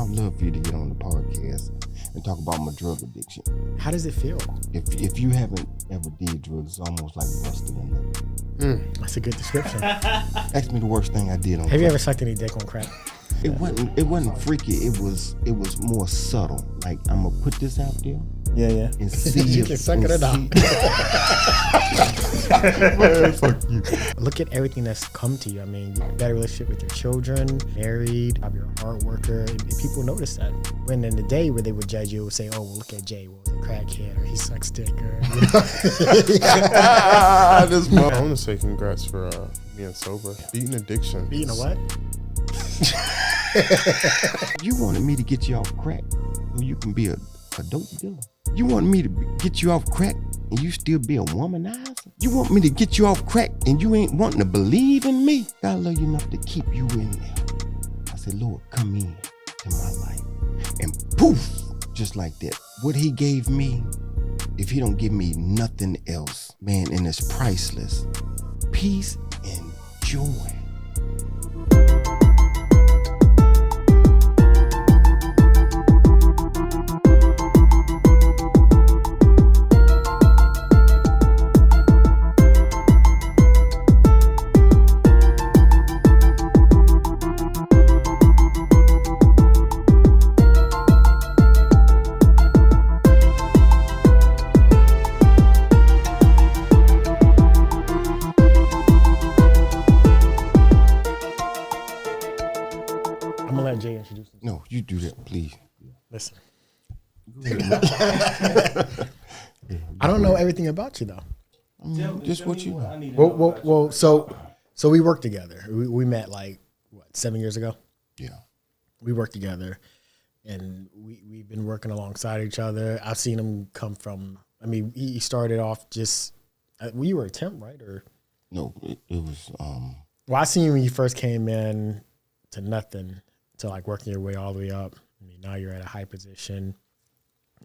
I'd love for you to get on the podcast and talk about my drug addiction. How does it feel? If you haven't ever did drugs, it's almost like busted in there. That's a good description. Ask me the worst thing I did on Have you ever sucked any dick on crack? It wasn't freaky. It was more subtle. Like, I'm gonna put this out there. Yeah. And see you can suck it or not. Man, fuck you. Look at everything that's come to you. I mean, you have a better relationship with your children, married, you're a hard worker, and people notice that. When in the day where they would judge you, would say, "Oh, well, look at Jay, well, he's a crackhead, or he sucks dick," or I want to say congrats for being sober, beating addiction. Beating a what? You wanted me to get you off crack so you can be a dope dealer. You want me to get you off crack and you still be a womanizer? You want me to get you off crack and you ain't wanting to believe in me? God love you enough to keep you in there. I said, Lord, come in to my life. And poof, just like that. What he gave me, if he don't give me nothing else, man, and it's priceless. Peace and joy. No, you do that, please. Listen. I don't know everything about you, though. Just what you know. Well, so we worked together. We met like, 7 years ago? Yeah. We worked together, and we've been working alongside each other. I've seen him come from, I mean, he started off just, you were a temp, right? Or no, it was. Well, I seen you when you first came in to nothing, to like working your way all the way up. I mean, now you're at a high position.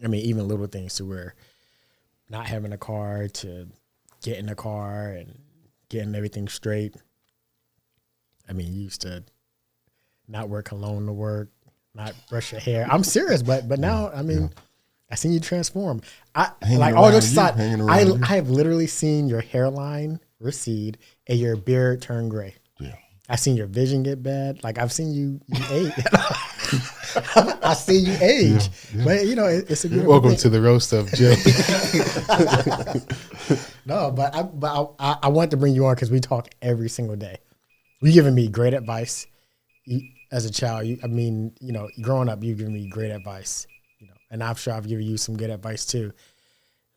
I mean, even little things to where not having a car to getting a car and getting everything straight. I mean, you used to not wear cologne to work, not brush your hair. I'm serious, but now, I mean, I seen you transform. I have literally seen your hairline recede and your beard turn gray. Yeah. I've seen your vision get bad. Like, I've seen you age. I see you age. Yeah. But, you know, it's a beautiful Welcome thing. to the roast of Jay. No, but I want to bring you on because we talk every single day. You're giving me great advice. As a child, growing up, you've given me great advice. You know, and I'm sure I've given you some good advice too.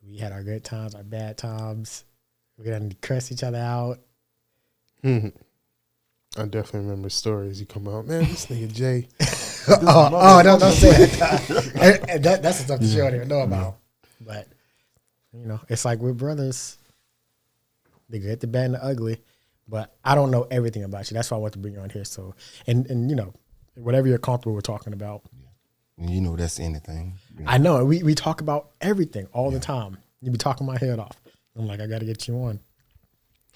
We had our good times, our bad times. We're gonna curse each other out. I definitely remember stories. You come out, man, this nigga Jay. Don't say that. That's the stuff that you don't even know about. But, you know, it's like we're brothers. The good, the bad, and the ugly. But I don't know everything about you. That's why I want to bring you on here. So, and you know, whatever you're comfortable with talking about. Yeah. You know, that's anything. You know. I know. We talk about everything all the time. You be talking my head off. I'm like, I got to get you on.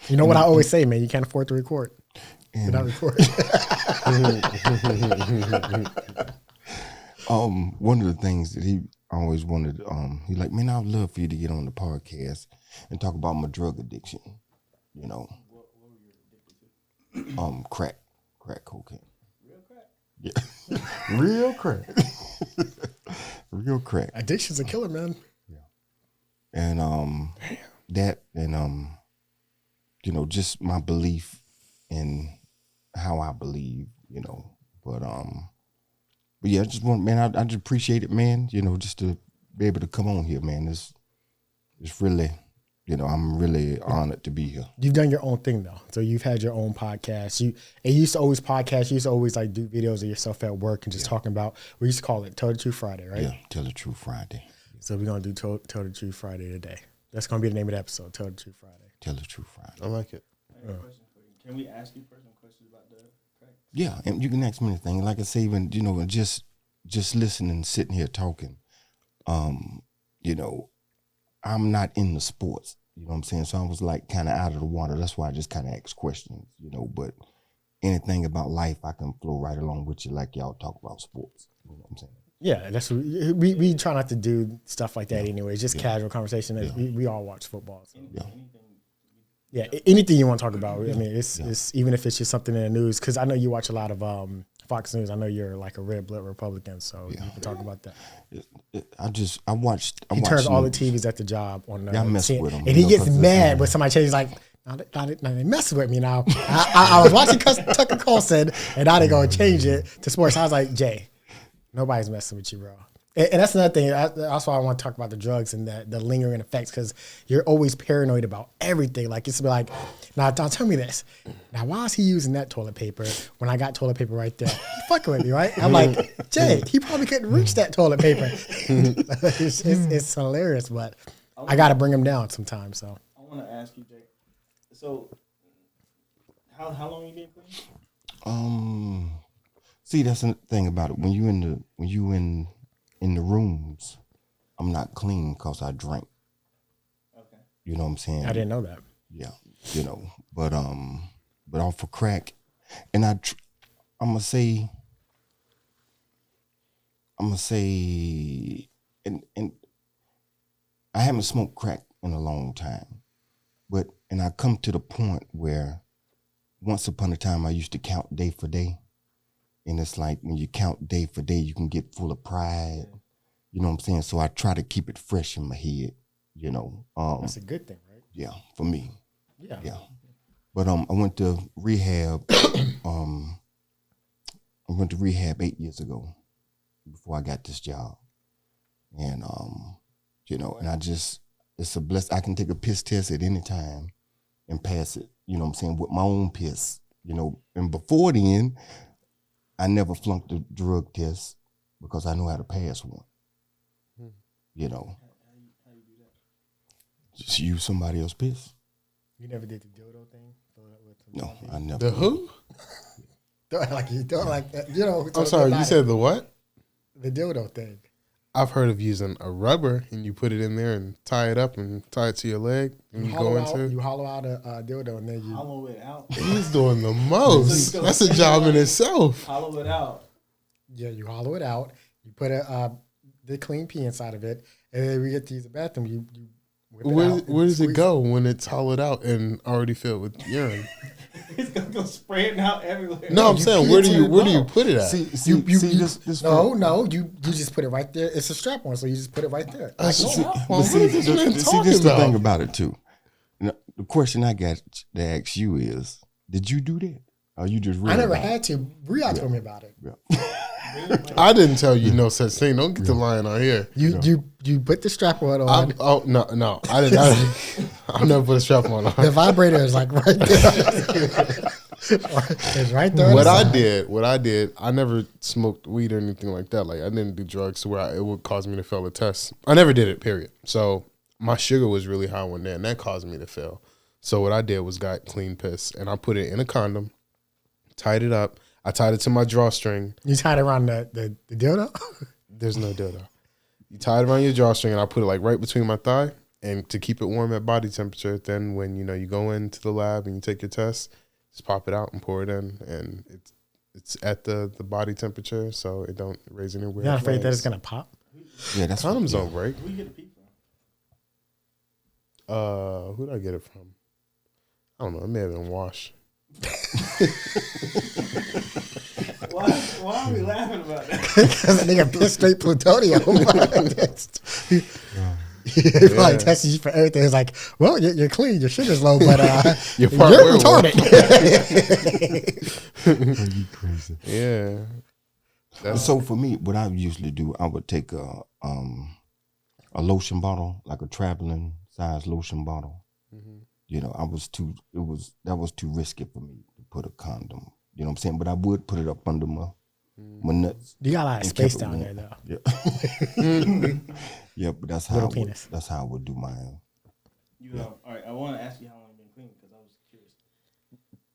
You know what I always say, man? You can't afford to record. And without record. One of the things that he always wanted, he like, man, I'd love for you to get on the podcast and talk about my drug addiction. You know. What were you addicted to? Crack cocaine. Real crack? Yeah. Real crack. Real crack. Addiction's a killer, man. Yeah. And that and you know, just my belief in how I believe, you know. But yeah, I just want, man, I just appreciate it, man, you know, just to be able to come on here, man. It's really, you know, I'm really honored to be here. You've done your own thing though. So you've had your own podcast. You used to always podcast, you used to always like do videos of yourself at work and just talking about, we used to call it Tell the Truth Friday, right? Yeah, Tell the Truth Friday. So we're gonna do Tell the Truth Friday today. That's gonna be the name of the episode, Tell the Truth Friday. Tell the Truth Friday. I like it. I got a question for you. Can we ask you personal questions about the crack? Yeah, and you can ask me anything. Like I say, even, you know, just listening, sitting here talking, you know, I'm not in the sports, you know what I'm saying? So I was like kind of out of the water. That's why I just kind of asked questions, you know, but anything about life, I can flow right along with you like y'all talk about sports. You know what I'm saying? Yeah, that's what we try not to do stuff like that anyway. It's just casual conversation. We all watch football. So. Yeah, anything you want to talk about. I mean, it's even if it's just something in the news. Because I know you watch a lot of Fox News. I know you're like a red blood Republican, so you can talk about that. I watched. He turns all the TVs at the job on. I mess with him, and he gets mad when somebody changes. Like, now they messing with me now. I was watching Tucker Carlson, and now they gonna change it to sports. I was like, Jay, nobody's messing with you, bro. And that's another thing. That's why I want to talk about the drugs and the lingering effects, because you're always paranoid about everything. Like, it's like, now tell me this. Now, why is he using that toilet paper when I got toilet paper right there? He fucking with me, right? I'm like, Jay, he probably couldn't reach that toilet paper. It's hilarious, but I got to bring him down sometimes. So I want to ask you, Jay. So, how long you been clean? See, that's the thing about it. When you in the rooms, I'm not clean because I drink. Okay. You know what I'm saying? I didn't know that. Yeah, but off for crack, and I'm gonna say, and I haven't smoked crack in a long time, and I come to the point where once upon a time I used to count day for day. And it's like when you count day for day, you can get full of pride. You know what I'm saying? So I try to keep it fresh in my head, you know. That's a good thing, right? Yeah, for me. Yeah. But I went to rehab. I went to rehab 8 years ago before I got this job. And, and it's a blessing. I can take a piss test at any time and pass it, you know what I'm saying, with my own piss, you know. And before then, I never flunked the drug test because I knew how to pass one. You know. How you do that? Just use somebody else's piss. You never did the dildo thing? No, I never. The who? Like you don't like that. You know. I'm sorry, you said the what? The dildo thing. I've heard of using a rubber and you put it in there and tie it up and tie it to your leg and you go into it. You hollow out a dildo and then you Hollow it out. He's doing the most. That's a job in itself. Hollow it out. Yeah, you hollow it out. You put the clean pee inside of it, and then we get to use the bathroom. You whip it out. Where does it go when it's hollowed out and already filled with urine? It's gonna go spraying out everywhere. No, I'm saying where do you put it at? No, you just put it right there. It's a strap on, so you just put it right there. This is the thing about it too. The question I got to ask you is, did you do that? Or you just read I never about had to. Ri'Yadh told me about it. Yeah. I didn't tell you no such thing. Don't get to lying on here. You put the strap on. No, I didn't. I never put a strap on. The vibrator is like right there. It's right there. What I did, I never smoked weed or anything like that. Like I didn't do drugs to where it would cause me to fail a test. I never did it, period. So my sugar was really high one day and that caused me to fail. So what I did was got clean piss and I put it in a condom, tied it up. I tied it to my drawstring. You tied it around the dildo? There's no dildo. You tie it around your drawstring and I put it like right between my thigh and to keep it warm at body temperature. Then when you go into the lab and you take your test, just pop it out and pour it in, and it's at the body temperature, so it don't raise any weird. You're not afraid that it's gonna pop? Yeah, that's condoms don't break. Who you get a pee from? Who did I get it from? I don't know. It may have been Wash. Why are we laughing about that? Because the nigga pissed straight plutonium. Like testing you for everything. It's like, well, you're clean, your sugar's low, but you're retarded. You crazy. Yeah. So for me, what I usually do, I would take a lotion bottle, like a traveling size lotion bottle. Mm-hmm. You know, that was too risky for me to put a condom. You know what I'm saying? But I would put it up under my nuts. You got a lot of space down there, though. Yeah. Yeah, but that's how penis. That's how I would do mine. All right, I want to ask you how long you've been clean because I was curious.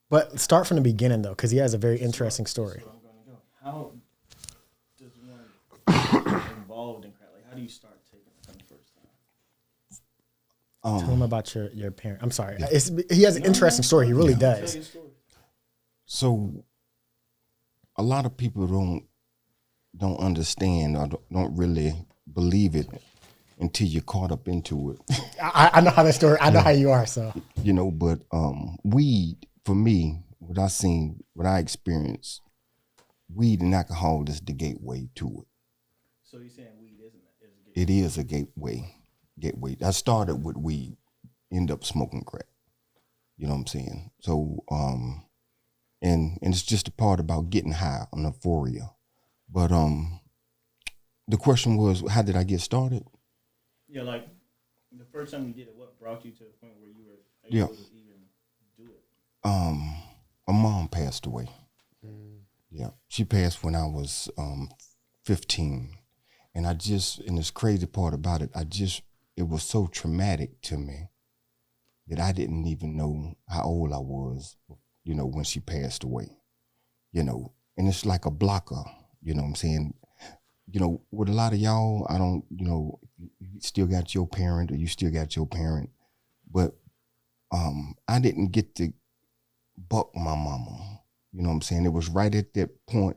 But start from the beginning, though, because he has a very interesting story. So I'm going to go. How does one get involved in crack? Like, how do you start taking it from the first time? Tell him about your parent. I'm sorry. He has an interesting story. He really does. Tell your story. So a lot of people don't understand or don't really believe it until you're caught up into it. I know how that story. I know how you are. So But weed for me, what I experienced, weed and alcohol is the gateway to it. So you're saying weed is a gateway? It is a gateway. I started with weed, end up smoking crack. You know what I'm saying? So and it's just a part about getting high on euphoria. But the question was, how did I get started? Yeah, like the first time you did it, what brought you to the point where you were able to even do it? My mom passed away. Yeah, she passed when I was 15, and this crazy part about it, it was so traumatic to me that I didn't even know how old I was, when she passed away, and it's like a blocker, you know what I'm saying? With a lot of y'all, I don't, you still got your parent or you still got your parent, but I didn't get to buck my mama. You know what I'm saying? It was right at that point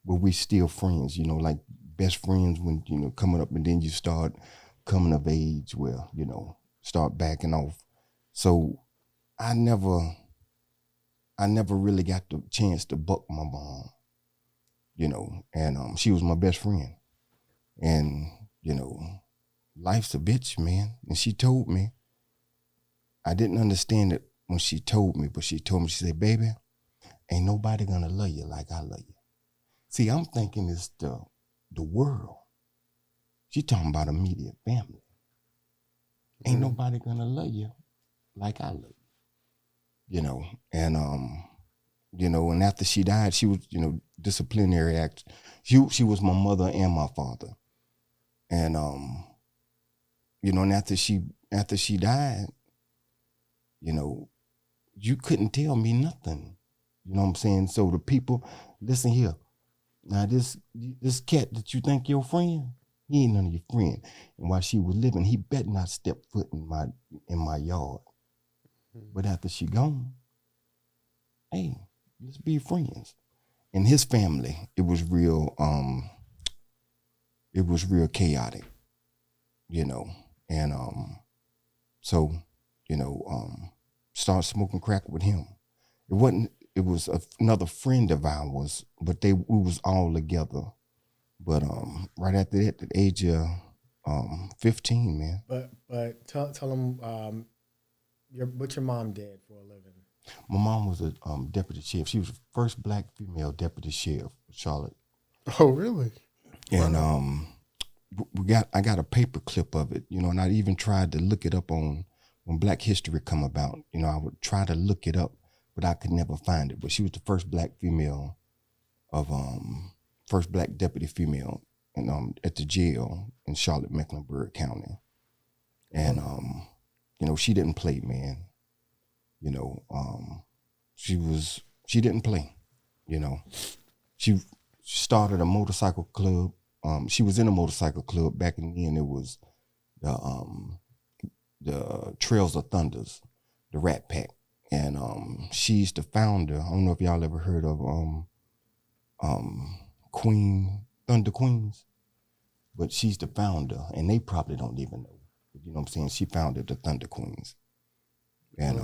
where we still friends, like best friends when, coming up, and then you start coming of age where, start backing off. So I never really got the chance to buck my mom, and she was my best friend. And, life's a bitch, man. And she told me, I didn't understand it when she told me, but she told me, she said, baby, ain't nobody gonna love you like I love you. See, I'm thinking it's the world. She talking about immediate family. Ain't nobody gonna love you like I love you. And and after she died, she was, disciplinary act. She was my mother and my father. And and after she died, you couldn't tell me nothing. You know what I'm saying? So the people, listen here. Now this cat that you think your friend, he ain't none of your friend. And while she was living, he better not step foot in my yard. But after she gone, hey, let's be friends. In his family, it was real chaotic, and so, started smoking crack with him. It was another friend of ours, but we was all together. But right after that, at the age of 15, man. But tell them what your mom did for a living. My mom was a deputy sheriff. She was the first black female deputy sheriff of Charlotte. Oh, really? And I got a paper clip of it, and I even tried to look it up on when Black History come about. I would try to look it up, but I could never find it. But she was the first black female first black deputy female at the jail in Charlotte, Mecklenburg County. And she didn't play, man. She didn't play. She started a motorcycle club. She was in a motorcycle club back in the end. It was the Trails of Thunders, the Rat Pack, and she's the founder. I don't know if y'all ever heard of Thunder Queens, but she's the founder, and they probably don't even know. You know what I'm saying? She founded the Thunder Queens, and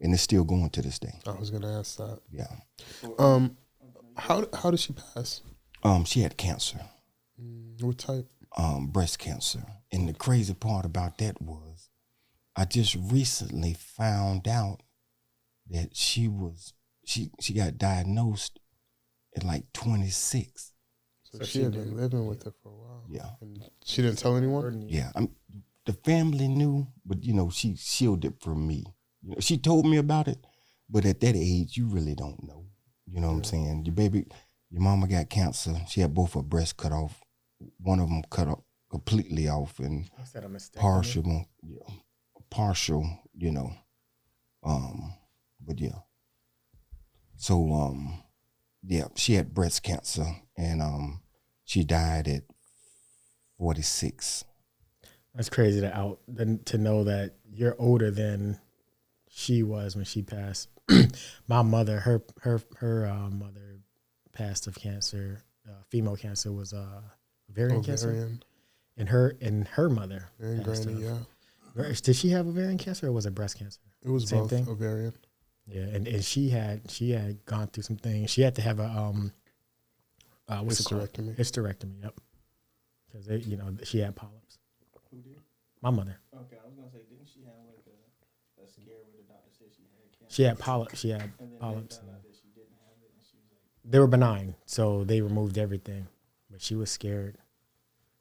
it's still going to this day. I was gonna ask that. Yeah. How did she pass? She had cancer. What type? Breast cancer. And the crazy part about that was, I just recently found out that she got diagnosed at like 26. So she had been living with it for a while. Yeah. And she didn't tell anyone? Yeah. The family knew, but she shielded it from me. She told me about it, but at that age, you really don't know. You know what I'm saying? Your mama got cancer. She had both her breasts cut off. One of them cut up completely off, and partial, but yeah. So, she had breast cancer, and she died at 46. That's crazy to know that you're older than she was when she passed. My mother, her mother passed of cancer. Female cancer was ovarian cancer, and her mother. And granny, Did she have ovarian cancer or was it breast cancer? it was Same both thing? ovarian. Yeah, and she had gone through some things. She had to have a what's it called? Hysterectomy. Yep, because she had polyps. Who did? My mother. Okay, I was gonna say, didn't she have like a scare where the doctor said she had cancer? She had polyps. She had And then polyps. they found out that she didn't have it, and she was like, They were benign, so they removed everything. But she was scared.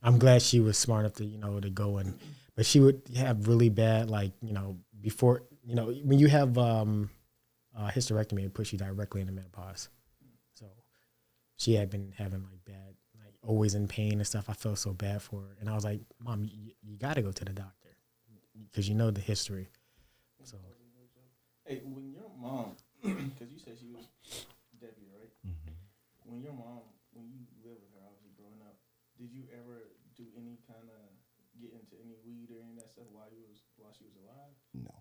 I'm glad she was smart enough to go and. But she would have really bad, before when you have hysterectomy, it puts you directly into menopause. So she had been having bad, always in pain and stuff. I felt so bad for her, and I was like, "Mom, you got to go to the doctor because you know the history." So, hey, when your mom, because you said she was Debbie, right? Mm-hmm. When you lived with her, obviously growing up, did you ever do any kind of get into any weed or any of that stuff while she was alive? No.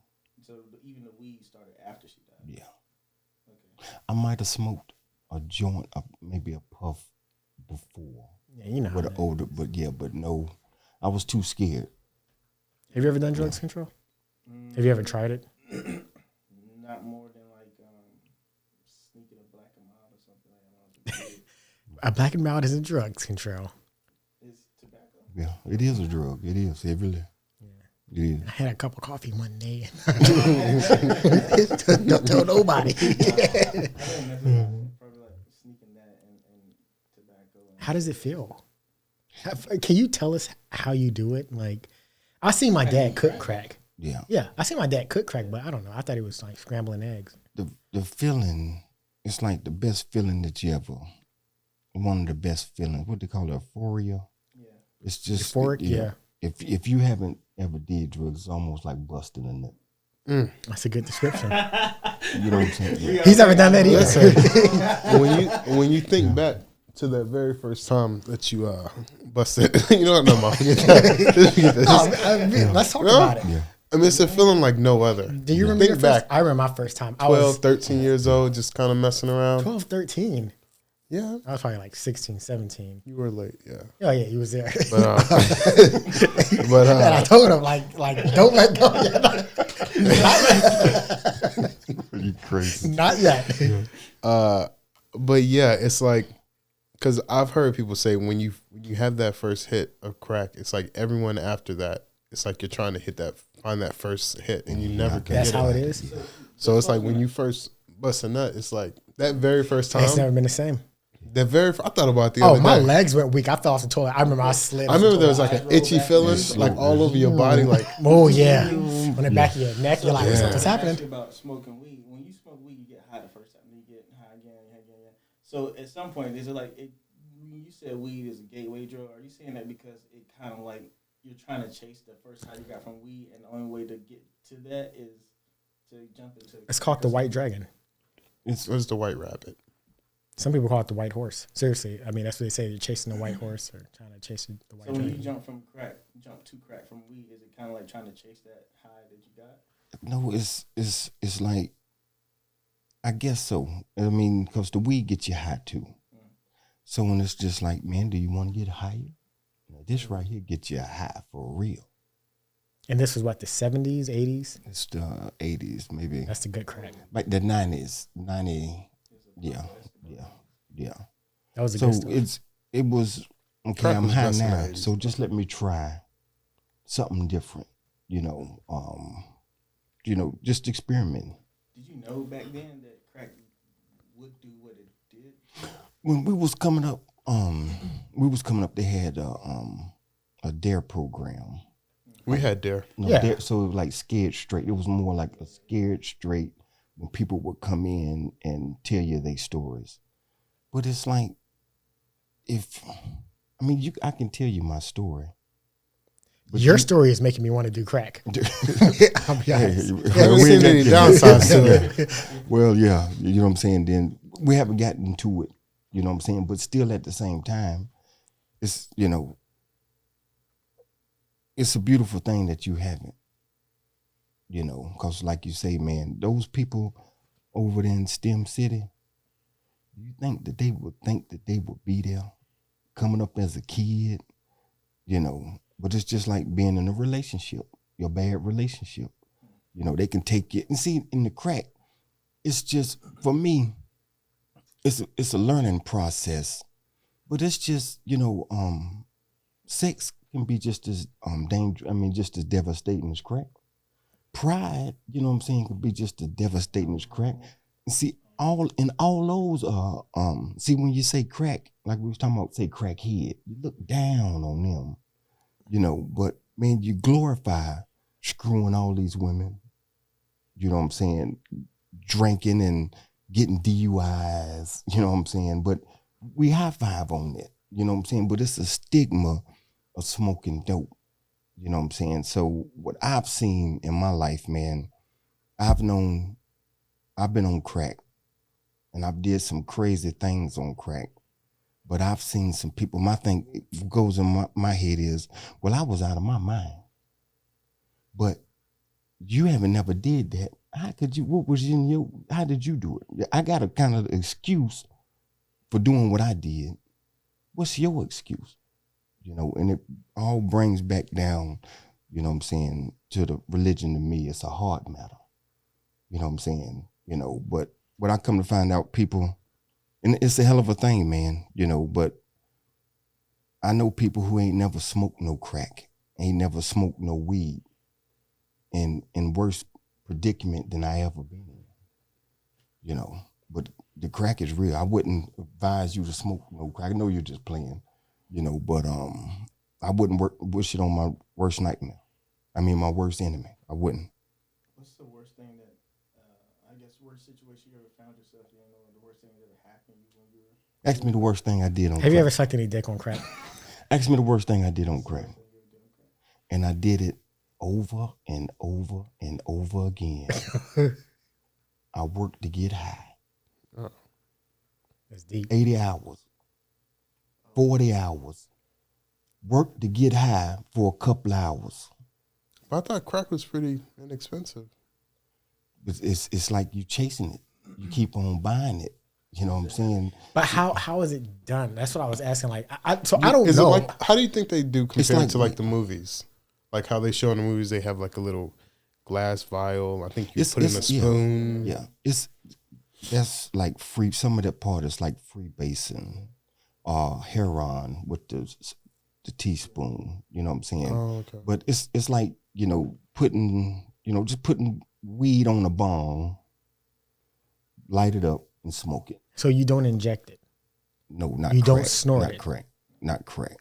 So even the weed started after she died. Yeah. Okay. I might have smoked a joint, maybe a puff before. Yeah, with an older, but no, I was too scared. Have you ever done drugs control? Have you ever tried it? Not more than sneaking a black and mild or something like that. A black and mild isn't drugs control. It's tobacco. Yeah, it is a drug. It is. It really. Yeah. It is. I had a cup of coffee one day. Don't tell nobody. I didn't necessarily probably sneaking that and tobacco. How does it feel? Can you tell us how you do it? I seen my dad cook crack. Yeah. Yeah, I seen my dad cook crack, but I don't know. I thought it was scrambling eggs. The feeling, it's like the best feeling that you ever. One of the best feelings. What they call it, euphoria. Yeah. It's just euphoric. Yeah. If you haven't ever did drugs, it's almost like busting a nut. That's a good description. You know what I'm saying? Yeah. He's never done that either. when you think back to that very first time that you busted, you know what? No, Mom, forget that. Let's talk about it. Yeah. I mean, it's a feeling like no other. Do you remember your first? I remember my first time. 12, 13 years old, just kind of messing around. 12, 13. Yeah. I was probably 16, 17. You were late, yeah. Oh, yeah, he was there. But and I told him, don't let go. You crazy. Not yet. But yeah, it's because I've heard people say when you have that first hit of crack, it's like everyone after that, it's like you're trying to find that first hit, and you never can. That's how it is. So it's like when you first bust a nut, it's like that very first time. It's never been the same. I thought about it the other day. My legs went weak. I fell off the toilet. I remember I slid. I remember there was an itchy feeling all over your body. Oh yeah, on the back of your neck, you're like, what's happening? About smoking weed. When you smoke weed, you get high the first time. You get high again. So at some point, is it when you said weed is a gateway drug, are you saying that because it kind of you're trying to chase the first high you got from weed, and the only way to get to that is to jump into? It's called the white dragon. It's the white rabbit. Some people call it the white horse. Seriously, I mean that's what they say. You're chasing the white horse or trying to chase the white dragon. So when you jump to crack from weed, is it kind of like trying to chase that high that you got? No, it's like, I guess so. I mean, because the weed gets you high too. So when it's just like, man, do you want to get higher? Now, this right here gets you high for real. And this was what, the 70s, 80s? It's the 80s, maybe. That's the good crack. Like the 90s, 90. Yeah. That was a good stuff. It was okay. Crack I'm was high best in the now, 80s. so just let me try something different. Just experimenting. Did you know back then that crack would do what it did? When we was coming up, they had a DARE program. We had Dare. No, Yeah. DARE, so like Scared Straight. It was more like a Scared Straight when people would come in and tell you their stories. But it's like, I can tell you my story. But Your story is making me want to do crack. I'll be honest. Haven't seen any downsides to it. Well, yeah, you know what I'm saying? Then we haven't gotten into it, you know what I'm saying? But still at the same time, it's a beautiful thing that you haven't. you know, because like you say, man, those people over there in STEM City, you think that they would be there coming up as a kid, you know, but it's just like being in a relationship, your bad relationship. You know, they can take it and see in the crack. It's just, for me, it's a learning process, but it's just, you know, sex can be just as dangerous. I mean, just as devastating as crack. Pride, you know what I'm saying, could be just as devastating as crack. And see, all those see, when you say crack, like we was talking about, say crackhead, you look down on them, you know, but man, you glorify screwing all these women, you know what I'm saying, drinking and getting DUIs, you know what I'm saying, but we high five on that, you know what I'm saying, but it's a stigma of smoking dope, you know what I'm saying. So what I've seen in my life, man, I've been on crack and I've did some crazy things on crack, but I've seen some people, my thing goes in my head is, well, I was out of my mind, but you haven't never did that. How could you, how did you do it? I got a kind of excuse for doing what I did. What's your excuse? You know, and it all brings back down, you know what I'm saying, to the religion. To me, it's a hard matter. You know what I'm saying? You know, but when I come to find out, people, and it's a hell of a thing, man, you know, but I know people who ain't never smoked no crack, ain't never smoked no weed, in worse predicament than I ever been in. You know, but the crack is real. I wouldn't advise you to smoke no crack. I know you're just playing, you know, but I wouldn't wish it on my worst nightmare. I mean, my worst enemy. I wouldn't. What's the worst thing that, I guess, worst situation you ever found yourself in, or the worst thing that ever happened to you when you were? Ask me the worst thing I did on crack. Have you ever sucked any dick on crack? Ask me the worst thing I did on crack. And I did it over and over and over again. I worked to get high. That's deep. 80 hours, 40 hours. Worked to get high for a couple hours. But I thought crack was pretty inexpensive. It's like you chasing it. You keep on buying it. You know what I'm saying? But how is it done? That's what I was asking. Like, I don't Is know. it like, how do you think they do compared like, to like the movies? Like how they show in the movies, they have like a little glass vial. I think you put in a spoon. Yeah, that's like free. Some of that part is like freebasing, heroin with the teaspoon. You know what I'm saying? Oh, okay. But it's like, you know, just putting weed on a bong, light it up and smoke it. So you don't inject it? No, not you crack. Don't snort not it? Not crack.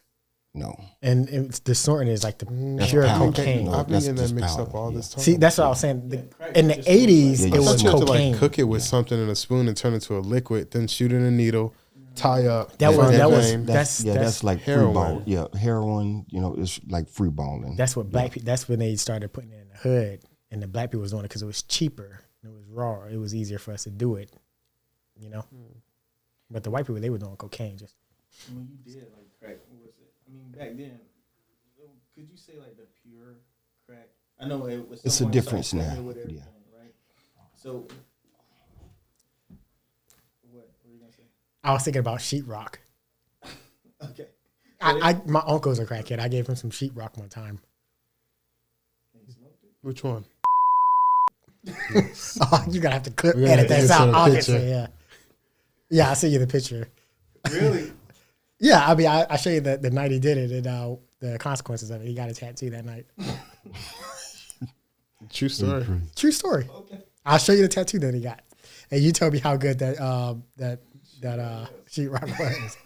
No. And it's the snorting is like the That's pure powder. cocaine. No, I've been that's getting that just mixed powder, up all yeah. this time. See, that's what I was saying. In the just 80s, like- it Yeah, I was thought you had to cocaine. like cook it with something in a spoon and turn it to a liquid, then shoot in a needle, tie up. That was flame. that's like heroin. free ball. Yeah, heroin. You know, it's like free balling. That's what black people. That's when they started putting it in the hood, and the black people was doing it because it was cheaper. It was raw. It was easier for us to do it. You know. But the white people, they were doing cocaine. Just When you did like crack, what was it? I mean, back then, could you say like the pure crack? I know it was. It's a difference now. With everything, Yeah. right? So, what were you gonna say? I was thinking about sheetrock. Okay. My uncle's a crackhead. I gave him some sheetrock one time. And you smoked it? Which one? Oh, you're gonna have to We're gonna edit that insert out. a Obviously, picture. yeah. Yeah, I'll send you the picture. Really? Yeah, I mean, I show you the night he did it and the consequences of it. He got a tattoo that night. True story. True story. Okay. I'll show you the tattoo that he got, and you tell me how good that sheetrock was.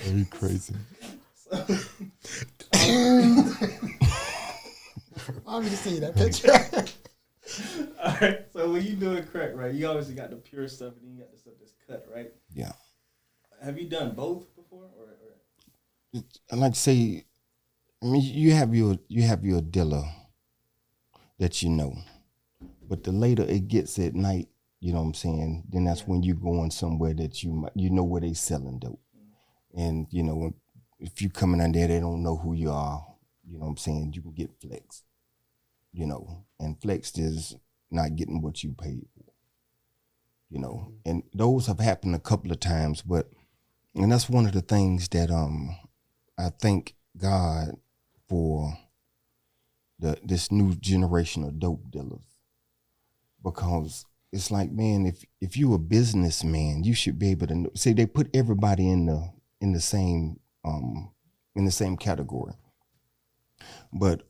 Are you crazy? I'm gonna see that picture. All right. So when you doing crack, right? You obviously got the pure stuff, and then you got the stuff that's cut, right? Yeah. Have you done both before, or? I like to say, I mean, you have your dealer that you know, but the later it gets at night, you know what I'm saying, then that's when you going somewhere that you know where they selling dope. And, you know, if you coming in there, they don't know who you are, you know what I'm saying, you can get flexed. you know, and flexed is not getting what you paid for, you know. And those have happened a couple of times, and that's one of the things that I thank God for this new generation of dope dealers, because it's like, man, if you're a businessman, you should be able to know. See, they put everybody in the same category, but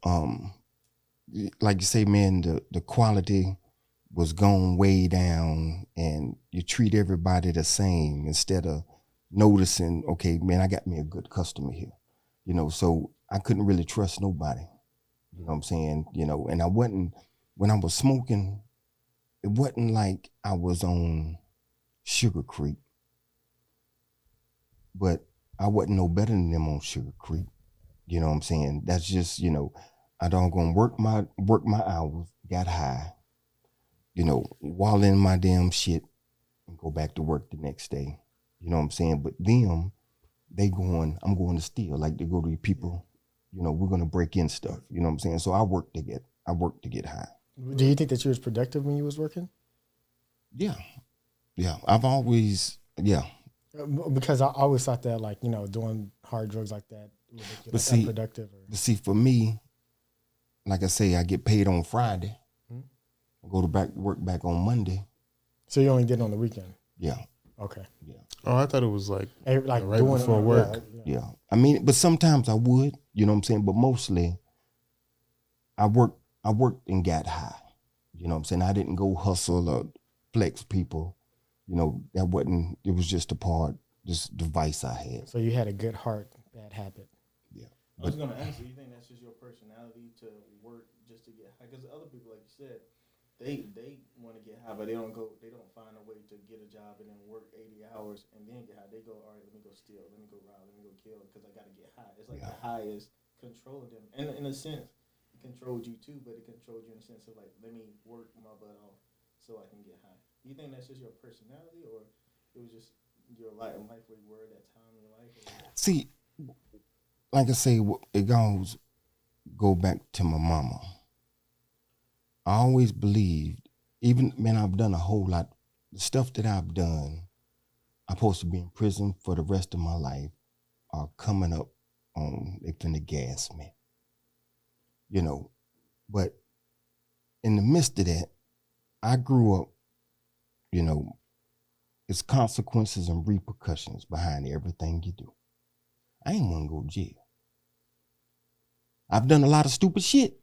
like you say, man, the quality was going way down, and you treat everybody the same instead of noticing, okay, man, I got me a good customer here, you know. So I couldn't really trust nobody, you know what I'm saying, you know. And I wasn't, when I was smoking, it wasn't like I was on Sugar Creek, but I wasn't no better than them on Sugar Creek, you know what I'm saying. That's just, you know, I don't gonna work my hours, got high, you know, wallow in my damn shit, and go back to work the next day. You know what I'm saying? But them, I'm going to steal. Like, they go to people, you know, we're gonna break in stuff. You know what I'm saying? So I work to get high. Do you think that you was productive when you was working? Yeah. I've always, yeah. Because I always thought that, like, you know, doing hard drugs like that would make you like unproductive. But see, for me, like I say, I get paid on Friday. I go to work back on Monday. So you only did it on the weekend? Yeah. Okay. Yeah. Oh, I thought it was like right doing before work. Yeah. I mean, but sometimes I would, you know what I'm saying? But mostly I worked and got high. You know what I'm saying? I didn't go hustle or flex people. You know, it was just this device I had. So you had a good heart, bad habit. Yeah. I was going to ask you think that's just your personality to work just to get high? Because other people, like you said, they want to get high, but they don't find a way to get a job and then work 80 hours and then get high. They go, all right, let me go steal, let me go rob, let me go kill, because I got to get high. It's like the high is controlling them. And in a sense, it controlled you too, but it controlled you in a sense of like, let me work my butt off so I can get high. You think that's just your personality, or it was just your life where you were at that time in your life? Or? See, like I say, it go back to my mama. I always believed, even, man, I've done a whole lot. The stuff that I've done, I'm supposed to be in prison for the rest of my life, are coming up on, they finna gas me. You know, but in the midst of that, I grew up, you know, it's consequences and repercussions behind everything you do. I ain't want to go to jail. I've done a lot of stupid shit,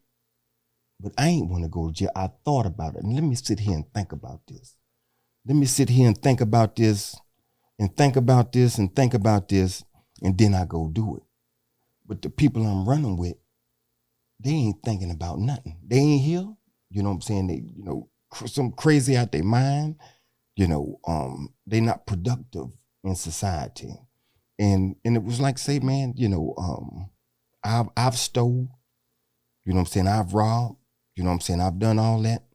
but I ain't want to go to jail. I thought about it. And let me sit here and think about this. Let me sit here and think about this and think about this and think about this, and then I go do it. But the people I'm running with, they ain't thinking about nothing. They ain't here. You know what I'm saying? They, you know, some crazy out their mind. You know, they not productive in society. And it was like, say, man, you know, I've stole, you know what I'm saying? I've robbed, you know what I'm saying? I've done all that.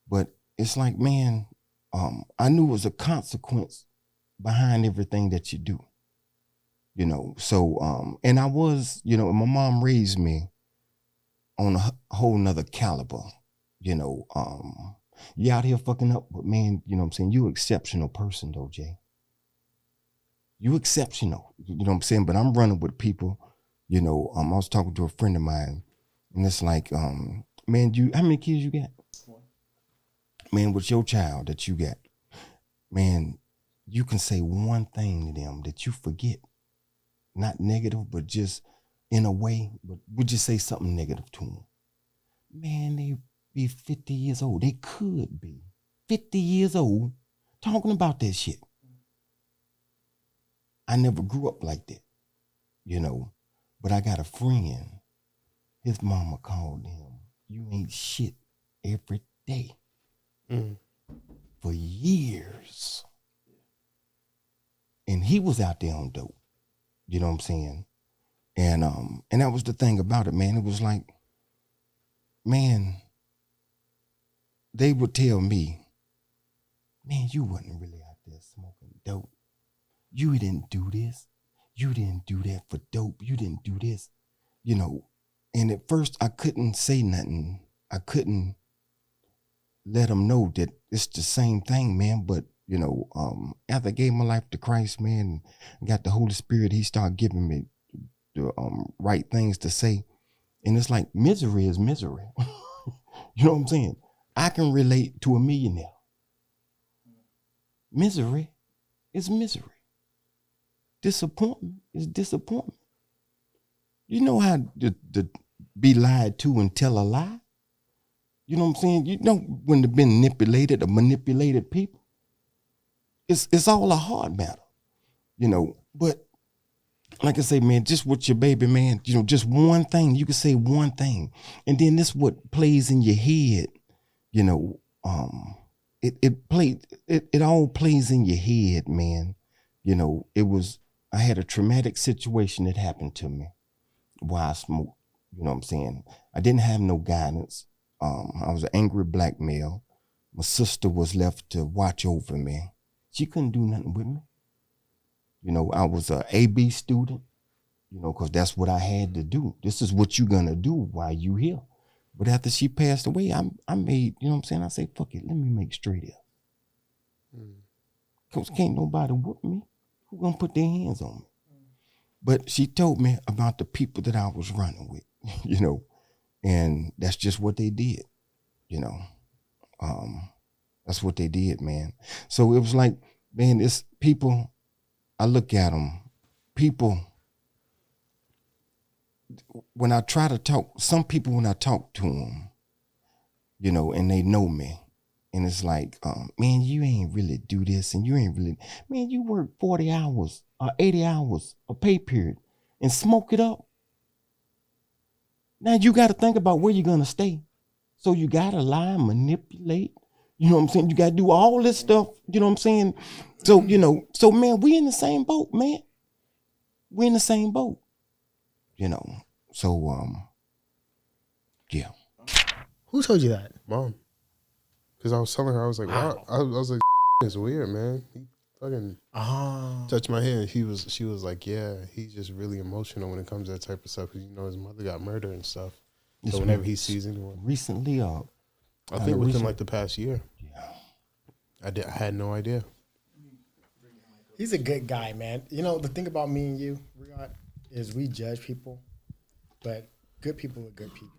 But it's like, man, I knew it was a consequence behind everything that you do. You know, so, and I was, you know, my mom raised me on a whole nother caliber, you know. You out here fucking up, but man, you know what I'm saying? You exceptional person though, Jay. You exceptional, you know what I'm saying? But I'm running with people, you know, I was talking to a friend of mine, and it's like, man, how many kids you got? One. Man, with your child that you got, man, you can say one thing to them that you forget. Not negative, but just in a way, but we just say something negative to them. Man, they be 50 years old. They could be 50 years old talking about that shit. I never grew up like that, you know, but I got a friend. His mama called him, you ain't shit, every day for years. And he was out there on dope. You know what I'm saying? And that was the thing about it, man. It was like, man, they would tell me, man, you wasn't really out there smoking dope. You didn't do this. You didn't do that for dope. You didn't do this. You know, and at first I couldn't say nothing I couldn't let them know that it's the same thing, man. But after I gave my life to Christ, man, and got the Holy Spirit, he started giving me the right things to say. And it's like misery is misery. You know what I'm saying? I can relate to a millionaire. Misery is misery. Disappointment is disappointment. You know how to be lied to and tell a lie? You know what I'm saying? You know when they've been manipulated or manipulated people? It's all a hard matter, But like I say, man, just with your baby, man, just one thing. You can say one thing. And then this what plays in your head, it all plays in your head, man. I had a traumatic situation that happened to me while I smoked. You know what I'm saying? I didn't have no guidance. I was an angry black male. My sister was left to watch over me. She couldn't do nothing with me. I was a AB student, because that's what I had to do. This is what you're gonna do while you here. But after she passed away, I made, I say, fuck it, let me make straight here. Because can't nobody whoop me. Who gonna put their hands on me? But she told me about the people that I was running with, and that's just what they did, That's what they did, man. So it was like, man, it's people, I look at them, people, when I try to talk, some people when I talk to them, and they know me, and it's like, man, you ain't really do this, and you ain't really, man, you work 40 hours or 80 hours a pay period and smoke it up. Now you got to think about where you're going to stay. So you got to lie, manipulate, you know what I'm saying? You got to do all this stuff, you know what I'm saying? So, man, we in the same boat, man. We in the same boat, So, yeah. Who told you that? Mom. Because I was telling her, I was like, wow. I was like, it's weird, man. He fucking touched my hand. She was like, yeah, he's just really emotional when it comes to that type of stuff. Because, his mother got murdered and stuff. So whenever he sees anyone. Recently, I think within like the past year. Yeah. I had no idea. He's a good guy, man. The thing about me and you, Ri'Yadh, is we judge people, but good people are good people.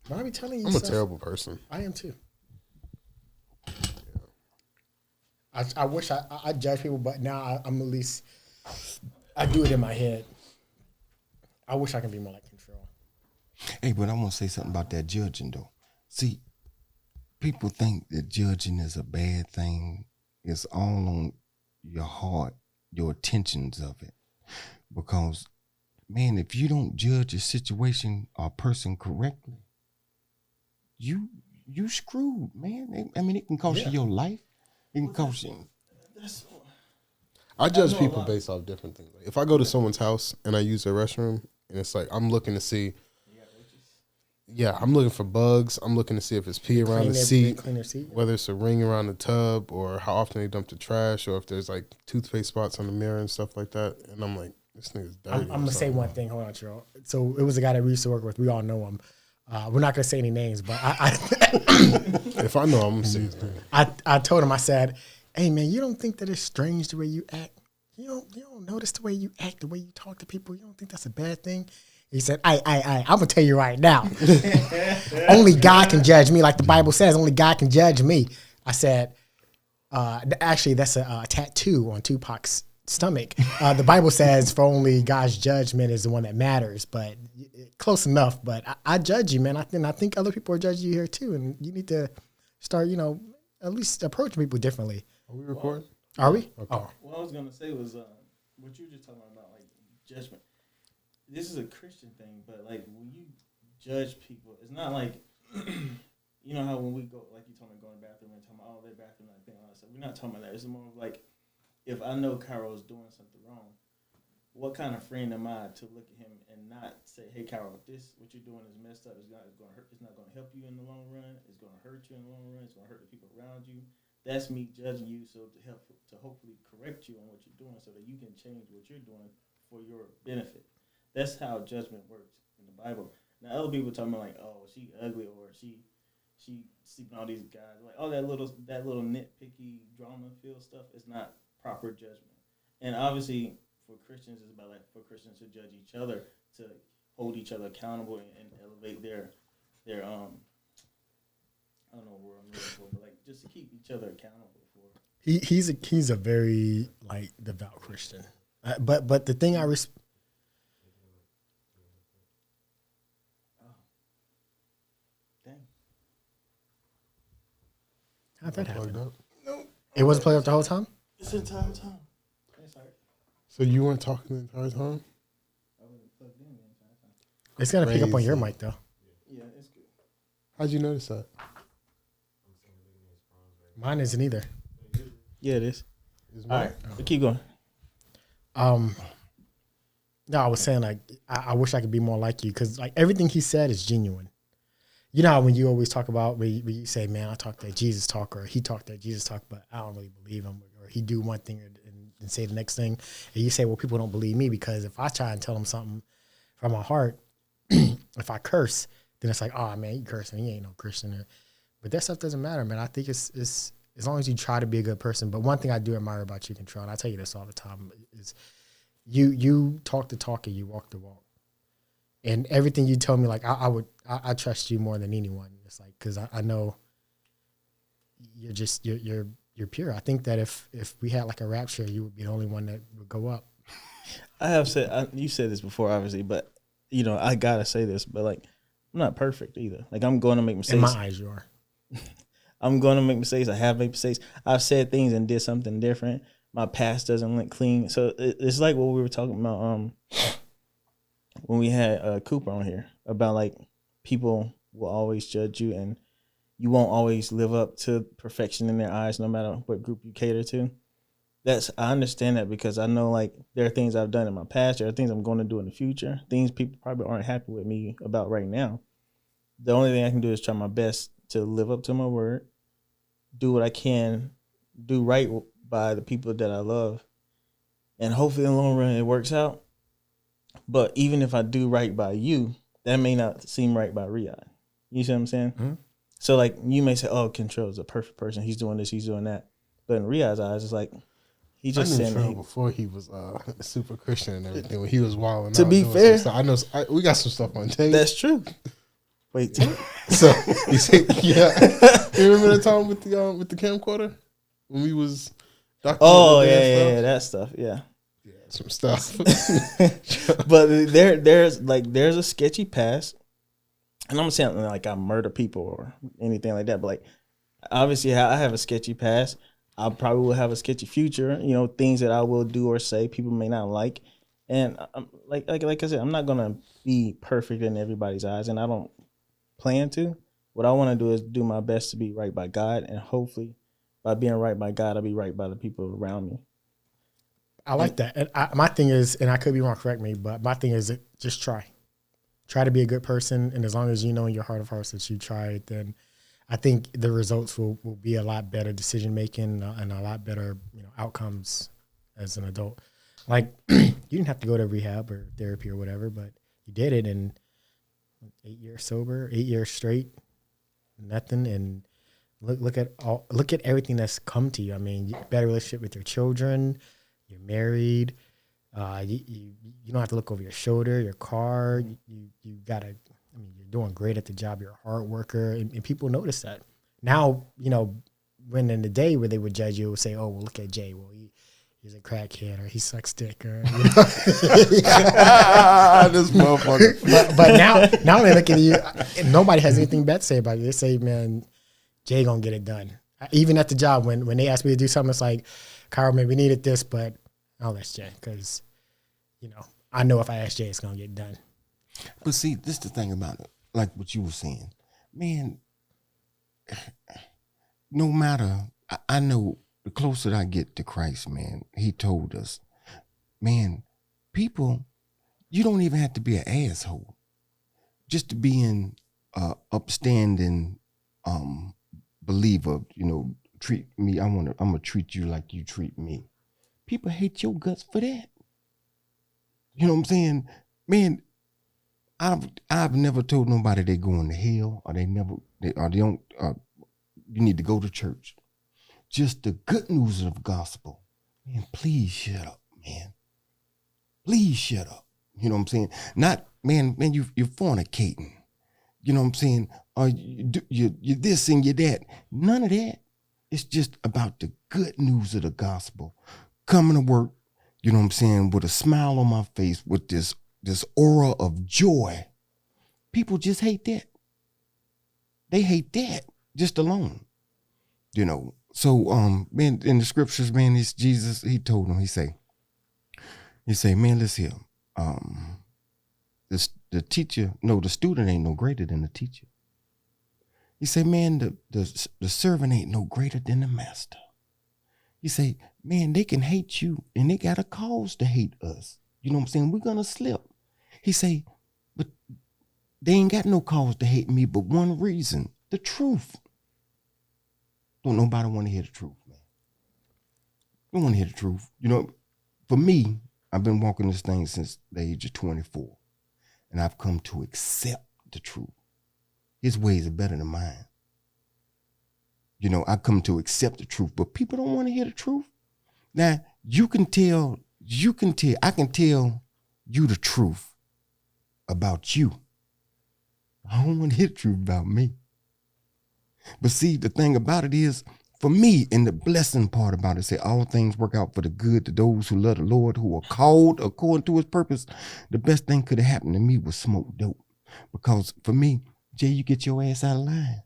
But I be telling you, I'm a terrible person. I am too. Yeah. I wish I judge people, but now I'm at least, I do it in my head. I wish I can be more like Trell. Hey, but I want to say something about that judging, though. See, people think that judging is a bad thing. It's all on your heart, your intentions of it. Because, man, if you don't judge a situation or a person correctly, you screwed, man. I mean, it can cost you your life. It can cost you. I judge people based off different things. Like if I go to someone's house and I use their restroom, and it's like I'm looking to see. Yeah, I'm looking for bugs. I'm looking to see if it's pee around the seat, whether it's a ring around the tub, or how often they dump the trash, or if there's like toothpaste spots on the mirror and stuff like that. And I'm like, this nigga's dirty. I'm gonna say one thing. Hold on, Trell. So it was a guy that we used to work with. We all know him. We're not gonna say any names, but if I know, I'm gonna say his name. I told him. I said, "Hey, man, you don't think that it's strange the way you act? You don't notice the way you act, the way you talk to people. You don't think that's a bad thing?" He said, I'm gonna tell you right now. Only God can judge me, like the Bible says. Only God can judge me. I said, actually, that's a tattoo on Tupac's stomach. The Bible says, for only God's judgment is the one that matters. But close enough. But I judge you, man. I think other people are judging you here too, and you need to start, at least approaching people differently. Are we recording? Are we? Okay. Oh. What I was gonna say was what you were just talking about, like judgment. This is a Christian thing, but like when you judge people, it's not like you know how when we go, like you told me, going to the bathroom and talking about their bathroom, that thing, all that stuff. We're not talking about that. It's more of like if I know Cairo is doing something wrong, what kind of friend am I to look at him and not say, "Hey, Cairo, this what you're doing is messed up. It's going to hurt. It's not going to help you in the long run. It's going to hurt you in the long run. It's going to hurt the people around you." That's me judging you, so to hopefully correct you on what you're doing, so that you can change what you're doing for your benefit. That's how judgment works in the Bible. Now other people talking about like, oh, she ugly or she sleeping all these guys. Like all that little nitpicky drama feel stuff is not proper judgment. And obviously for Christians it's about like for Christians to judge each other, to hold each other accountable and elevate their I don't know what I'm looking for, but like just to keep each other accountable for. He's a very like devout Christian. But the thing I respect. How'd that happen? No. It wasn't playing up the whole time? It's the entire time. Sorry. So you weren't talking the entire time? I wasn't plugged in the entire time. It's gonna pick up on your mic though. Yeah, it's good. How'd you notice that? Mine isn't either. Yeah, it is. Is All mine? right, but keep going. No, I was saying like I wish I could be more like you because like everything he said is genuine. You know how when you always talk about when you say, "Man, I talk that Jesus talk," or "He talked that Jesus talk," but I don't really believe him, or he do one thing and say the next thing, and you say, "Well, people don't believe me because if I try and tell them something from my heart, if I curse, then it's like, oh man, you cursing, he ain't no Christian." But that stuff doesn't matter, man. I think it's as long as you try to be a good person. But one thing I do admire about you, Control, and I tell you this all the time, is you talk the talk and you walk the walk. And everything you tell me, like I trust you more than anyone. It's like because I know you're pure. I think that if we had like a rapture, you would be the only one that would go up. I have said you said this before, obviously, but you know I gotta say this. But like, I'm not perfect either. Like I'm going to make mistakes. In my eyes, you are. I'm going to make mistakes. I have made mistakes. I've said things and did something different. My past doesn't look clean. So it's like what we were talking about when we had Cooper on here about like people will always judge you and you won't always live up to perfection in their eyes no matter what group you cater to. I understand that because I know like there are things I've done in my past. There are things I'm going to do in the future. Things people probably aren't happy with me about right now. The only thing I can do is try my best to live up to my word, do what I can, do right by the people that I love, and hopefully in the long run it works out. But even if I do right by you, that may not seem right by Ri'Yadh. You see what I'm saying? Mm-hmm. So like you may say, "Oh, Control is a perfect person. He's doing this, he's doing that." But in Ri'Yadh's eyes, it's like he just saying Trell before he was super Christian and everything. When he was wilding. To be fair, I know we got some stuff on tape. That's true. Wait, so you say, yeah. You remember that time with the camcorder when we was? Oh yeah, that stuff. Yeah, some stuff. But there's a sketchy past, and I'm not saying like I murder people or anything like that. But like, obviously, I have a sketchy past. I probably will have a sketchy future. You know, things that I will do or say people may not like, and I'm, like I said, I'm not gonna be perfect in everybody's eyes, and I don't plan to. What I want to do is do my best to be right by God, and hopefully by being right by God, I'll be right by the people around me. I like that. And my thing is, and I could be wrong, correct me, but my thing is just try to be a good person. And as long as you know in your heart of hearts that you tried, then I think the results will be a lot better decision making and a lot better, outcomes as an adult. Like you didn't have to go to rehab or therapy or whatever, but you did it in 8 years sober, 8 years straight, nothing. And look at everything that's come to you. I mean, better relationship with your children, you're married, you don't have to look over your shoulder, your car, you gotta, you're doing great at the job, you're a hard worker, and people notice that. Now, when in the day where they would judge you, would say, oh, well, look at Jay, well, he's a crackhead or he sucks dick or this motherfucker. But now they look at you. Nobody has anything bad to say about you. They say, man, Jay gonna get it done. Even at the job, when they ask me to do something, it's like, Cairo, man, we needed this, but I'll ask Jay because I know if I ask Jay, it's gonna get done. But see, this is the thing about it, like what you were saying, man. No matter, I know. The closer I get to Christ, man, he told us, man, people, you don't even have to be an asshole. Just to be an upstanding believer, treat me, I'm gonna treat you like you treat me. People hate your guts for that. You know what I'm saying? Man, I've never told nobody they going to hell or they don't. You need to go to church. Just the good news of the gospel. Man, please shut up, man. Please shut up. You know what I'm saying? Not, man, you're fornicating. You know what I'm saying? Or you this and you that. None of that. It's just about the good news of the gospel. Coming to work, you know what I'm saying, with a smile on my face, with this aura of joy. People just hate that. They hate that just alone. You know. So man, in the scriptures, man, it's Jesus, he told him, he say, man, listen here. The student ain't no greater than the teacher. He say, man, the servant ain't no greater than the master. He say, man, they can hate you and they got a cause to hate us. You know what I'm saying? We're gonna slip. He say, but they ain't got no cause to hate me but one reason, the truth. Don't nobody want to hear the truth, man. Don't want to hear the truth. You know, for me, I've been walking this thing since the age of 24. And I've come to accept the truth. His ways are better than mine. You know, I come to accept the truth, but people don't want to hear the truth. Now, I can tell you the truth about you. I don't want to hear the truth about me. But see, the thing about it is, for me, and the blessing part about it, say all things work out for the good to those who love the Lord, who are called according to his purpose. The best thing could have happened to me was smoke dope. Because for me, Jay, you get your ass out of line.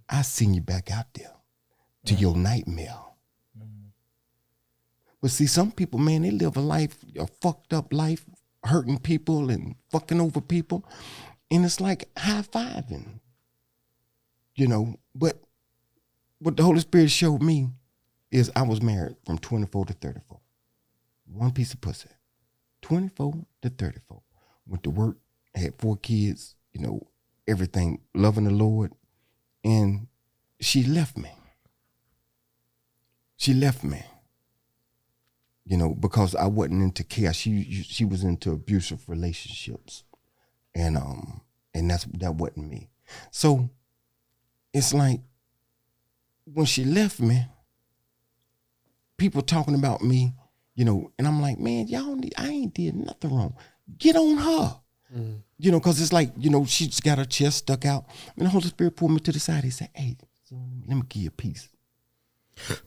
I send you back out there to your nightmare. But see, some people, man, they live a fucked up life, hurting people and fucking over people. And it's like high-fiving. You know, but what the Holy Spirit showed me is I was married from 24 to 34. One piece of pussy. 24 to 34. Went to work, had 4 kids, you know, everything, loving the Lord. And she left me. She left me. You know, because I wasn't into care. She was into abusive relationships. And that wasn't me. So it's like, when she left me, people talking about me, you know, and I'm like, man, I ain't did nothing wrong. Get on her. You know, because it's like, you know, she's got her chest stuck out. And the Holy Spirit pulled me to the side. He said, hey, let me give you a piece.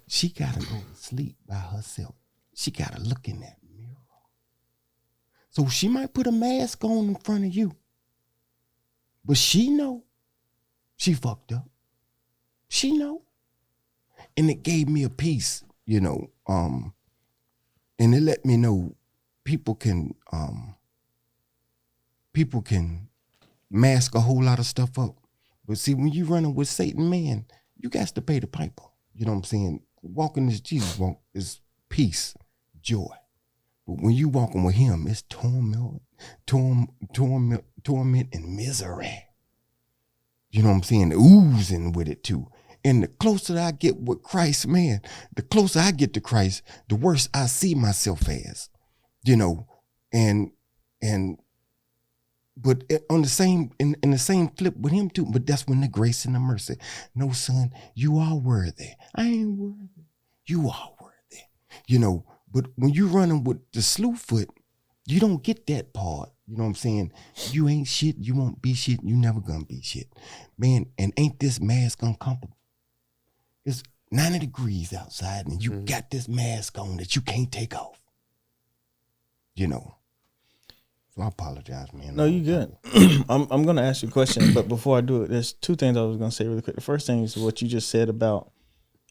She got to go to sleep by herself. She got to look in that mirror. So she might put a mask on in front of you. But she know she fucked up. She know. And it gave me a peace, you know, and it let me know people can mask a whole lot of stuff up. But see, when you running with Satan, man, you got to pay the piper. You know what I'm saying? Walking as Jesus walk is peace, joy. But when you walking with him, it's torment and misery. You know what I'm saying? Oozing with it too. And the closer I get with Christ, man, the closer I get to Christ, the worse I see myself as, you know, but on the same, in the same flip with him too, but that's when the grace and the mercy. No, son, you are worthy. I ain't worthy. You are worthy. You know, but when you running with the slew foot, you don't get that part. You know what I'm saying? You ain't shit. You won't be shit. You never gonna be shit. Man, and ain't this mask uncomfortable? It's 90 degrees outside and you got this mask on that you can't take off. You know. So I apologize, man. No, you good. I'm going to ask you a question, but before I do it, there's 2 things I was going to say really quick. The first thing is what you just said about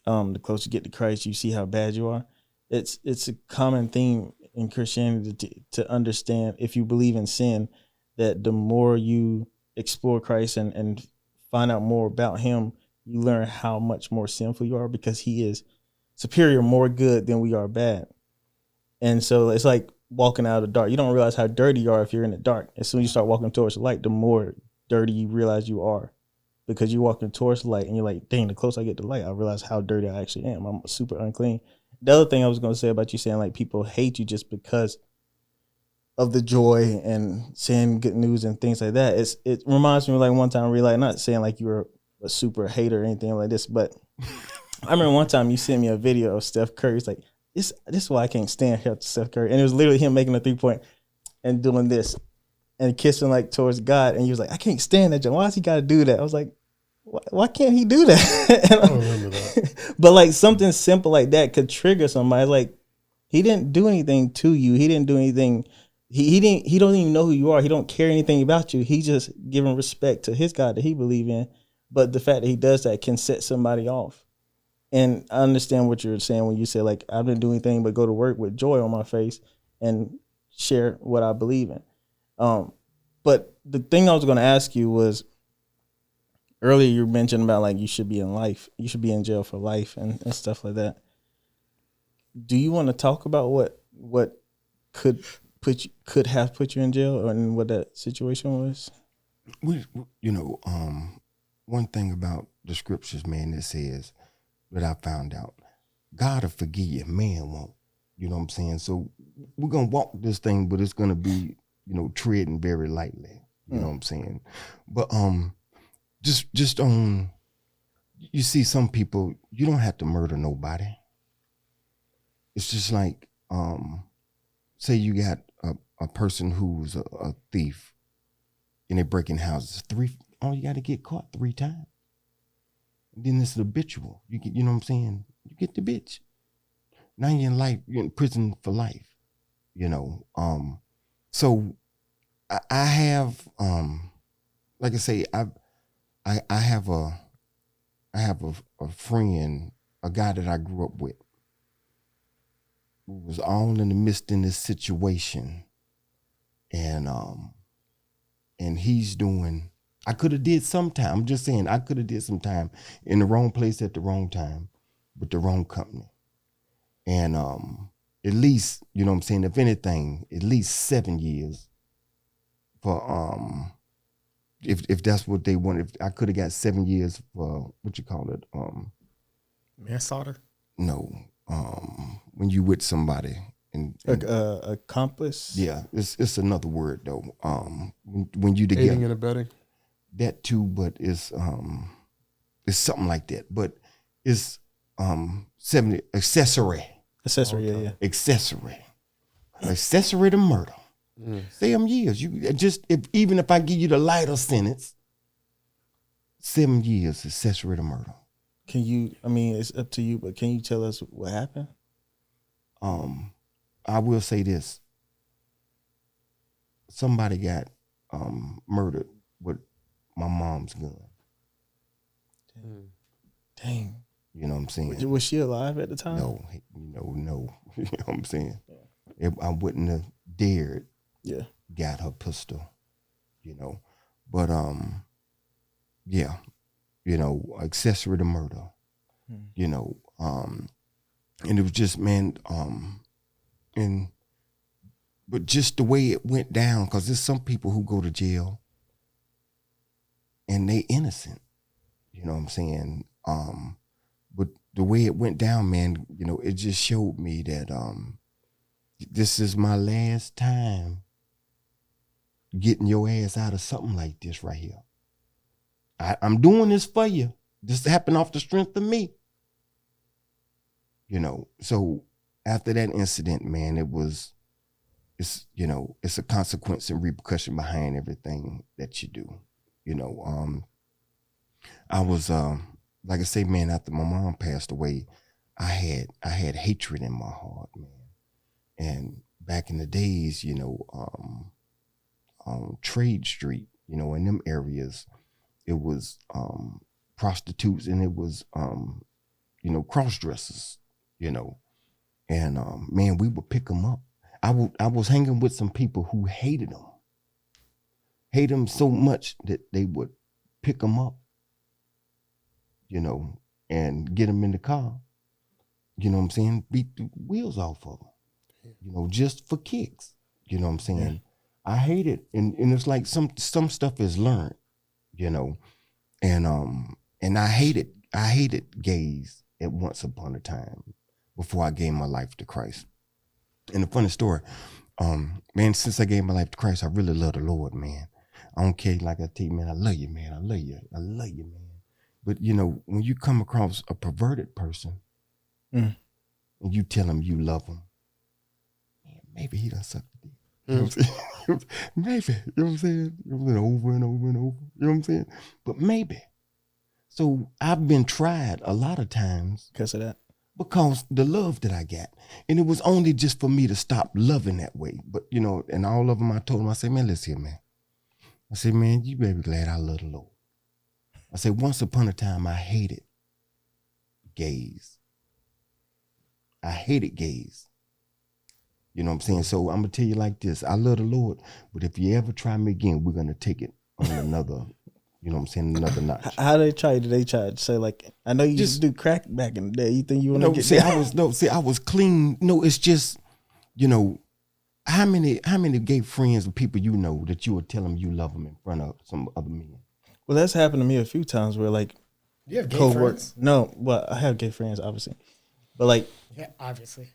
the closer you get to Christ, you see how bad you are. It's a common theme in Christianity to understand, if you believe in sin, that the more you explore Christ and find out more about him, you learn how much more sinful you are, because he is superior, more good than we are bad. And so it's like walking out of the dark. You don't realize how dirty you are if you're in the dark. As soon as you start walking towards the light, the more dirty you realize you are, because you're walking towards the light and you're like, dang, the closer I get to the light, I realize how dirty I actually am. I'm super unclean. The other thing I was going to say about you saying like people hate you just because of the joy and saying good news and things like that. It reminds me of like one time, really, not saying like you were a super hater or anything like this, but I remember one time you sent me a video of Steph Curry. It's like, this is why I can't stand here to Steph Curry. And it was literally him making a 3-point and doing this and kissing like towards God. And he was like, I can't stand that. Why does he got to do that? I was like, why can't he do that? I don't remember that. But like something simple like that could trigger somebody. Like, he didn't do anything to you. He didn't do anything. He don't even know who you are. He don't care anything about you. He just giving respect to his God that he believe in. But the fact that he does that can set somebody off. And I understand what you're saying when you say, like, I didn't do anything but go to work with joy on my face and share what I believe in. But the thing I was going to ask you was, earlier you mentioned about, like, you should be in jail for life and stuff like that. Do you want to talk about what could have put you in jail and what that situation was? One thing about the scriptures, man, that says, that I found out, God will forgive you, man won't. You know what I'm saying? So we're gonna walk this thing, but it's gonna be, treading very lightly. You know what I'm saying? But just on, you see, some people, you don't have to murder nobody. It's just like, say you got a person who's a thief, and they're breaking houses. You got to get caught 3 times. Then it's habitual. You know what I'm saying? You get the bitch. Now you're in prison for life. So I have, like I say, I have a friend, a guy that I grew up with, who was all in the midst in this situation, and he's doing. I could have did some time. I'm just saying, I could have did some time in the wrong place at the wrong time with the wrong company. And at least, you know what I'm saying, if anything, at least 7 years for if that's what they wanted. If I could have got 7 years for Manslaughter? No. When you with somebody and accomplice? Yeah, it's another word though. When you together. Aiding and abetting. That too, but it's something like that. But it's 70 accessory. Accessory, yeah. Accessory to murder. 7 years. You just even if I give you the lighter sentence, 7 years accessory to murder. Can you? I mean, it's up to you, but can you tell us what happened? I will say this. Somebody got murdered with my mom's gun. Dang. You know what I'm saying? Was she alive at the time? No. You know what I'm saying? I wouldn't have dared got her pistol, But accessory to murder. And it was just, man, but just the way it went down, because there's some people who go to jail and they innocent, you know what I'm saying? But the way it went down, man, it just showed me that this is my last time getting your ass out of something like this right here. I'm doing this for you. This happened off the strength of me. So after that incident, man, it's a consequence and repercussion behind everything that you do. I was, like I say, man, after my mom passed away, I had hatred in my heart, man. And back in the days, Trade Street, in them areas, it was prostitutes and it was, cross-dressers, and man, we would pick them up. I was hanging with some people who hated them so much that they would pick them up, and get them in the car, you know what I'm saying, beat the wheels off of them, just for kicks, you know what I'm saying. Yeah. I hate it, and it's like some stuff is learned, and I hated gays at once upon a time before I gave my life to Christ. And a funny story, Man, since I gave my life to Christ, I really love the Lord, man. I don't care, like I tell you, man, I love you, man. I love you. I love you, man. But, you know, when you come across a perverted person and you tell him you love him, man, maybe he done sucked the dick. You know what I'm saying? Maybe. You know what I'm saying? You know what I'm saying? Over and over and over. You know what I'm saying? But maybe. So I've been tried a lot of times. Because of that? Because the love that I got. And it was only just for me to stop loving that way. But, you know, and all of them, I told them, I said, man, listen here, man. I said, man, you better be glad I love the Lord. I said, once upon a time, I hated gays. I hated gays. You know what I'm saying? So I'm going to tell you like this. I love the Lord, but if you ever try me again, we're going to take it on another, you know what I'm saying, another notch. How they try? Did they try to say, like, I know you used to do crack back in the day. You think you want to get I was clean. No, it's just, you know, how many gay friends or people you know that you would tell them you love them in front of some other men? Well, that's happened to me a few times where, like, You have gay friends? No, well, I have gay friends, obviously. But, like, Yeah, obviously.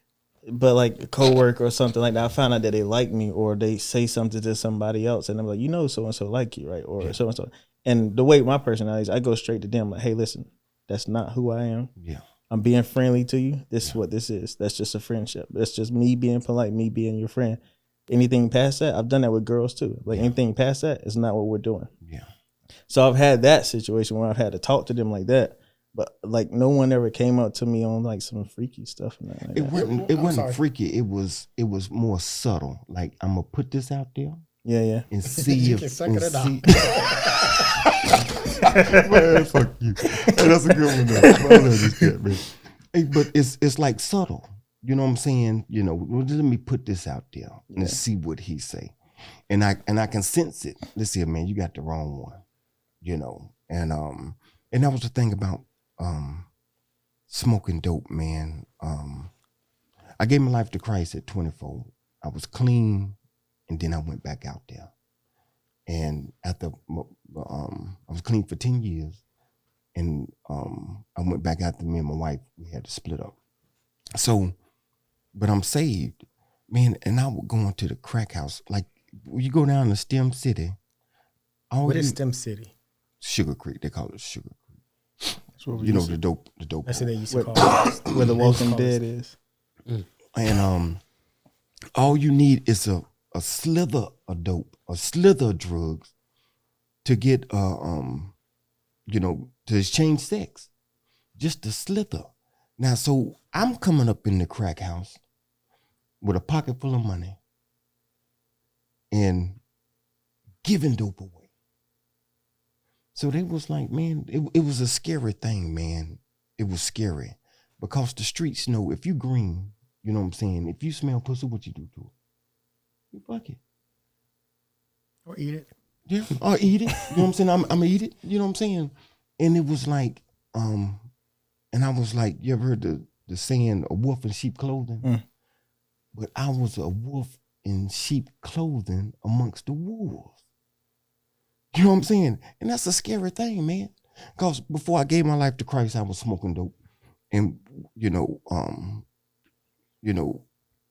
But like a coworker or something like that, I found out that they like me, or they say something to somebody else, and I'm like, you know, so and so like you, right? Or so and so. And the way my personality is, I go straight to them, like, hey, listen, that's not who I am. Yeah, I'm being friendly to you. This is what this is. That's just a friendship. That's just me being polite, me being your friend. Anything past that, I've done that with girls too. Like anything past that is not what we're doing. Yeah. So I've had that situation where I've had to talk to them like that. But like no one ever came up to me on like some freaky stuff. And like it wasn't freaky. It was more subtle. Like, I'm gonna put this out there. Yeah. And see You if can suck it out. Man, fuck you. Hey, that's a good one though. I love this cat, man. Hey, but it's like subtle. You know what I'm saying? You know, well, let me put this out there and see what he say. And I can sense it. Listen, man, you got the wrong one. You know, and that was the thing about smoking dope, man. I gave my life to Christ at 24. I was clean, and then I went back out there. And after I was clean for 10 years, and I went back after me and my wife. We had to split up. So, but I'm saved, man. And I would go into the crack house. Like, when you go down to Stem City. What is Stem City? Sugar Creek. They call it Sugar Creek. You know, the dope. That's what they used to call it. Where the Walking Dead is. And all you need is a slither of dope, a slither of drugs to get you know, to exchange sex. Just a slither. Now, so I'm coming up in the crack house with a pocket full of money and giving dope away. So they was like, man, it was a scary thing, man. It was scary because the streets know if you green, you know what I'm saying? If you smell pussy, what you do to it? You fuck it. Or eat it. Yeah, or eat it. You know what I'm saying? I'm gonna eat it. You know what I'm saying? And it was like, and I was like, you ever heard the saying, a wolf in sheep clothing? But I was a wolf in sheep clothing amongst the wolves. You know what I'm saying? And that's a scary thing, man. Because before I gave my life to Christ, I was smoking dope and,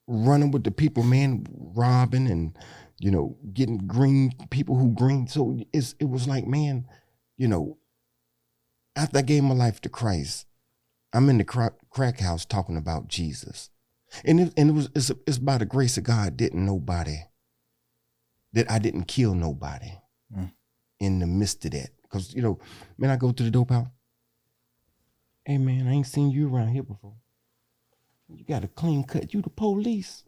running with the people, man, robbing and, you know, getting green, people who green. So it was like, man, you know, after I gave my life to Christ, I'm in the crack house talking about Jesus. And it's by the grace of God that I didn't kill nobody. In the midst of that. Because, you know, man, I go to the dope house. Hey, man, I ain't seen you around here before. You got a clean cut. You the police.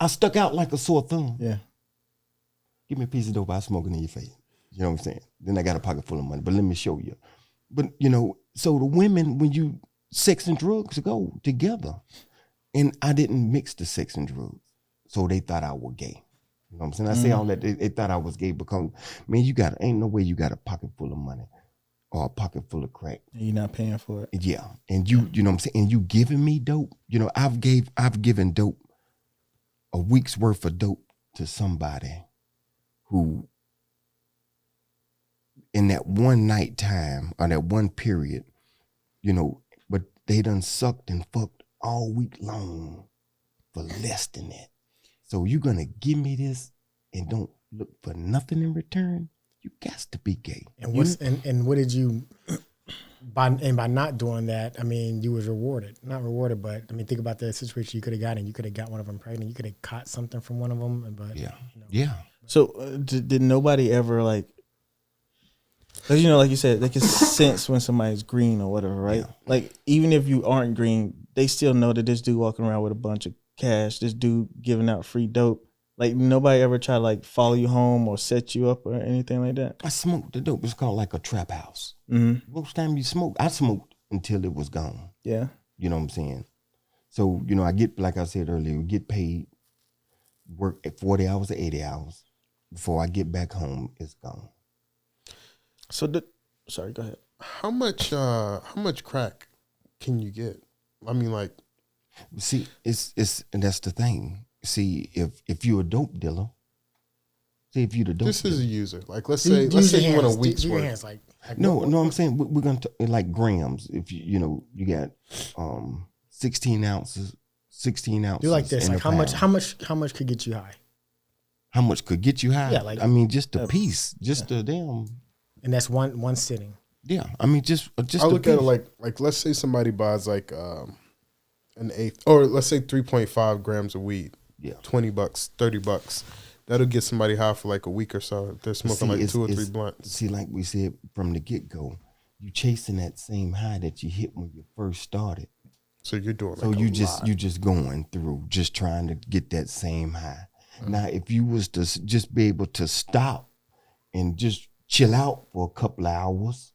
I stuck out like a sore thumb. Yeah. Give me a piece of dope, I'll smoke it in your face. You know what I'm saying? Then I got a pocket full of money, but let me show you. But, you know, so the women, when you, sex and drugs go together. And I didn't mix the sex and drugs. So they thought I was gay. You know what I'm saying? I say all that, they thought I was gay because, man, ain't no way you got a pocket full of money or a pocket full of crack. And you're not paying for it. Yeah. And you know what I'm saying? And you giving me dope. You know, I've given dope, a week's worth of dope to somebody who in that one night time or that one period, you know, but they done sucked and fucked all week long for less than that. So you gonna give me this and don't look for nothing in return? You got to be gay. And what did you by not doing that? I mean, you was rewarded, not rewarded, but I mean, think about the situation you could have gotten. You could have got one of them pregnant. You could have caught something from one of them. But Yeah. So did nobody ever like? Because like you said, they can sense when somebody's green or whatever, right? Yeah. Like even if you aren't green, they still know that this dude walking around with a bunch of cash, this dude giving out free dope. Like nobody ever try to like follow you home or set you up or anything like that. I smoked the dope. It's called like a trap house. Mm-hmm. Most time you smoke, I smoked until it was gone. Yeah. You know what I'm saying? So, I get, like I said earlier, get paid, work at 40 hours or 80 hours. Before I get back home, it's gone. So, sorry, go ahead. How much crack can you get? I mean, like, see, it's and that's the thing. See, if you're a dope dealer, if you're the dope this dealer, is a user. Like, let's say you want a week's worth. Hands, like no, I'm saying we're gonna like grams. If you got 16 ounces. Do like this. Like how much could get you high? How much could get you high? Yeah, like I mean, just a piece, just a damn. And that's one sitting. Yeah, I mean, just. I look at it like let's say somebody buys like an eighth, or let's say 3.5 grams of weed. Yeah, $20, $30. That'll get somebody high for like a week or so. They're smoking like 2 or 3 blunts. See, like we said from the get go, you chasing that same high that you hit when you first started. So you're doing. So you just going through, just trying to get that same high. Mm-hmm. Now, if you was to just be able to stop and just chill out for a couple of hours,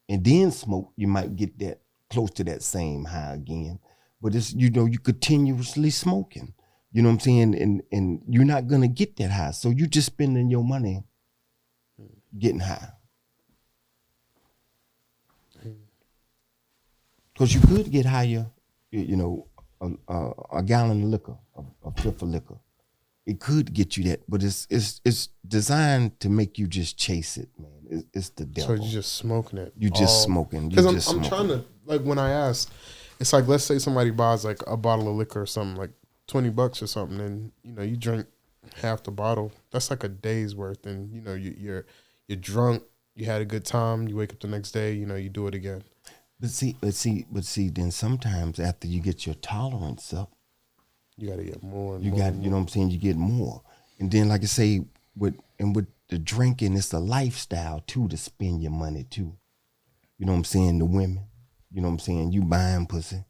and then smoke, you might get that close to that same high again. But it's you continuously smoking. You know what I'm saying? And you're not gonna get that high. So you just spending your money getting high. Because you could get higher, a gallon of liquor, a fifth of liquor. It could get you that, but it's designed to make you just chase it, man. It's the devil. So you're just smoking it. You just smoking. Because I'm trying to, like, when I ask, it's like, let's say somebody buys like a bottle of liquor or something, like $20 or something, and you drink half the bottle. That's like a day's worth, and you're drunk. You had a good time. You wake up the next day. You do it again. But see. Then sometimes after you get your tolerance up, you got to get more. You know what I'm saying? You get more, and then like I say, with the drinking, it's a lifestyle too to spend your money too. You know what I'm saying? The women. You know what I'm saying? You buying pussy.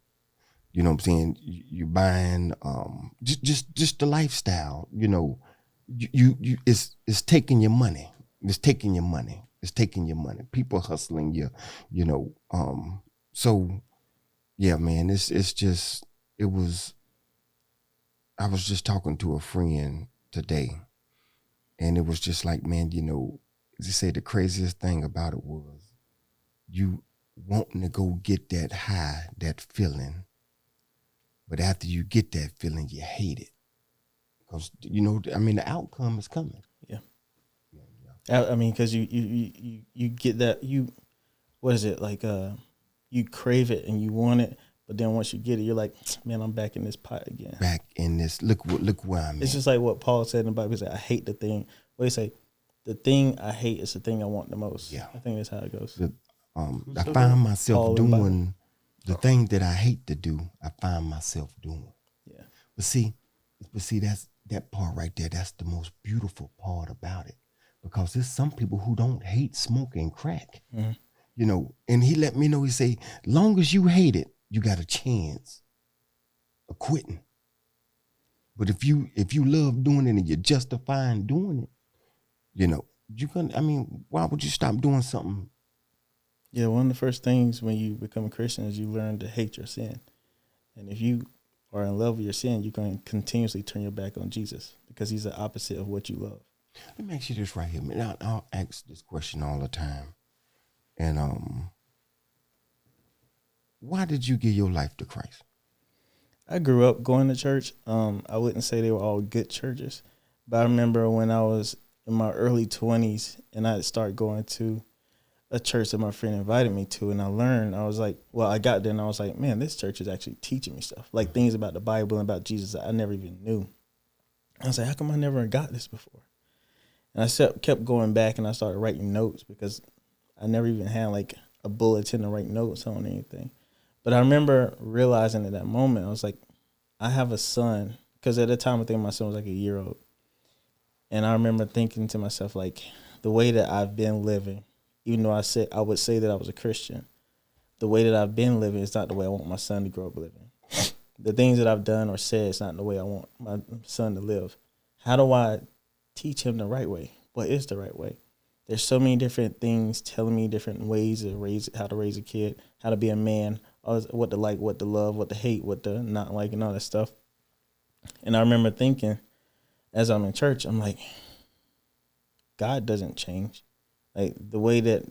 You know what I'm saying? You buying just the lifestyle. You it's taking your money. It's taking your money. It's taking your money. People hustling you. So yeah, man. It's just it was. I was just talking to a friend today, and it was just like, man, they say the craziest thing about it was you wanting to go get that high, that feeling, but after you get that feeling, you hate it. Because, the outcome is coming. Yeah. I mean, because you get that, what is it, like you crave it and you want it, but then once you get it, you're like, man, I'm back in this pot again. Back in this, look where I'm at. It's just like what Paul said in the Bible. He said, I hate the thing. What do you say? The thing I hate is the thing I want the most. Yeah. I think that's how it goes. I find myself doing the thing that I hate to do. I find myself doing. Yeah. But see, that's that part right there. That's the most beautiful part about it, because there's some people who don't hate smoking crack. Mm-hmm. And he let me know. He say, long as you hate it, you got a chance of quitting. But if you love doing it and you're justifying doing it, you're gonna. I mean, why would you stop doing something? Yeah, one of the first things when you become a Christian is you learn to hate your sin. And if you are in love with your sin, you're going to continuously turn your back on Jesus because he's the opposite of what you love. Let me ask you this right here, man. I'll ask this question all the time. And why did you give your life to Christ? I grew up going to church. I wouldn't say they were all good churches, but I remember when I was in my early 20s and I started going to a church that my friend invited me to, and I learned. I was like, I got there and I was like, man, this church is actually teaching me stuff, like things about the Bible and about Jesus that I never even knew. I was like, how come I never got this before? And I kept going back, and I started writing notes because I never even had like a bulletin to write notes on anything. But I remember realizing at that moment, I was like, I have a son, because at the time I think my son was like a year old. And I remember thinking to myself, like, the way that I've been living, even though I would say that I was a Christian, the way that I've been living is not the way I want my son to grow up living. The things that I've done or said is not the way I want my son to live. How do I teach him the right way? What is the right way? There's so many different things telling me different ways to how to raise a kid, how to be a man, what to like, what to love, what to hate, what to not like, and all that stuff. And I remember thinking, as I'm in church, I'm like, God doesn't change. Like the way that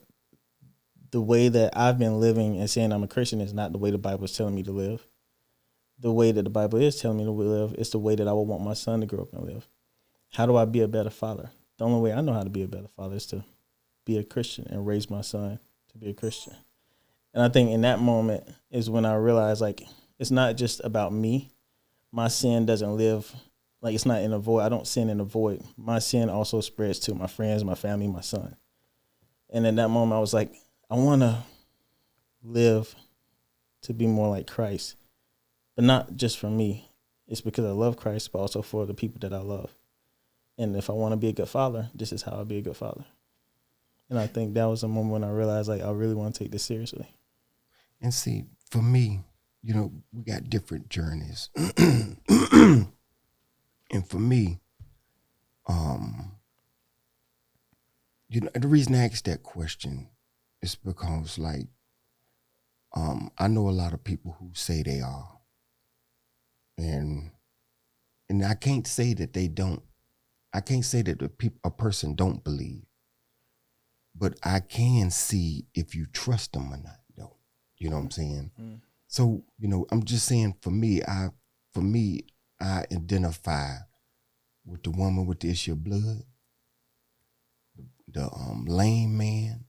I've been living and saying I'm a Christian is not the way the Bible is telling me to live. The way that the Bible is telling me to live is the way that I would want my son to grow up and live. How do I be a better father? The only way I know how to be a better father is to be a Christian and raise my son to be a Christian. And I think in that moment is when I realized, like, it's not just about me. My sin doesn't live, like, it's not in a void. I don't sin in a void. My sin also spreads to my friends, my family, my son. And in that moment, I was like, I want to live to be more like Christ. But not just for me. It's because I love Christ, but also for the people that I love. And if I want to be a good father, this is how I'll be a good father. And I think that was a moment when I realized, like, I really want to take this seriously. And see, for me, you know, we got different journeys. And for me, you know, the reason I asked that question is because, like, I know a lot of people who say they are. And I can't say that they don't. I can't say that a person don't believe. But I can see if you trust them or not, though. You know what I'm saying? Mm. So, you know, I'm just saying for me, I identify with the woman with the issue of blood, the lame man,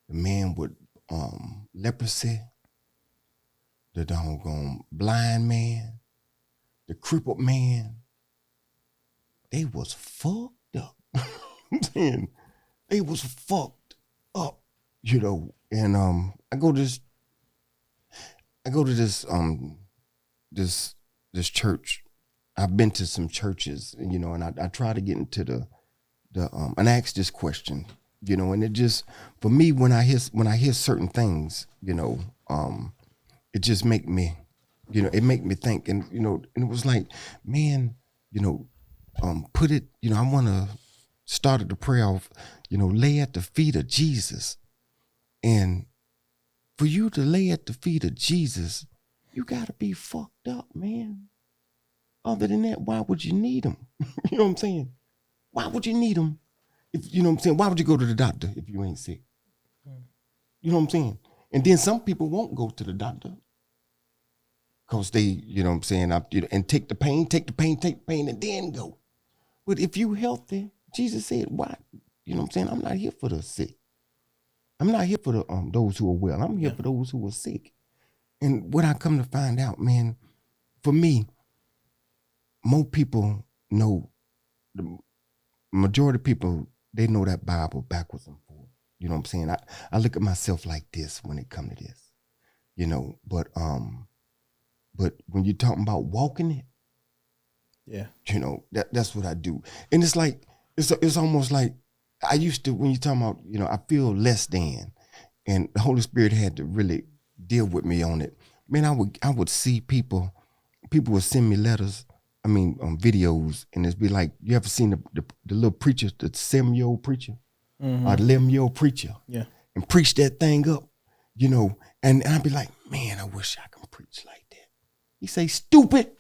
the man with leprosy, the doggone blind man, the crippled man. They was fucked up. I'm saying they was fucked up, you know. And I go to this church. I've been to some churches, you know, and I try to get into the and I ask this question, you know, and it just, for me, when I hear certain things, you know, it just make me, you know, it make me think, and you know, and it was like, man, you know, put it, you know, I want to start the prayer of, you know, lay at the feet of Jesus. And for you to lay at the feet of Jesus, you got to be fucked up, man. Other than that, why would you need him? You know what I'm saying? Why would you need him? If you know what I'm saying, why would you go to the doctor if you ain't sick? You know what I'm saying? And then some people won't go to the doctor because they, you know what I'm saying, and take the pain, and then go. But if you healthy, Jesus said, why? You know what I'm saying? I'm not here for the sick. I'm not here for the those who are well. I'm here for those who are sick. And what I come to find out, man, for me, more people know, the majority of people, they know that Bible backwards and forward. You know what I'm saying? I look at myself like this when it come to this, you know, but when you're talking about walking it, yeah, you know, that's what I do. And it's like, it's almost like I used to, when you're talking about, you know, I feel less than, and the Holy Spirit had to really deal with me on it. Man, I would see people would send me letters, videos, and it'd be like, you ever seen the little preacher, the 7-year-old preacher, or the 11-year-old preacher, yeah, and preach that thing up, you know, and I'd be like, man, I wish I could preach like that. He say, stupid,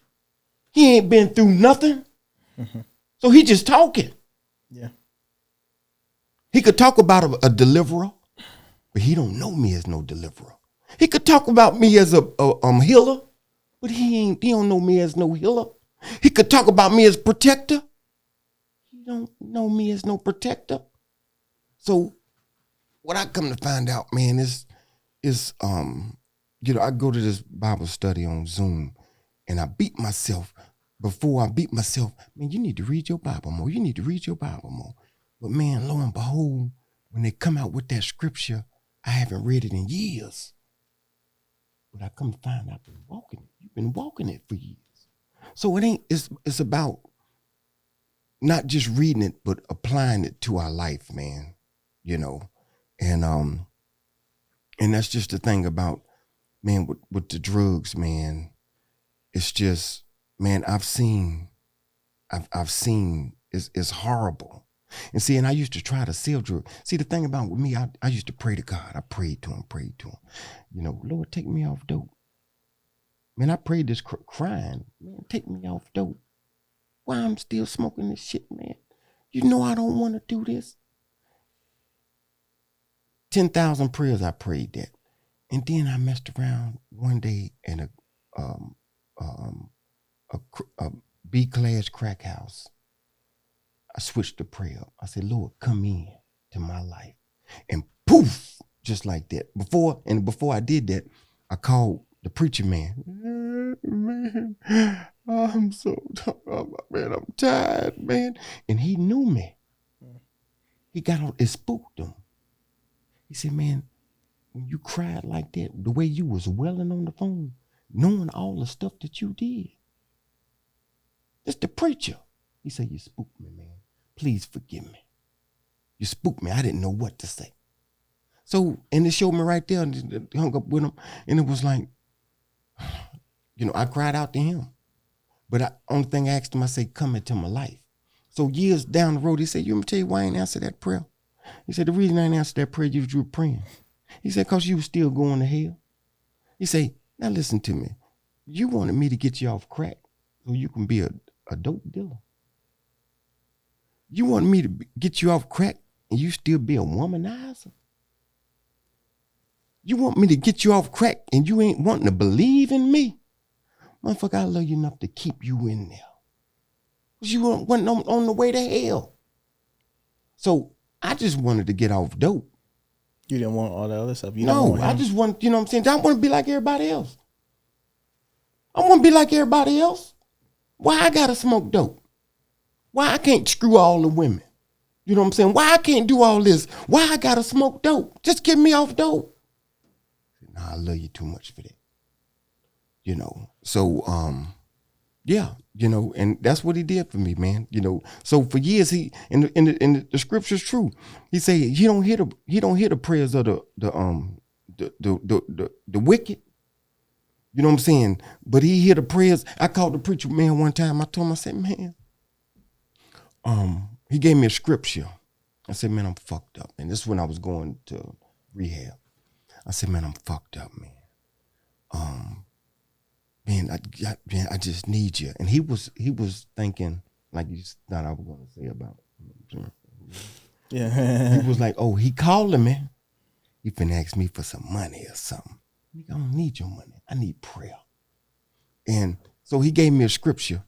he ain't been through nothing, so he just talking. Yeah, he could talk about a deliverer, but he don't know me as no deliverer. He could talk about me as a healer, but he don't know me as no healer. He could talk about me as protector. He don't know me as no protector. So what I come to find out, man, is you know, I go to this Bible study on Zoom and I beat myself before I beat myself, man, you need to read your Bible more. You need to read your Bible more. But man, lo and behold, when they come out with that scripture, I haven't read it in years. But I come to find out I've been walking it. You've been walking it for years. So it's about not just reading it, but applying it to our life, man. You know, and that's just the thing about, man, with the drugs, man. It's just, man, I've seen it's horrible. And see, and I used to try to sell drugs. See, the thing about with me, I used to pray to God. I prayed to him. You know, Lord, take me off dope. Man, I prayed this crying. Man, take me off dope. Why I'm still smoking this shit, man? You know I don't want to do this. 10,000 prayers I prayed that. And then I messed around one day in a B-class crack house. I switched the prayer up. I said, Lord, come in to my life. And poof, just like that. Before I did that, I called the preacher man. Man, I'm so tired, man. I'm tired, man. And he knew me. He got on, it spooked him. He said, man, when you cried like that, the way you was welling on the phone, knowing all the stuff that you did. It's the preacher. He said, you spooked me, man. Please forgive me. You spooked me. I didn't know what to say. So, and it showed me right there, and hung up with him, and it was like, you know, I cried out to him. But only thing I asked him, I said, come into my life. So years down the road, he said, you want me to tell you why I ain't answered that prayer? He said, the reason I ain't answered that prayer, you were praying. He said, because you were still going to hell. He said, now listen to me. You wanted me to get you off crack so you can be a dope dealer. You want me to get you off crack and you still be a womanizer? You want me to get you off crack and you ain't wanting to believe in me? Motherfucker, I love you enough to keep you in there. Because you wasn't on the way to hell. So I just wanted to get off dope. You didn't want all that other stuff. I just want, you know what I'm saying? I want to be like everybody else. I want to be like everybody else. Why I gotta smoke dope? Why I can't screw all the women? You know what I'm saying? Why I can't do all this? Why I gotta smoke dope? Just get me off dope. Nah, I love you too much for that. You know, so, yeah, you know, and that's what he did for me, man. You know, so for years and the scripture's true. He say he don't hear the prayers of the wicked. You know what I'm saying? But he hear the prayers. I called the preacher man one time. I told him, I said, man, he gave me a scripture. I said, man, I'm fucked up. And this is when I was going to rehab. I said, man, I'm fucked up, man. I just need you. And he was thinking like you thought I was going to say about it. Yeah. He was like, oh, he calling me. He finna ask me for some money or something. I don't need your money. I need prayer. And so he gave me a scripture.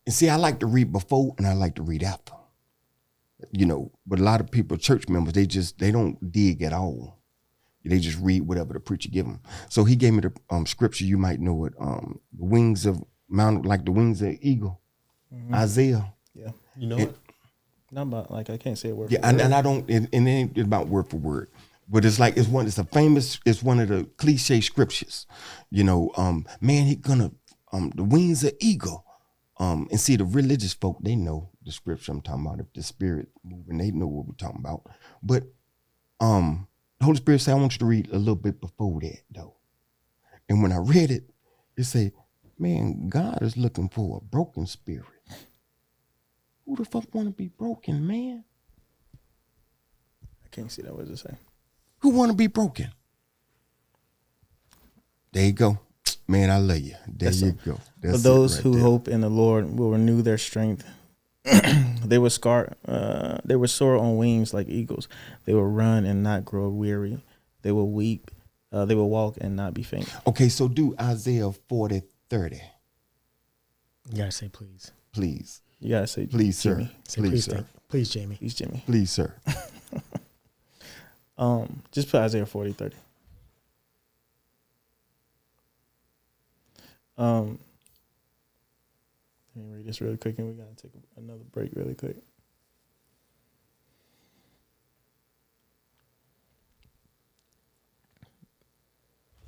And see, I like to read before and I like to read after. You know, but a lot of people, church members, they don't dig at all. They just read whatever the preacher give them. So he gave me the scripture, you might know it, the wings of eagle, Isaiah. Yeah. You know it? it? Not about, like, I can't say a word. Yeah, and I don't, and it ain't about word for word. But it's like, it's one of the cliche scriptures. You know, man, he gonna, the wings of eagle. And see, the religious folk, they know the scripture I'm talking about. If the spirit moving, they know what we're talking about. But the Holy Spirit said, I want you to read a little bit before that, though. And when I read it, it said, man, God is looking for a broken spirit. Who the fuck want to be broken, man? I can't see that. What does it say? Who want to be broken? There you go. Man, I love you. There you go. For those who hope in the Lord will renew their strength. They will soar on wings like eagles. They will run and not grow weary. They will weep. They will walk and not be faint. Okay, so do Isaiah 40:30. You gotta say please. Please. You gotta say please, Jimmy. sir. Say Please, please, sir. Please, Jamie. Please, Jimmy. Please, sir. Just put Isaiah 40:30. Let me read this really quick, and we gotta take another break really quick.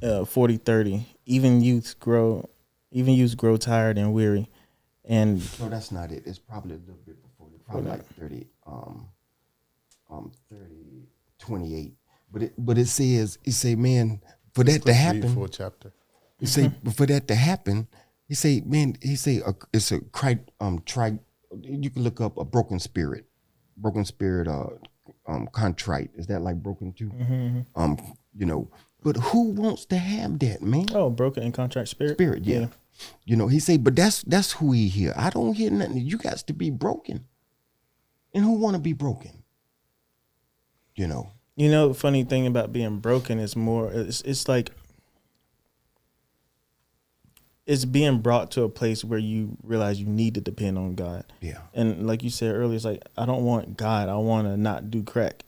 40-30. Even youths grow tired and weary. And No, that's not it. It's probably a little bit before. Probably like 30, 28. But it says, man, for that to happen, full chapter. he say for that to happen, he say, man, it's a you can look up a broken spirit, contrite. Is that like broken too? Mm-hmm. But who wants to have that, man? Oh, broken and contrite spirit. Spirit, yeah. He say, but that's who he hear. I don't hear nothing. You got to be broken, and who want to be broken? The funny thing about being broken is more. It's like it's being brought to a place where you realize you need to depend on God. Yeah. And like you said earlier, it's like I don't want God. I want to not do crack.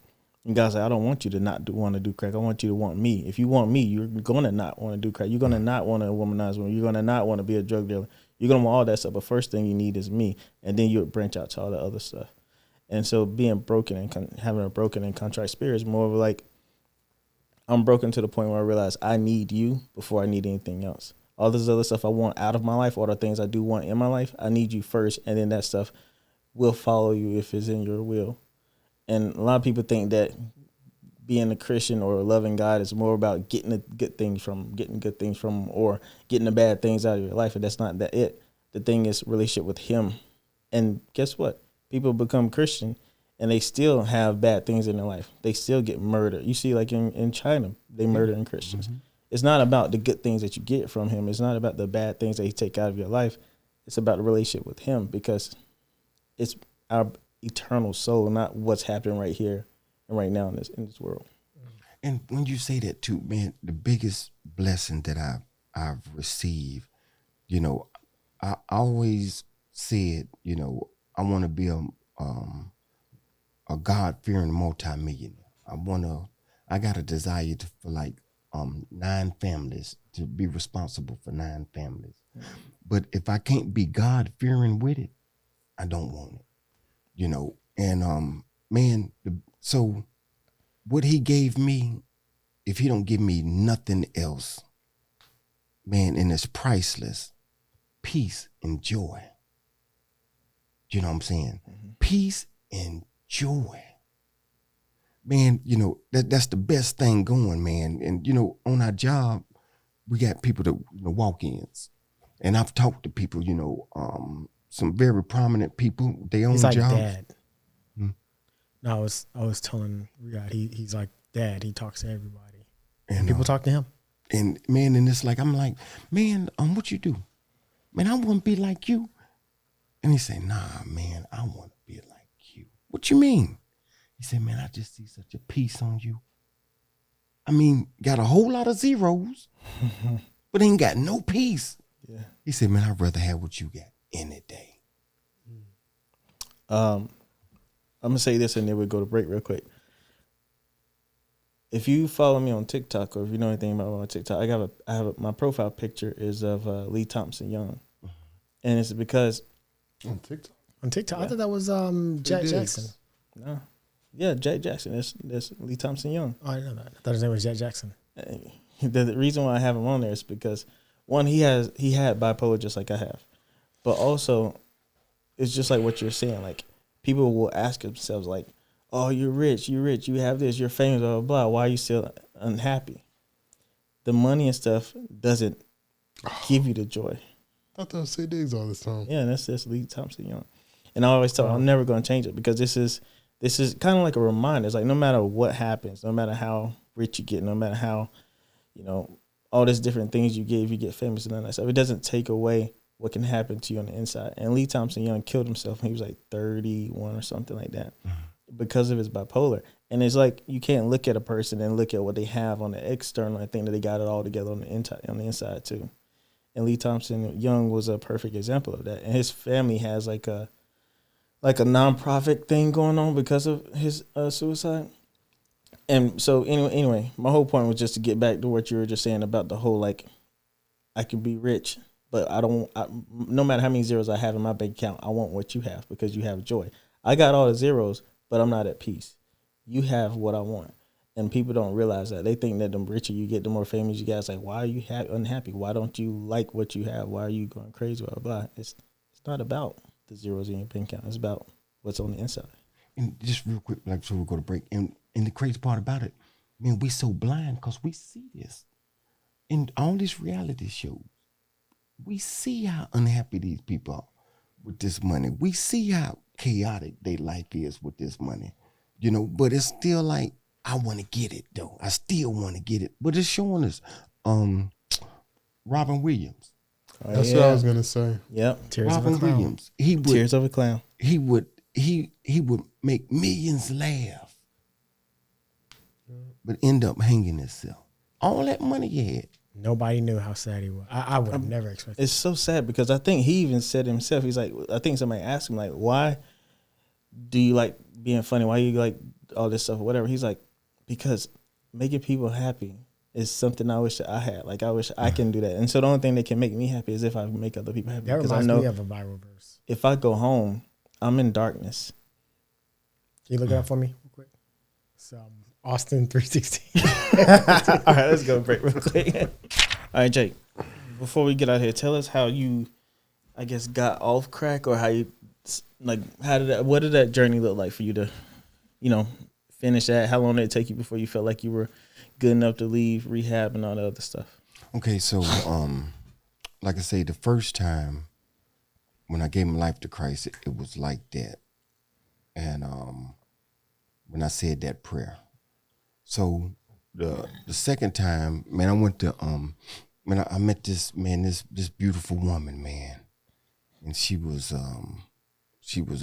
And God's like, I don't want you to not want to do crack. I want you to want me. If you want me, you're going to not want to do crack. You're going to not want to womanize women. You're going to not want to be a drug dealer. You're going to want all that stuff. But first thing you need is me. And then you'll branch out to all the other stuff. And so being broken and having a broken and contrite spirit is more of like, I'm broken to the point where I realize I need you before I need anything else. All this other stuff I want out of my life, all the things I do want in my life, I need you first. And then that stuff will follow you if it's in your will. And a lot of people think that being a Christian or loving God is more about getting the good things from, or getting the bad things out of your life. And that's not that it. The thing is relationship with Him. And guess what? People become Christian and they still have bad things in their life. They still get murdered. You see, like in China, they murdering Christians. Mm-hmm. It's not about the good things that you get from Him. It's not about the bad things that He take out of your life. It's about the relationship with Him, because it's our eternal soul, not what's happening right here and right now in this world. And when you say that too, man, the biggest blessing that I've received, I always said, I want to be a God-fearing multimillionaire. I got a desire for 9 families, to be responsible for 9 families. Mm-hmm. But if I can't be God-fearing with it, I don't want it. Man, so what He gave me, if He don't give me nothing else, man, and it's priceless, peace and joy. You know what I'm saying? Mm-hmm. Peace and joy. Man, that's the best thing going, man. And, on our job, we got people that, walk-ins. And I've talked to people, some very prominent people, they own jobs. He's like dad. No, I was telling Ri'Yadh, he's like dad. He talks to everybody. And people talk to him. And man, and it's like, I'm like, man, what you do? Man, I want to be like you. And he said, nah, man, I want to be like you. What you mean? He said, man, I just see such a peace on you. I mean, got a whole lot of zeros, but ain't got no peace. Yeah. He said, man, I'd rather have what you got any day. I'm going to say this and then we'll go to break real quick. If you follow me on TikTok, or if you know anything about me on TikTok, I have my profile picture is of Lee Thompson Young. And it's because... On TikTok? Yeah. I thought that was Jack Jackson. No. Yeah, Jack Jackson. That's Lee Thompson Young. Oh, I didn't know that. I thought his name was Jack Jackson. The reason why I have him on there is because, one, he had bipolar just like I have. But also, it's just like what you're saying. Like, people will ask themselves, like, oh, you're rich, you have this, you're famous, blah, blah, blah. Why are you still unhappy? The money and stuff doesn't give you the joy. I thought that was St. Diggs all this time. Yeah, and that's Lee Thompson Young. And I always tell him, I'm never going to change it, because this is kind of like a reminder. It's like, no matter what happens, no matter how rich you get, no matter how, all these different things you get, if you get famous and all that stuff, it doesn't take away what can happen to you on the inside. And Lee Thompson Young killed himself when he was like 31 or something like that because of his bipolar. And it's like, you can't look at a person and look at what they have on the external and think that they got it all together on the inside too. And Lee Thompson Young was a perfect example of that. And his family has like a nonprofit thing going on because of his suicide. And so anyway, my whole point was just to get back to what you were just saying about the whole, like, I could be rich, but no matter how many zeros I have in my bank account, I want what you have because you have joy. I got all the zeros, but I'm not at peace. You have what I want. And people don't realize that. They think that the richer you get, the more famous you get. It's like, why are you unhappy? Why don't you like what you have? Why are you going crazy? Blah, blah, blah. It's not about the zeros in your bank account. It's about what's on the inside. And just real quick, like, so we'll go to break. And the crazy part about it, man, we so blind because we see this. In all these reality shows, we see how unhappy these people are with this money. We see how chaotic their life is with this money. You know, but it's still like, I want to get it though. I still want to get it. But it's showing us Robin Williams. That's what I was gonna say. Yep. Tears Robin of a Clown. Williams. Tears of a Clown. He would make millions laugh, but end up hanging himself. All that money he had. Nobody knew how sad he was. I would have never expected. It's so sad because I think he even said himself, he's like, I think somebody asked him, like, why do you like being funny? Why you like all this stuff or whatever? He's like, because making people happy is something I wish that I had. Like, I wish I can do that. And so the only thing that can make me happy is if I make other people happy. That because reminds I know me of a viral verse. if I go home, I'm in darkness. Can you look it up for me real quick? It's Austin 316. All right, let's go break real quick. All right, Jake, before we get out here, tell us how you, I guess, got off crack, or how you, like, what did that journey look like for you to, finish that? How long did it take you before you felt like you were good enough to leave rehab and all the other stuff? Okay, so like I say, the first time when I gave my life to Christ, it was like that. And when I said that prayer. So the second time, man, I went to I met this beautiful woman, man. And she was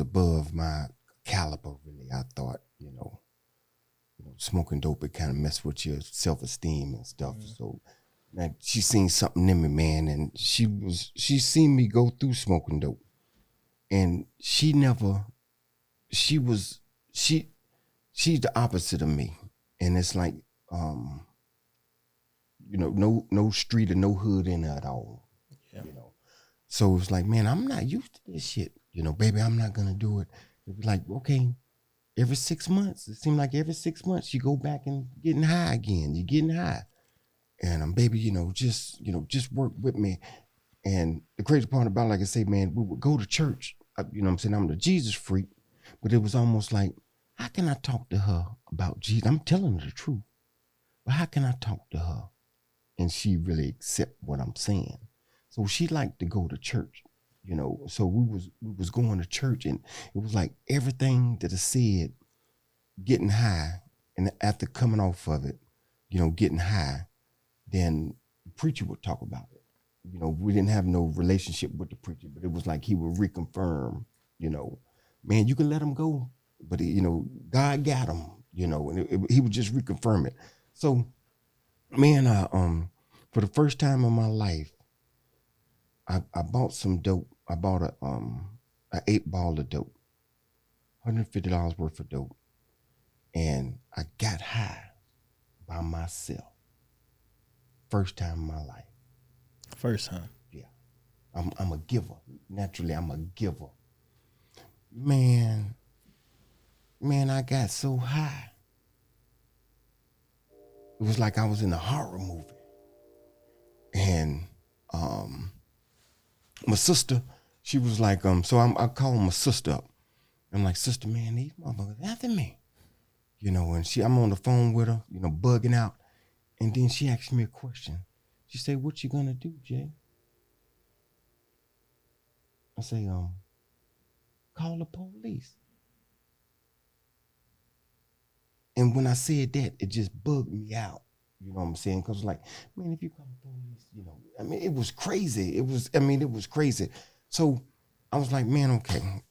above my caliber, really. I thought, smoking dope, it kind of messed with your self-esteem and stuff. Mm-hmm. So man, she seen something in me, man, and she seen me go through smoking dope. And she's the opposite of me. And it's like, no street or no hood in her at all. Yeah. So it's like, man, I'm not used to this shit. Baby, I'm not gonna do it. It was like, okay, every 6 months, it seemed like every 6 months you go back and getting high again. You're getting high. And baby, just work with me. And the crazy part about it, like I say, man, we would go to church. I'm saying, I'm the Jesus freak, but it was almost like, how can I talk to her about Jesus? I'm telling her the truth, but how can I talk to her and she really accept what I'm saying? So she liked to go to church, So we was going to church, and it was like everything that I said, getting high, and after coming off of it, getting high, then the preacher would talk about it. We didn't have no relationship with the preacher, but it was like he would reconfirm, man, you can let him go. But, God got him, and he would just reconfirm it. So, man, for the first time in my life, I bought some dope. I bought a 8-ball of dope, $150 worth of dope. And I got high by myself. First time in my life. First time? Yeah. I'm a giver. Naturally, I'm a giver. Man, I got so high. It was like I was in a horror movie. And my sister, she was like, so I called my sister up. I'm like, sister, man, these motherfuckers after me. And I'm on the phone with her, bugging out. And then she asked me a question. She said, what you gonna do, Jay? I say, call the police. And when I said that, it just bugged me out. You know what I'm saying? Because like, man, if you call the police, it was crazy. It was crazy. So I was like, man, okay.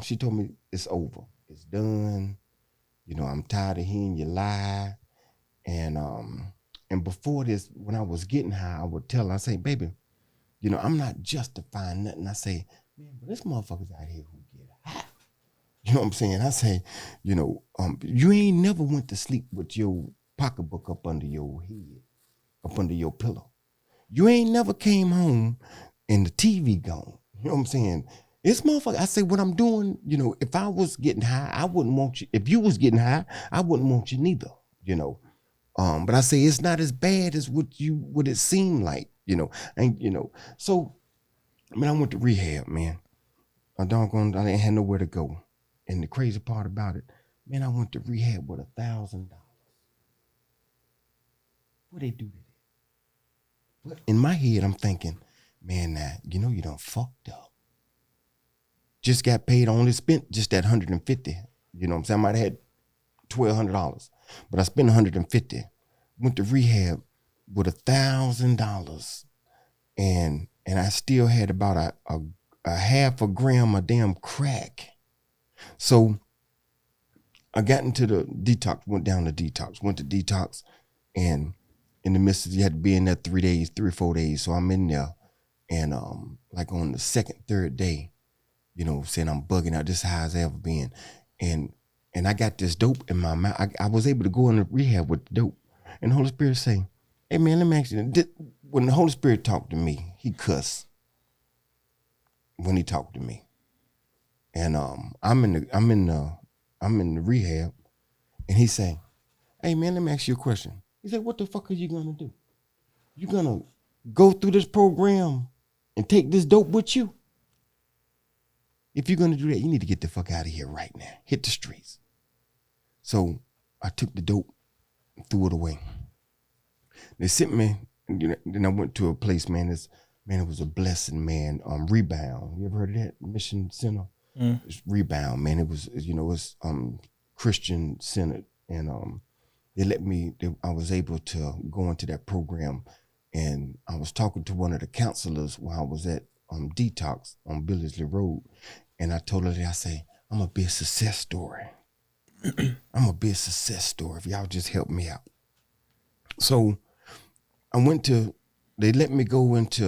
She told me it's over. It's done. I'm tired of hearing you lie. And before this, when I was getting high, I would tell her, I say, baby, I'm not justifying nothing. I say, man, but there's motherfuckers out here who get high. You know what I'm saying? I say, you ain't never went to sleep with your pocketbook up under your head, up under your pillow. You ain't never came home and the TV gone. You know what I'm saying? It's motherfucker. I say what I'm doing, you know, if I was getting high, I wouldn't want you. If you was getting high, I wouldn't want you neither, you know. But I say it's not as bad as what it seemed like, you know. And you know, so I mean I went to rehab, man. I didn't have nowhere to go. And the crazy part about it, man, I went to rehab with $1,000. What they do to that? But in my head, I'm thinking, man, now, you know you done fucked up. Just got paid, only spent just that $150. You know what I'm saying? I might have had $1,200, but I spent $150. Went to rehab with $1,000, and I still had about a half a gram of damn crack. So I got into the detox, went to detox, and in the midst of, you had to be in there 3 or 4 days. So I'm in there, and like on the second, third day, you know, saying I'm bugging out, this high as I ever been. And I got this dope in my mouth. I was able to go into rehab with the dope. And the Holy Spirit say, hey man, let me ask you, when the Holy Spirit talked to me, he cussed when he talked to me. And I'm in the rehab, and he say, hey man, let me ask you a question. He said, what the fuck are you gonna do? You gonna go through this program and take this dope with you? If you're gonna do that, you need to get the fuck out of here right now. Hit the streets. So I took the dope and threw it away. They sent me, then I went to a place, man. It was a blessing, man. Rebound. You ever heard of that? Mission Center? It's Rebound, man. It was, you know, it's Christian centered, and I was able to go into that program, and I was talking to one of the counselors while I was at detox on Billingsley Road, and I told her that, I say, I'm gonna be a success story. I'm gonna be a success story if y'all just help me out. So they let me go into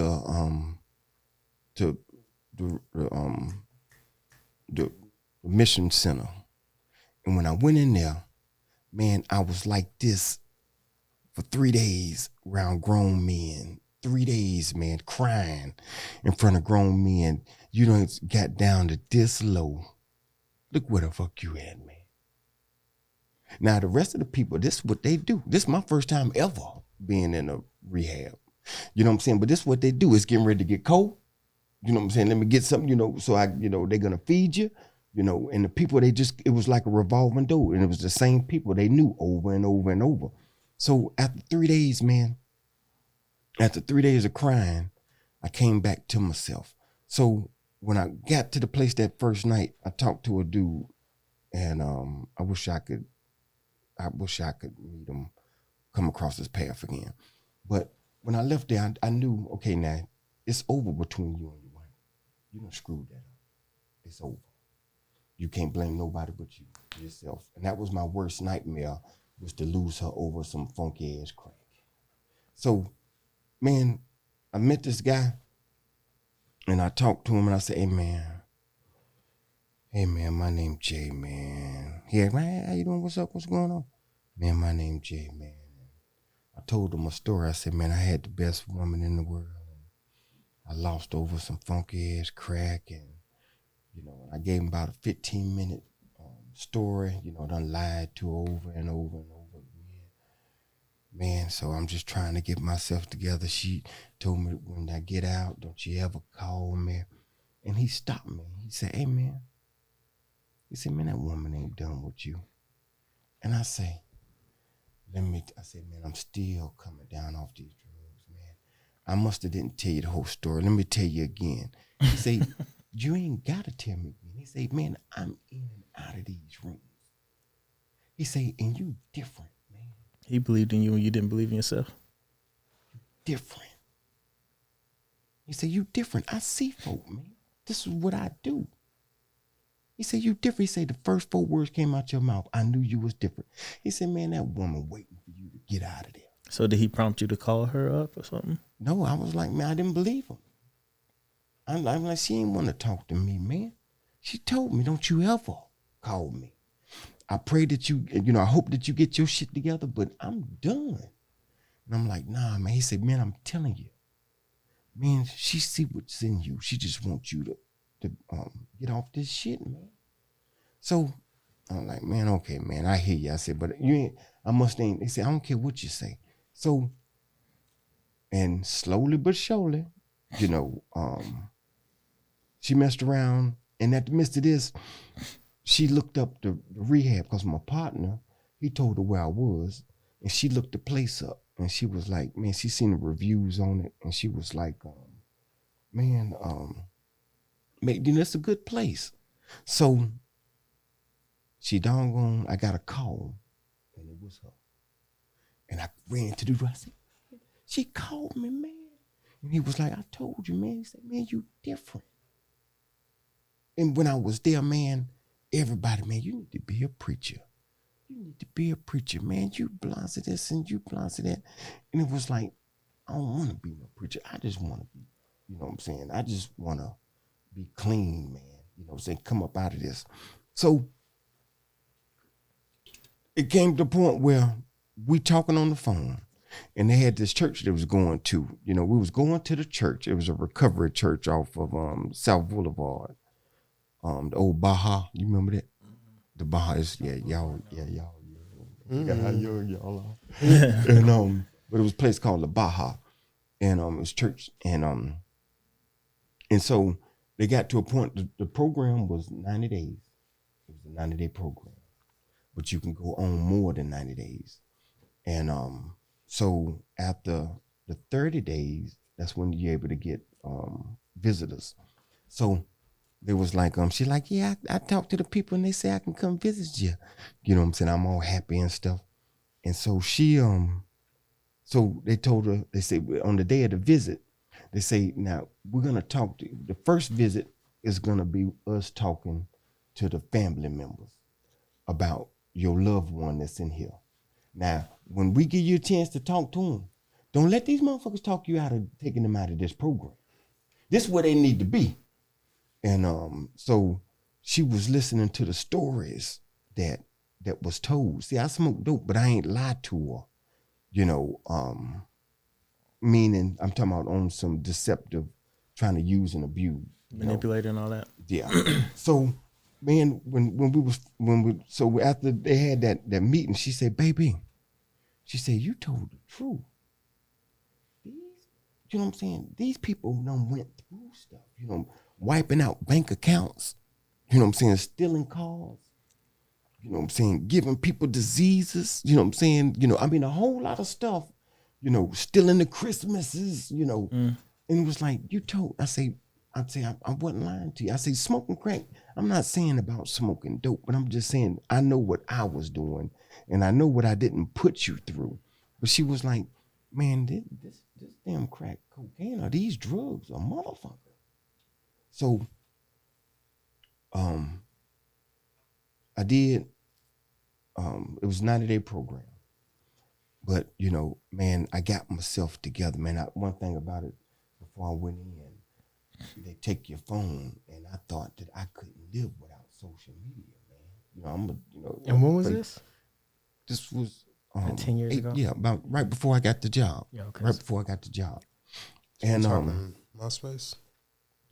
the mission center. And when I went in there, man, I was like this for 3 days around grown men. 3 days, man, crying in front of grown men. You done got down to this low. Look where the fuck you at, man. Now, the rest of the people, this is what they do. This is my first time ever being in a rehab. You know what I'm saying? But this is what they do. It's getting ready to get cold. You know what I'm saying? Let me get something, you know, so they're going to feed you, you know, and the people, it was like a revolving door, and it was the same people they knew over and over and over. So after 3 days, man, after 3 days of crying, I came back to myself. So when I got to the place that first night, I talked to a dude, and I wish I could meet him, come across his path again. But when I left there, I knew, okay, now it's over between you and your wife. You done screwed that up. It's over. You can't blame nobody but yourself. And that was my worst nightmare, was to lose her over some funky ass crack. So, man, I met this guy, and I talked to him, and I said, hey man, my name Jay, man. He asked, man, how you doing? What's up? What's going on? Man, my name Jay, man. I told him a story. I said, man, I had the best woman in the world. I lost over some funky ass crack, and, you know, I gave him about a 15-minute story, you know, done lied to her over and over and over again. Man, so I'm just trying to get myself together. She told me, when I get out, don't you ever call me. And he stopped me. He said, hey, man. He said, man, that woman ain't done with you. And I say, man, I'm still coming down off these drugs, man. I must have didn't tell you the whole story. Let me tell you again. He said, you ain't got to tell me again. He said, man, I'm in and out of these rooms. He said, and you different, man. He believed in you and you didn't believe in yourself. You different. He said, you different. I see folk, man. This is what I do. He said, you different. He said, the first 4 words came out your mouth, I knew you was different. He said, man, that woman waiting for you to get out of there. So did he prompt you to call her up or something? No, I was like, man, I didn't believe him. I'm like, she ain't want to talk to me, man. She told me, don't you ever call me. I pray that I hope that you get your shit together, but I'm done. And I'm like, nah, man. He said, man, I'm telling you, man, she see what's in you. She just wants you to get off this shit, man. So I'm like, man, okay, man, I hear you. I said, but you ain't, I must ain't. They said, I don't care what you say. So, and slowly but surely, you know, she messed around, and at the midst of this, she looked up the rehab because my partner, he told her where I was, and she looked the place up, and she was like, man, she seen the reviews on it, and she was like, man, it's a good place. So she doggone, I got a call, and it was her. And I ran to the door. I said, she called me, man. And he was like, I told you, man. He said, man, you different. And when I was there, man, everybody, man, you need to be a preacher. You need to be a preacher, man. You blase this and you blase that. And it was like, I don't want to be no preacher. I just want to be, you know what I'm saying? I just want to be clean, man. You know what I'm saying? Come up out of this. So it came to the point where we talking on the phone, and they had this church they was going to. You know, we was going to the church. It was a recovery church off of South Boulevard. The old Baja, you remember that? The Baja is, y'all. Forgot how young y'all are. And but it was a place called the Baja, and it was church, and so they got to a point. The program was 90 days. It was a 90-day program, but you can go on more than 90 days. And so after the 30 days, that's when you're able to get visitors. So they was like, she's like, yeah, I talked to the people and they say I can come visit you. You know what I'm saying? I'm all happy and stuff. And so she, so they told her, they say on the day of the visit, they say, now we're going to talk to, the first visit is going to be us talking to the family members about your loved one that's in here. Now, when we give you a chance to talk to them, don't let these motherfuckers talk you out of taking them out of this program. This is where they need to be. And so she was listening to the stories that was told. See, I smoked dope, but I ain't lied to her. You know, meaning I'm talking about on some deceptive, trying to use and abuse. Manipulating and all that. Yeah. So, man, so after they had that meeting, she said, baby, she said, you told the truth. You know what I'm saying? These people done went through stuff, you know, wiping out bank accounts, you know what I'm saying, stealing cars, you know what I'm saying, giving people diseases, you know what I'm saying, you know, I mean, a whole lot of stuff, you know, stealing the Christmases, you know, and it was like, you told, I wasn't lying to you. I say, smoking crack, I'm not saying about smoking dope, but I'm just saying, I know what I was doing, and I know what I didn't put you through. But she was like, man, this damn crack cocaine or these drugs are motherfucker. So, I did, it was a 90-day program. But, you know, man, I got myself together, man. One thing about it, before I went in, they take your phone, and I thought that I couldn't live without social media, man. You know, And when was this? This was 10 years ago? Yeah, about right before I got the job. Yeah, okay. Right before I got the job. And MySpace?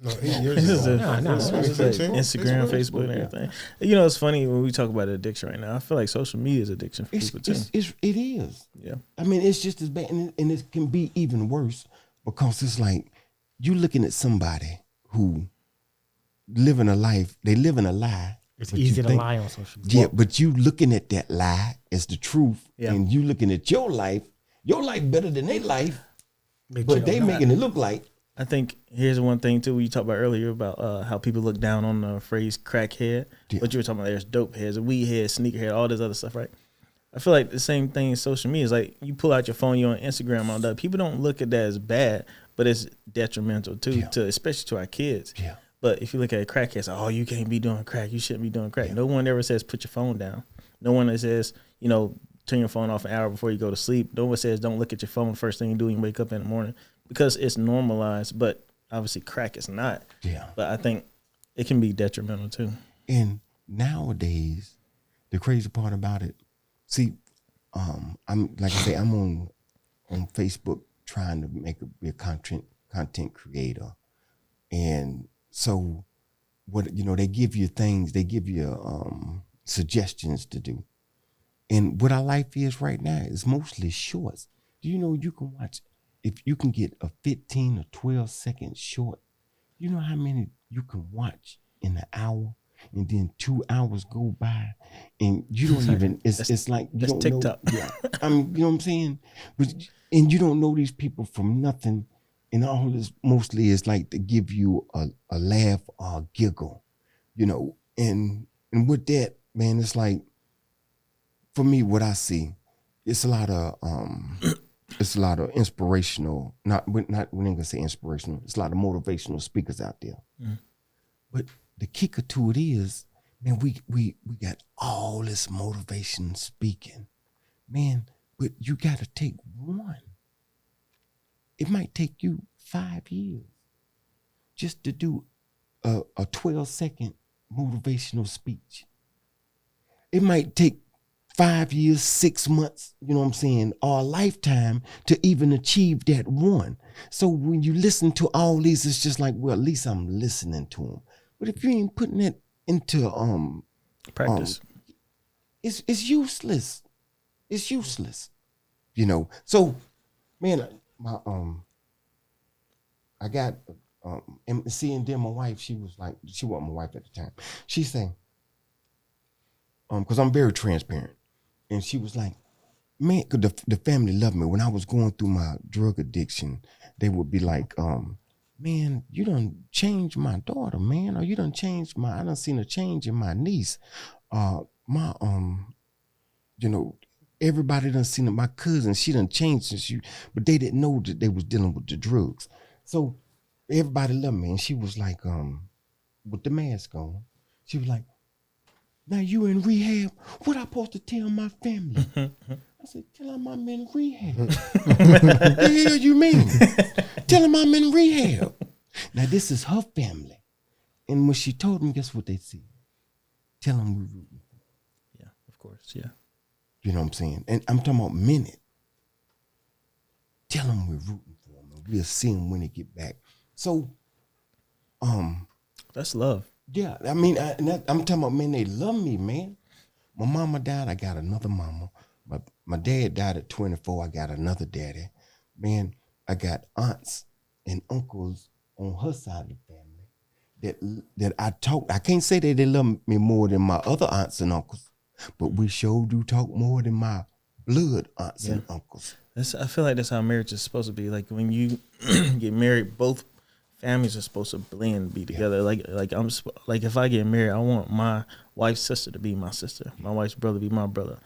No, 8 years ago. Instagram, Facebook, and everything. You know, it's funny when we talk about addiction right now. I feel like social media is addiction for people too. It is. Yeah. I mean, it's just as bad, and it can be even worse because it's like you looking at somebody who living a life, they living a lie. It's easy to lie on social media. Yeah, but you looking at that lie as the truth, and you looking at your life better than their life, but they making it look like. I think here's one thing too. You talked about earlier about how people look down on the phrase crackhead. Yeah. But you were talking about there's dope heads, weed heads, sneaker head, all this other stuff, right? I feel like the same thing in social media is like you pull out your phone, you're on Instagram, all that. People don't look at that as bad, but it's detrimental too, to especially to our kids. Yeah. But if you look at a crackhead, it's like, oh, you can't be doing crack. You shouldn't be doing crack. No one ever says put your phone down. No one says, you know, turn your phone off an hour before you go to sleep. No one says don't look at your phone first thing you do when you wake up in the morning because it's normalized. But obviously crack is not. Yeah. But I think it can be detrimental too. And nowadays, the crazy part about it, see, I'm like I say, I'm on Facebook trying to be a content content creator. And so what, they give you things, they give you suggestions to do. And what our life is right now is mostly shorts. Do you know you can watch, if you can get a 15 or 12 second short, you know how many you can watch in an hour? And then 2 hours go by and you don't even, it's like, you don't TikTok. know. Yeah. I mean, you know what I'm saying? And you don't know these people from nothing. And all this mostly is like to give you a laugh or a giggle, and with that, man, it's like, for me, what I see, it's a lot of inspirational, we ain't gonna say inspirational, it's a lot of motivational speakers out there. Mm. But the kicker to it is, man, we got all this motivation speaking, man, but you gotta take one. It might take you 5 years just to do a 12-second motivational speech. It might take 5 years, 6 months, you know what I'm saying, or a lifetime to even achieve that one. So when you listen to all these, it's just like, well, at least I'm listening to them. But if you ain't putting it into practice, it's useless. It's useless. So, man, I got and seeing then my wife, she wasn't my wife at the time. She said, because I'm very transparent. And she was like, man, cause the family loved me. When I was going through my drug addiction, they would be like, man, you done changed my daughter, man, or you done changed I done seen a change in my niece. Everybody done seen it. My cousin, she done changed since but they didn't know that they was dealing with the drugs. So everybody loved me. And she was like, with the mask on, she was like, now you in rehab? What I supposed to tell my family? I said, tell them I'm in rehab. What the hell you mean? Tell them I'm in rehab. Now this is her family. And when she told them, guess what they said? Tell them we're rooting. Yeah, of course, yeah. You know what I'm saying? And I'm talking about minute. Tell them we're rooting for them. And we'll see them when they get back. So, that's love. Yeah, I mean, I'm talking about, man, they love me, man. My mama died, I got another mama. My dad died at 24, I got another daddy. Man, I got aunts and uncles on her side of the family that I can't say that they love me more than my other aunts and uncles, but we sure do talk more than my blood aunts and uncles. I feel like that's how marriage is supposed to be. Like when you get married, both families are supposed to blend, be together. Yeah. Like if I get married, I want my wife's sister to be my sister, my wife's brother to be my brother.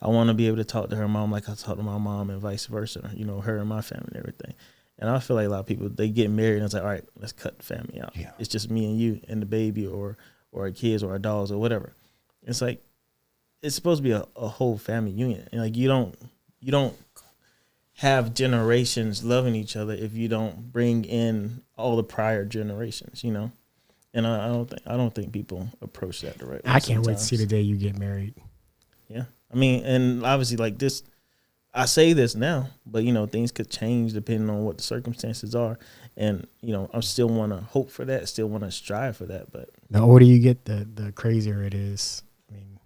I want to be able to talk to her mom like I talk to my mom and vice versa, her and my family and everything. And I feel like a lot of people, they get married and it's like, all right, let's cut the family out. Yeah. It's just me and you and the baby or our kids or our dogs or whatever. It's like, it's supposed to be a whole family union. And like you don't have generations loving each other if you don't bring in all the prior generations, And I don't think people approach that the right way. I can't wait to see the day you get married. Yeah. I mean, and obviously like this, I say this now, but things could change depending on what the circumstances are. And, I still want to hope for that, still want to strive for that. But the older you get, the crazier it is. I mean,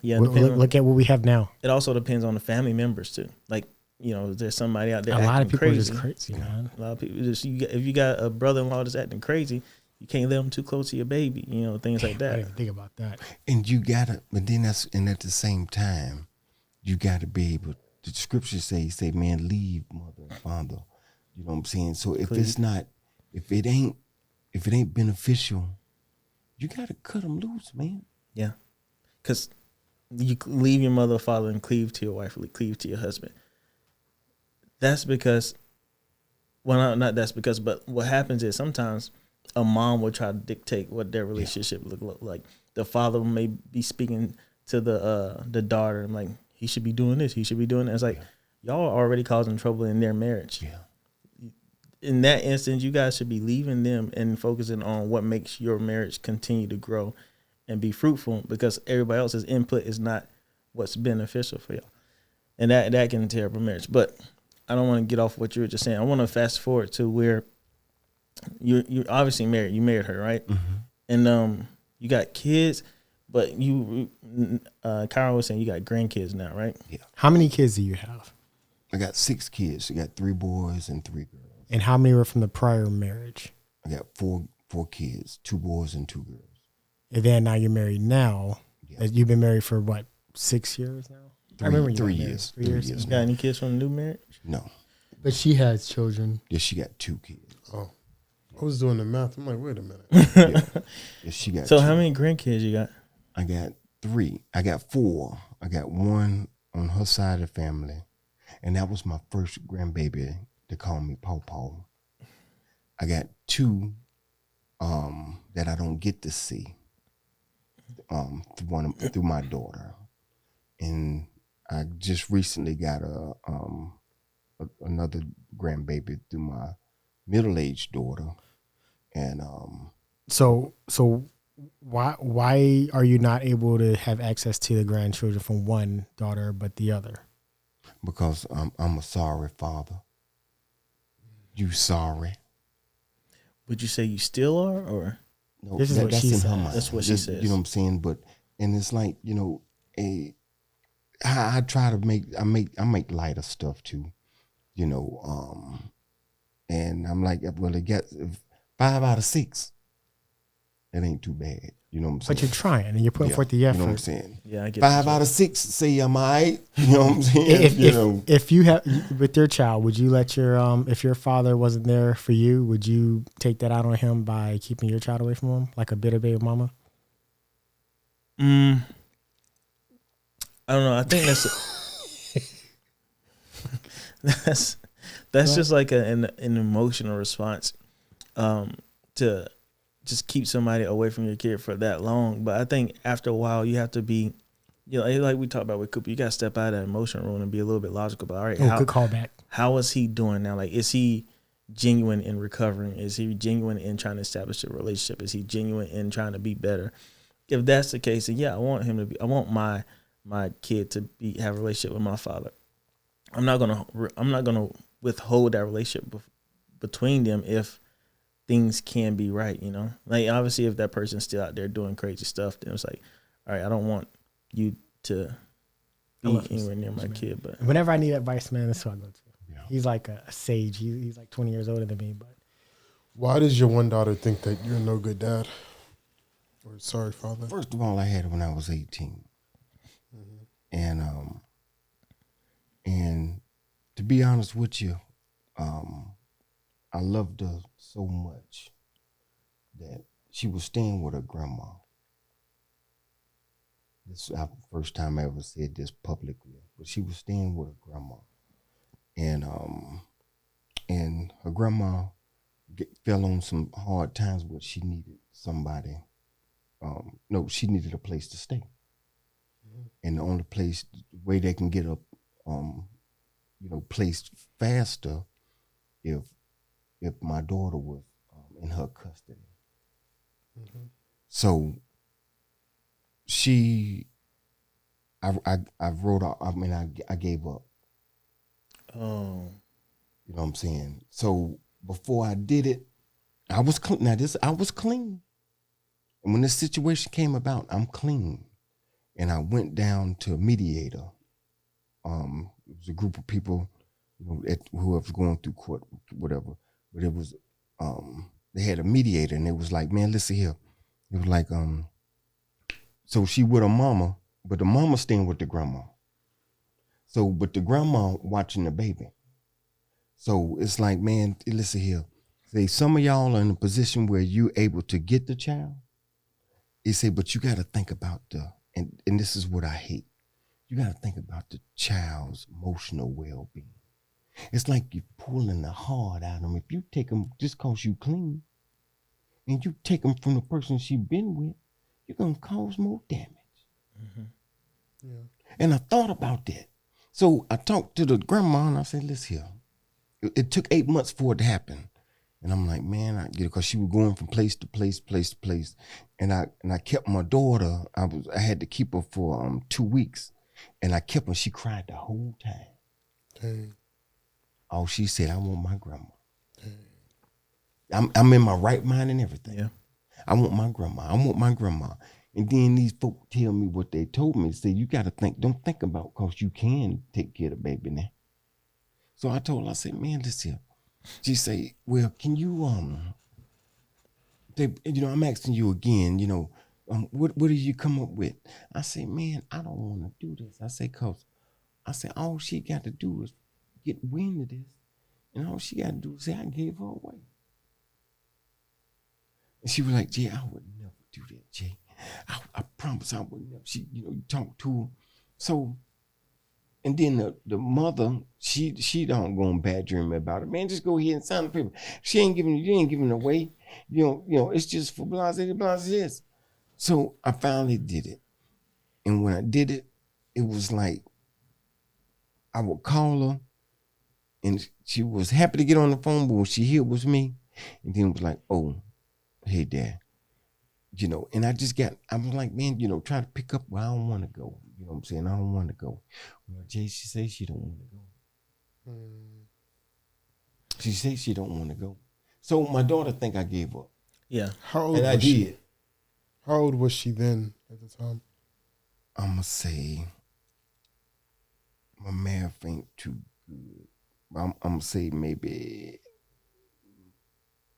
yeah, look at what we have now. It also depends on the family members too. Like, there's somebody out there. A lot of people crazy. are just crazy, man. A lot of people if you got a brother-in-law that's acting crazy, you can't let them too close to your baby. Things like that. I didn't even think about that. And you gotta, but then at the same time, you gotta be able. The scriptures say, man, leave mother and father. You know what I'm saying? So if it ain't beneficial, you gotta cut them loose, man. Yeah, because you leave your mother or father and cleave to your wife, or cleave to your husband. That's because, not that's because, but what happens is sometimes a mom will try to dictate what their relationship look like. The father may be speaking to the daughter and like, he should be doing this, he should be doing that. It's like, y'all are already causing trouble in their marriage. Yeah. In that instance, you guys should be leaving them and focusing on what makes your marriage continue to grow and be fruitful, because everybody else's input is not what's beneficial for y'all. And that can tear up a marriage. But I don't want to get off what you were just saying. I want to fast forward to where you obviously married. You married her, right? Mm-hmm. And you got kids, but Cairo was saying you got grandkids now, right? Yeah. How many kids do you have? I got 6 kids. I got 3 boys and 3 girls. And how many were from the prior marriage? I got four kids, 2 boys and 2 girls. And then now you're married now. Yeah. You've been married for what, 6 years now? I remember you 3 got married. years. 3 3 years. years. You got any kids from the new marriage? No. But she has children. Yeah, she got 2 kids. Oh, I was doing the math. I'm like, wait a minute. Yeah, she got So 2. how many grandkids you got? I got 3. I got 4. I got 1 on her side of the family. And that was my first grandbaby to call me Paw Paw. I got 2 that I don't get to see through my daughter. And I just recently got another grandbaby through my middle-aged daughter. And So why are you not able to have access to the grandchildren from one daughter but the other? because I'm a sorry father. You sorry? Would you say you still are, or No, This is what that's she in her said. mind. That's what she says. You know what I'm saying? But and it's like, you know, I try to make light of stuff too, you know. And I'm like, well, it gets 5 out of 6. That ain't too bad. You know what I'm saying? But you're trying and you're putting forth the You effort. know what I'm saying? yeah, I get 5 out of 6 say I'm all right. You know what I'm saying? If you have with your child, would you let your if your father wasn't there for you, would you take that out on him by keeping your child away from him, like a bitter baby mama? I don't know. I think that's just like an emotional response to just keep somebody away from your kid for that long. But I think after a while, you have to be, you know, like we talked about with Cooper, you got to step out of that emotional room and be a little bit logical. But all right, Good callback. how is he doing now? Like, is he genuine in recovering? Is he genuine in trying to establish a relationship? Is he genuine in trying to be better? If that's the case, then yeah, I want my kid to have a relationship with my father. I'm not gonna withhold that relationship between them if things can be right, you know. Like, obviously, if that person's still out there doing crazy stuff, then it's like, all right, I don't want you to be anywhere near my kid. But Whenever I need advice, man, that's who I go to. Yeah. He's like a sage. He's like 20 years older than me, but Why does your one daughter think that you're no good dad? Or sorry, father? First of all, I had it when I was 18. And to be honest with you, I loved her so much that she was staying with her grandma. This is the first time I ever said this publicly, but she was staying with her grandma. And her grandma fell on some hard times where she needed somebody. She needed a place to stay. And the only way they can get up, placed faster if my daughter was in her custody. So I wrote out. I gave up. oh, You know what I'm saying? So before I did it, I was clean. I was clean. And when this situation came about, I'm clean. And I went down to a mediator. It was a group of people, who was going through court, whatever. But it was, they had a mediator, and it was like, man, listen here. It was like, so she with her mama, but the mama staying with the grandma. So, but the grandma watching the baby. So it's like, man, listen here. Say some of y'all are in a position where you're able to get the child. He said, but you got to think about and this is what I hate. You got to think about the child's emotional well-being. It's like you're pulling the heart out of them. If you take them just because you clean, and you take them from the person she been with, you're going to cause more damage. Yeah. And I thought about that. So I talked to the grandma and I said, listen here. It took 8 months for it to happen. And I'm like, man, I get it, because she was going from place to place. And I kept my daughter. I had to keep her for 2 weeks. And I kept her. She cried the whole time. Dang. All she said, I want my grandma. Dang. I'm in my right mind and everything. Yeah. I want my grandma. And then these folk tell me what they told me. Say, you got to don't think about, because you can take care of the baby now. So I told her, I said, man, listen. She say, well, can you, I'm asking you again, what did you come up with? I say, man, I don't want to do this. I say, all she got to do is get wind of this. And all she got to do is say, I gave her away. And she was like, Jay, I would never do that, Jay. I promise I would never. She, you talk to her. So, and then the mother, she don't go and badger him about it. Man, just go ahead and sign the paper. You ain't giving it away. It's just for blah. So I finally did it. And when I did it, it was like, I would call her and she was happy to get on the phone, but when she hear it was me, and then it was like, oh, hey, Dad. And I was like, man, try to pick up where I don't want to go. You know what I'm saying? I don't want to go. Well, Jay, she says she don't want to go. She says she don't want to go. So my daughter think I gave up. Yeah. How old And I was she? did. How old was she then at the time? I'm going to say, my math ain't too good. I'm going to say maybe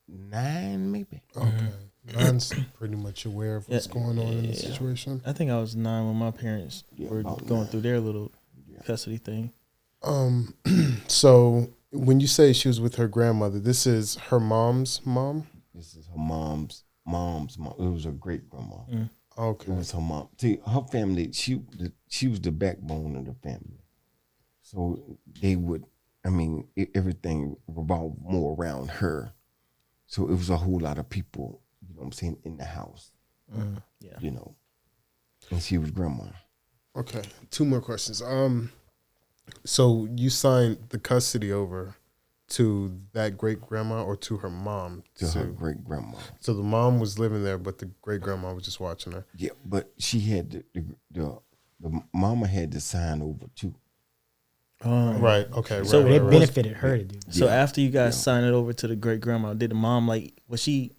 9, maybe. Okay. Mine's pretty much aware of what's going on in the situation. I think I was 9 when my parents were going through their little custody thing. So when you say she was with her grandmother, this is her mom's mom? This is her mom's mom. It was her great grandma. Okay. It was her mom. See, her family, she was the backbone of the family. So they would, everything revolved more around her. So it was a whole lot of people, you know what I'm saying, in the house. Yeah. And she was grandma. Okay. 2 more questions. So you signed the custody over to that great grandma or to her mom? To her great grandma. So the mom was living there, but the great grandma was just watching her. Yeah, but she had the mama had to sign over too. Right. Okay. So right, it right. benefited her to do that. So after you guys signed it over to the great grandma, did the mom was she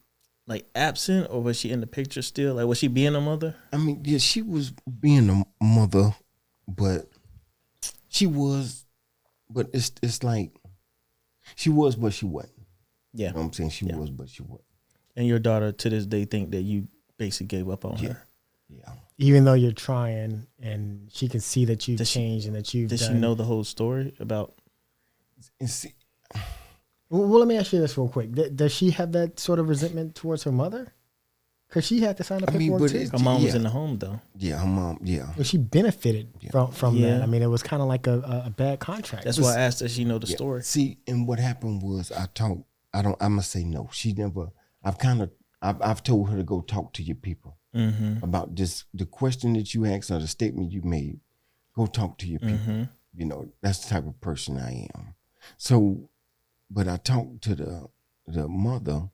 absent, or was she in the picture still? Like, was she being a mother? Yeah, she was being a mother, but she was, but it's like she was, but she wasn't. Yeah. You know what I'm saying? She was, but she wasn't. And your daughter to this day think that you basically gave up on her. Yeah. Even though you're trying, and she can see that you've changed and that you've Does done. she know the whole story about? And see, Well, let me ask you this real quick. Does she have that sort of resentment towards her mother? Because she had to sign the paperwork too. Her mom was in the home though. Yeah, her mom. Yeah. Well, she benefited from Yeah. that. It was kind of like a bad contract. That's why I asked, does she know the Yeah. story? See, and what happened was I'm gonna say no. She never. I've told her to go talk to your people about this. The question that you asked or the statement you made. Go talk to your people. That's the type of person I am. So, but I talked to the mother,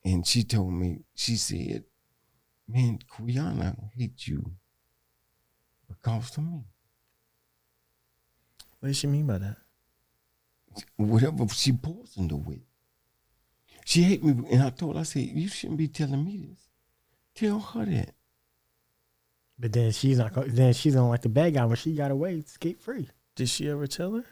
and she told me, she said, man, Quiana hate you because of me. What does she mean by that? Whatever she poisoned her with. She hate me, and I told her, I said, you shouldn't be telling me this. Tell her that. But then she's not. Then she's gonna like the bad guy when she got away, skate free. Did she ever tell her?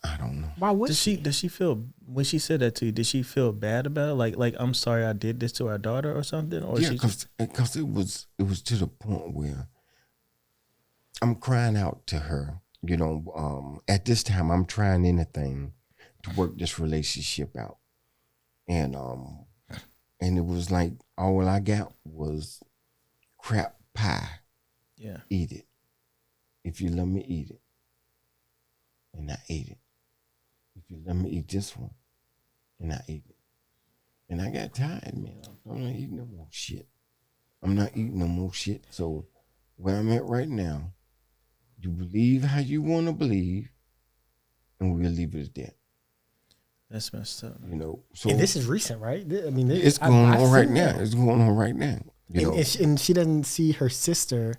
I don't know. Why would Does she feel, when she said that to you, did she feel bad about it? Like I'm sorry I did this to our daughter or something? Or Yeah, she because it was to the point where I'm crying out to her. At this time, I'm trying anything to work this relationship out, and it was like all I got was crap pie. Yeah. Eat it. If you let me eat it, and I ate it. If you let me eat this one, and I ate it, and I got tired, man. I'm not eating no more shit. I'm not eating no more shit. So where I'm at right now, you believe how you want to believe, and we'll leave it at that. That's messed up. So And this is recent, right? it's going on right now. It's going on right now. And she doesn't see her sister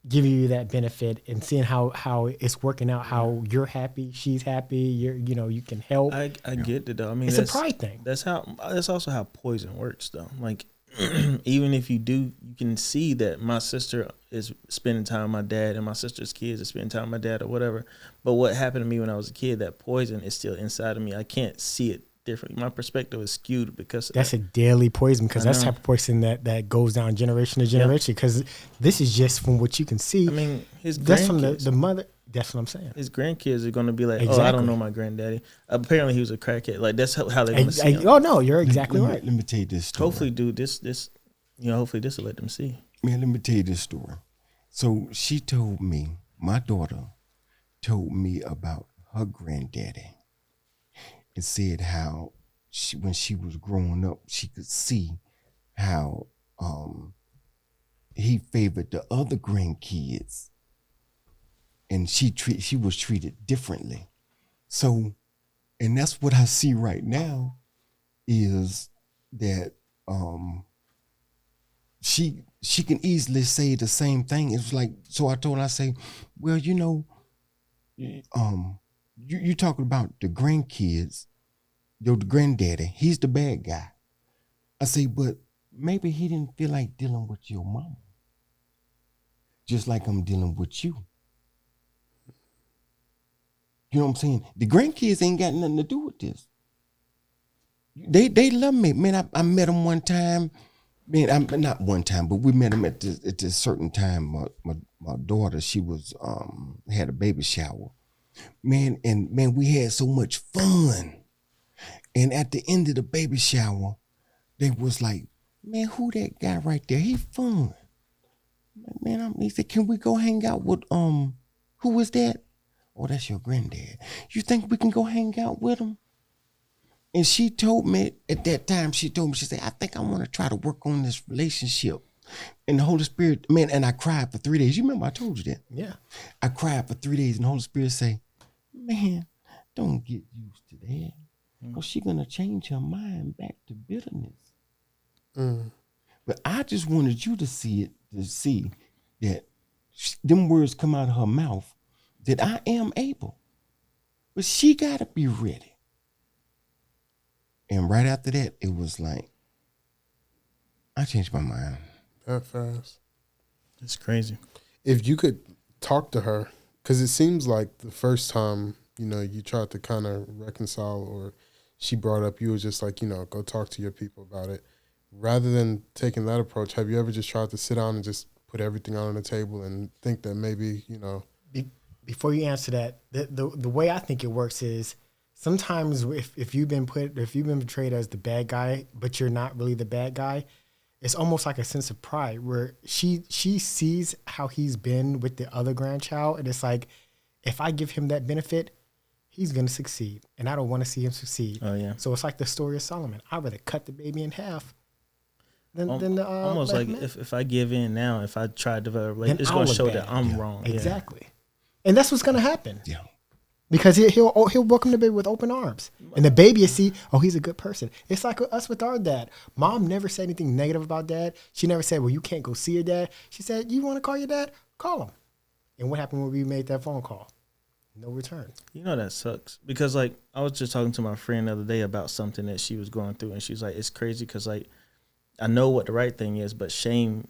giving you that benefit and seeing how it's working out, how you're happy, she's happy, you can help. I get it though. I mean, it's a pride thing. That's also how poison works though. Like even if you can see that my sister is spending time with my dad and my sister's kids are spending time with my dad or whatever. But what happened to me when I was a kid, that poison is still inside of me. I can't see it differently. My perspective is skewed because that's a daily poison, because that's the type of poison that goes down generation to generation, because this is just from what you can see. I mean, that's from the mother. That's what I'm saying. His grandkids are going to be like, exactly. Oh, I don't know my granddaddy. Apparently he was a crackhead. Like that's how they're going to see him. Oh no, you're exactly right. Let me tell you this story. Hopefully, dude, hopefully this will let them see. Man, let me tell you this story. So she told me, my daughter told me about her granddaddy, and said how when she was growing up, she could see how he favored the other grandkids, and she was treated differently. So, and that's what I see right now, is that she can easily say the same thing. It's like, so I told her, I say, well, you talking about the grandkids, the granddaddy, he's the bad guy. I say, but maybe he didn't feel like dealing with your mama, just like I'm dealing with you. You know what I'm saying? The grandkids ain't got nothing to do with this. They love me. Man, I met them one time. Man, not one time, but we met them at this certain time. My daughter, she was had a baby shower. Man, we had so much fun. And at the end of the baby shower, they was like, man, who that guy right there? He fun. Man, he said, can we go hang out with who is that? Oh, that's your granddad. You think we can go hang out with him? And she told me at that time, she said, I think I want to try to work on this relationship. And the Holy Spirit, man, and I cried for 3 days. You remember I told you that? Yeah. I cried for 3 days, and the Holy Spirit say, man, don't get used to that. Because she's going to change her mind back to bitterness. But I just wanted you to see that them words come out of her mouth, that I am able. But she got to be ready. And right after that, it was like, I changed my mind. That fast. It's crazy. If you could talk to her, because it seems like the first time, you tried to kind of reconcile, or she brought up, you was just like, go talk to your people about it. Rather than taking that approach, have you ever just tried to sit down and just put everything out on the table and think that maybe, Before you answer that, the way I think it works is, sometimes if you've been portrayed as the bad guy, but you're not really the bad guy, it's almost like a sense of pride where she sees how he's been with the other grandchild, and it's like, if I give him that benefit, he's gonna succeed, and I don't want to see him succeed. Oh yeah. So it's like the story of Solomon. I'd rather cut the baby in half than the almost like if I give in now, if I try to develop, it's gonna show that I'm wrong. Exactly, and that's what's gonna happen. Yeah. Because he'll welcome the baby with open arms. And the baby will see, oh, he's a good person. It's like us with our dad. Mom never said anything negative about dad. She never said, well, you can't go see your dad. She said, you want to call your dad? Call him. And what happened when we made that phone call? No return. That sucks. Because, I was just talking to my friend the other day about something that she was going through. And she was like, it's crazy because, I know what the right thing is, but shame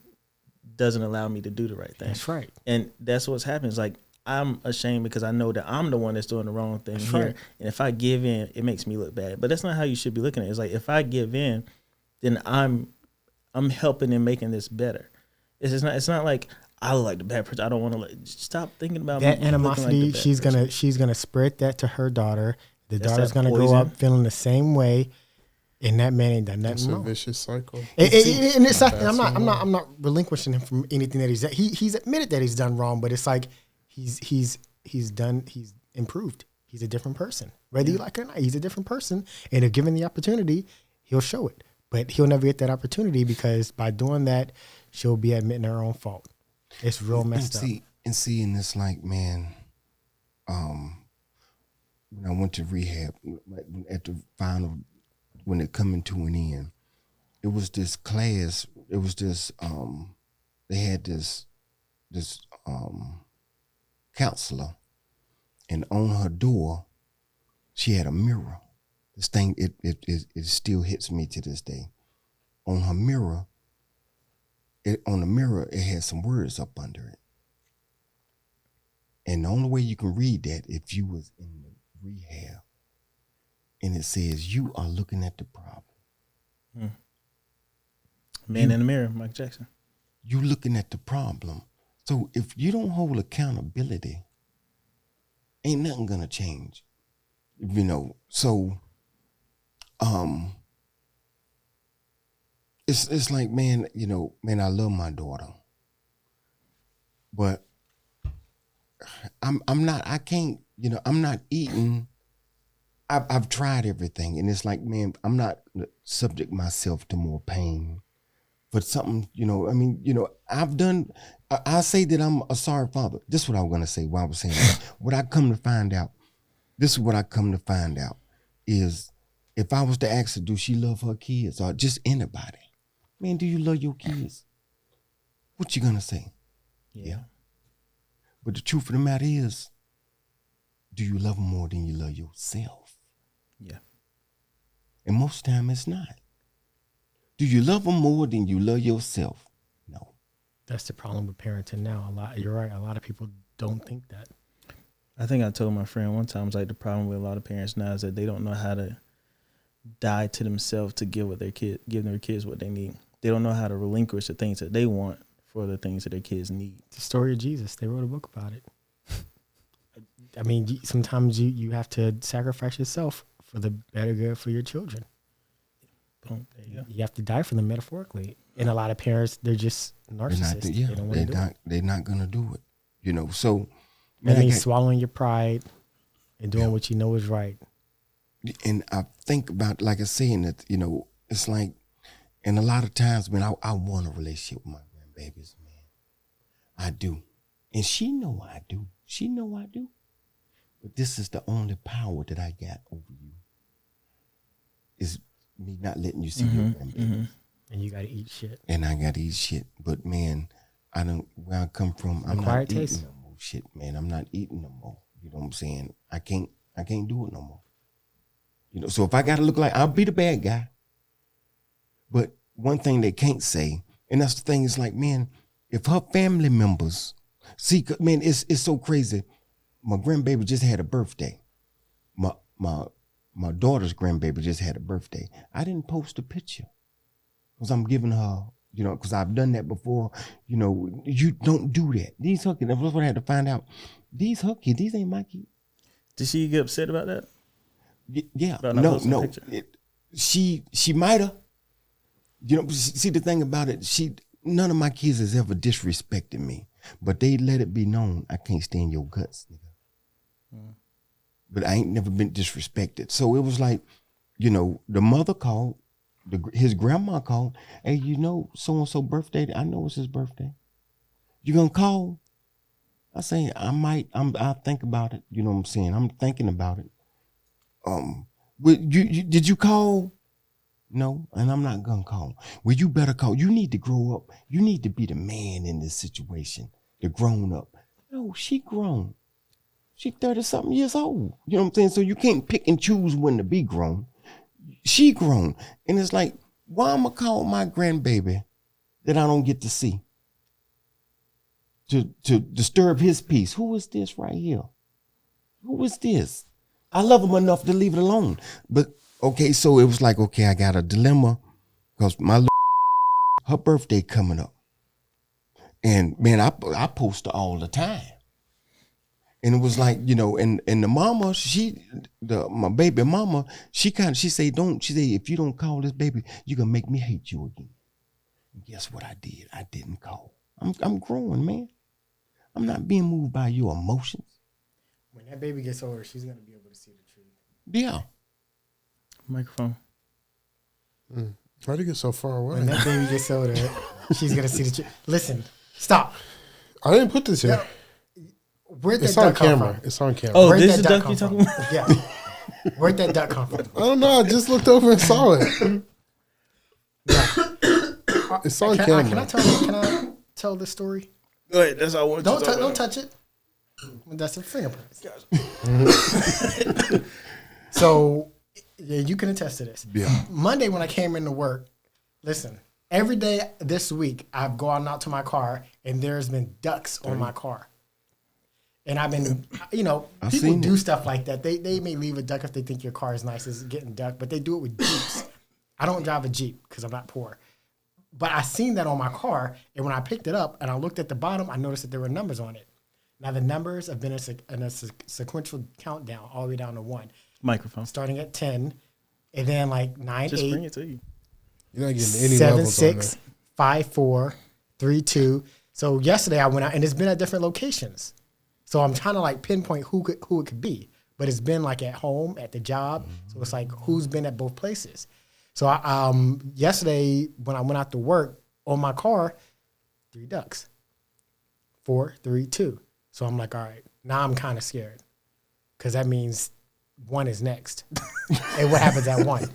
doesn't allow me to do the right thing. That's right. And that's what's happening. It's like, I'm ashamed because I know that I'm the one that's doing the wrong thing here. Right. And if I give in, it makes me look bad. But that's not how you should be looking at it. It's like, if I give in, then I'm helping and making this better. It's not like I look like the bad person. I don't want to stop thinking about that me animosity. Like she's gonna spread that to her daughter. The That's daughter's gonna grow up feeling the same way, and that man ain't done nothing It's a wrong. vicious cycle. And it's not. I'm not relinquishing him from anything that he's admitted that he's done wrong, but it's like he's improved. He's a different person. Whether you like it or not, he's a different person. And if given the opportunity, he'll show it. But he'll never get that opportunity because by doing that, she'll be admitting her own fault. It's real messed up. And it's like, man, when I went to rehab, at the final, when it coming to an end, it was this class, it was this, they had this this counselor, and on her door, she had a mirror. This thing, it still hits me to this day. On her mirror, it had some words up under it. And the only way you can read that if you was in the rehab, and it says, you are looking at the problem. Man in the mirror, Mike Jackson. You looking at the problem. So if you don't hold accountability, ain't nothing gonna change. You know, so it's like, man, you know, man, I love my daughter. But I'm not eating. I've tried everything, and it's like, man, I'm not subject myself to more pain. But something, you know, I mean, you know, I say that I'm a sorry father. This is what I was gonna say while I was saying that. This is what I come to find out is, if I was to ask her, do she love her kids, or just anybody? Man, do you love your kids? What you gonna say? Yeah. But the truth of the matter is, do you love them more than you love yourself? Yeah. And most of the time it's not. Do you love them more than you love yourself? No. That's the problem with parenting now. You're right. A lot of people don't think that. I think I told my friend one time, it's like the problem with a lot of parents now is that they don't know how to die to themselves to give their kids what they need. They don't know how to relinquish the things that they want for the things that their kids need. It's the story of Jesus. They wrote a book about it. I mean, sometimes you have to sacrifice yourself for the better good for your children. Boom, there you go. You have to die for them metaphorically. And a lot of parents, they're just narcissists. They don't want to do it. They're not going to do it. You know, so. Man, and swallowing your pride and doing what you know is right. And I think about, like I saying that, you know, it's like, and a lot of times, man, I want a relationship with my grandbabies, man. I do. And she know I do. She know I do. But this is the only power that I got over you. Is me not letting you see your grandbabies. Mm-hmm. And you got to eat shit. And I got to eat shit. But, man, where I come from, I'm not eating no more shit, man. I'm not eating no more. You know what I'm saying? I can't do it no more. You know, so if I got to look like, I'll be the bad guy. But one thing they can't say, and that's the thing, is like, man, if her family members, see, man, it's so crazy. My grandbaby just had a birthday. My daughter's grandbaby just had a birthday. I didn't post a picture because I'm giving her, you know, because I've done that before. You know, you don't do that. These her kids, that's what I had to find out. These her kids, these ain't my kids. Did she get upset about that? Yeah, no. She might have. You know, see the thing about it, none of my kids has ever disrespected me, but they let it be known I can't stand your guts, nigga. But I ain't never been disrespected. So it was like, you know, the mother called, his grandma called, hey, you know, so-and-so birthday, I know it's his birthday. You gonna call? I say, I'll think about it. You know what I'm saying? I'm thinking about it. Did you call? No, and I'm not gonna call. Well, you better call. You need to grow up. You need to be the man in this situation, the grown up. No, she grown. She 30-something years old. You know what I'm saying? So you can't pick and choose when to be grown. She grown. And it's like, why am I call my grandbaby that I don't get to see? To disturb his peace. Who is this right here? Who is this? I love him enough to leave it alone. But, okay, so it was like, okay, I got a dilemma because her birthday coming up. And, man, I post her all the time. And it was like, you know, and the mama, my baby mama, she say, if you don't call this baby, you're going to make me hate you again. And guess what I did? I didn't call. I'm growing, man. I'm not being moved by your emotions. When that baby gets older, she's going to be able to see the truth. Yeah. Microphone. Why'd you get so far away? When that baby gets older, she's going to see the truth. Listen, stop. I didn't put this here. Where'd that It's duck on come camera. from? It's on camera. Oh, Where'd this that is duck duck come you from? talking about? Yeah. Where'd that duck come from? I don't know. I just looked over and saw it. It's on camera. Can I tell this story? Go ahead. That's all I want. Don't touch it. That's a fingerprint. So, yeah, you can attest to this. Yeah. Monday when I came into work, listen, every day this week I've gone out to my car and there's been ducks on my car. And I've been, people do stuff like that. They may leave a duck if they think your car is nice as getting ducked, but they do it with Jeeps. I don't drive a Jeep because I'm not poor. But I seen that on my car, and when I picked it up and I looked at the bottom, I noticed that there were numbers on it. Now, the numbers have been in a sequential countdown all the way down to 1. Microphone. Starting at 10, and then like 9, Just 8, bring it to you. You're not getting any 7, levels 6, on 5, 4, 3, 2. So yesterday I went out, and it's been at different locations. So I'm trying to like pinpoint who it could be. But it's been like at home, at the job. So it's like who's been at both places. So yesterday when I went out to work on my car, 3 ducks. 4, 3, 2. So I'm like, all right, now I'm kind of scared because that means 1 is next. And what happens at 1?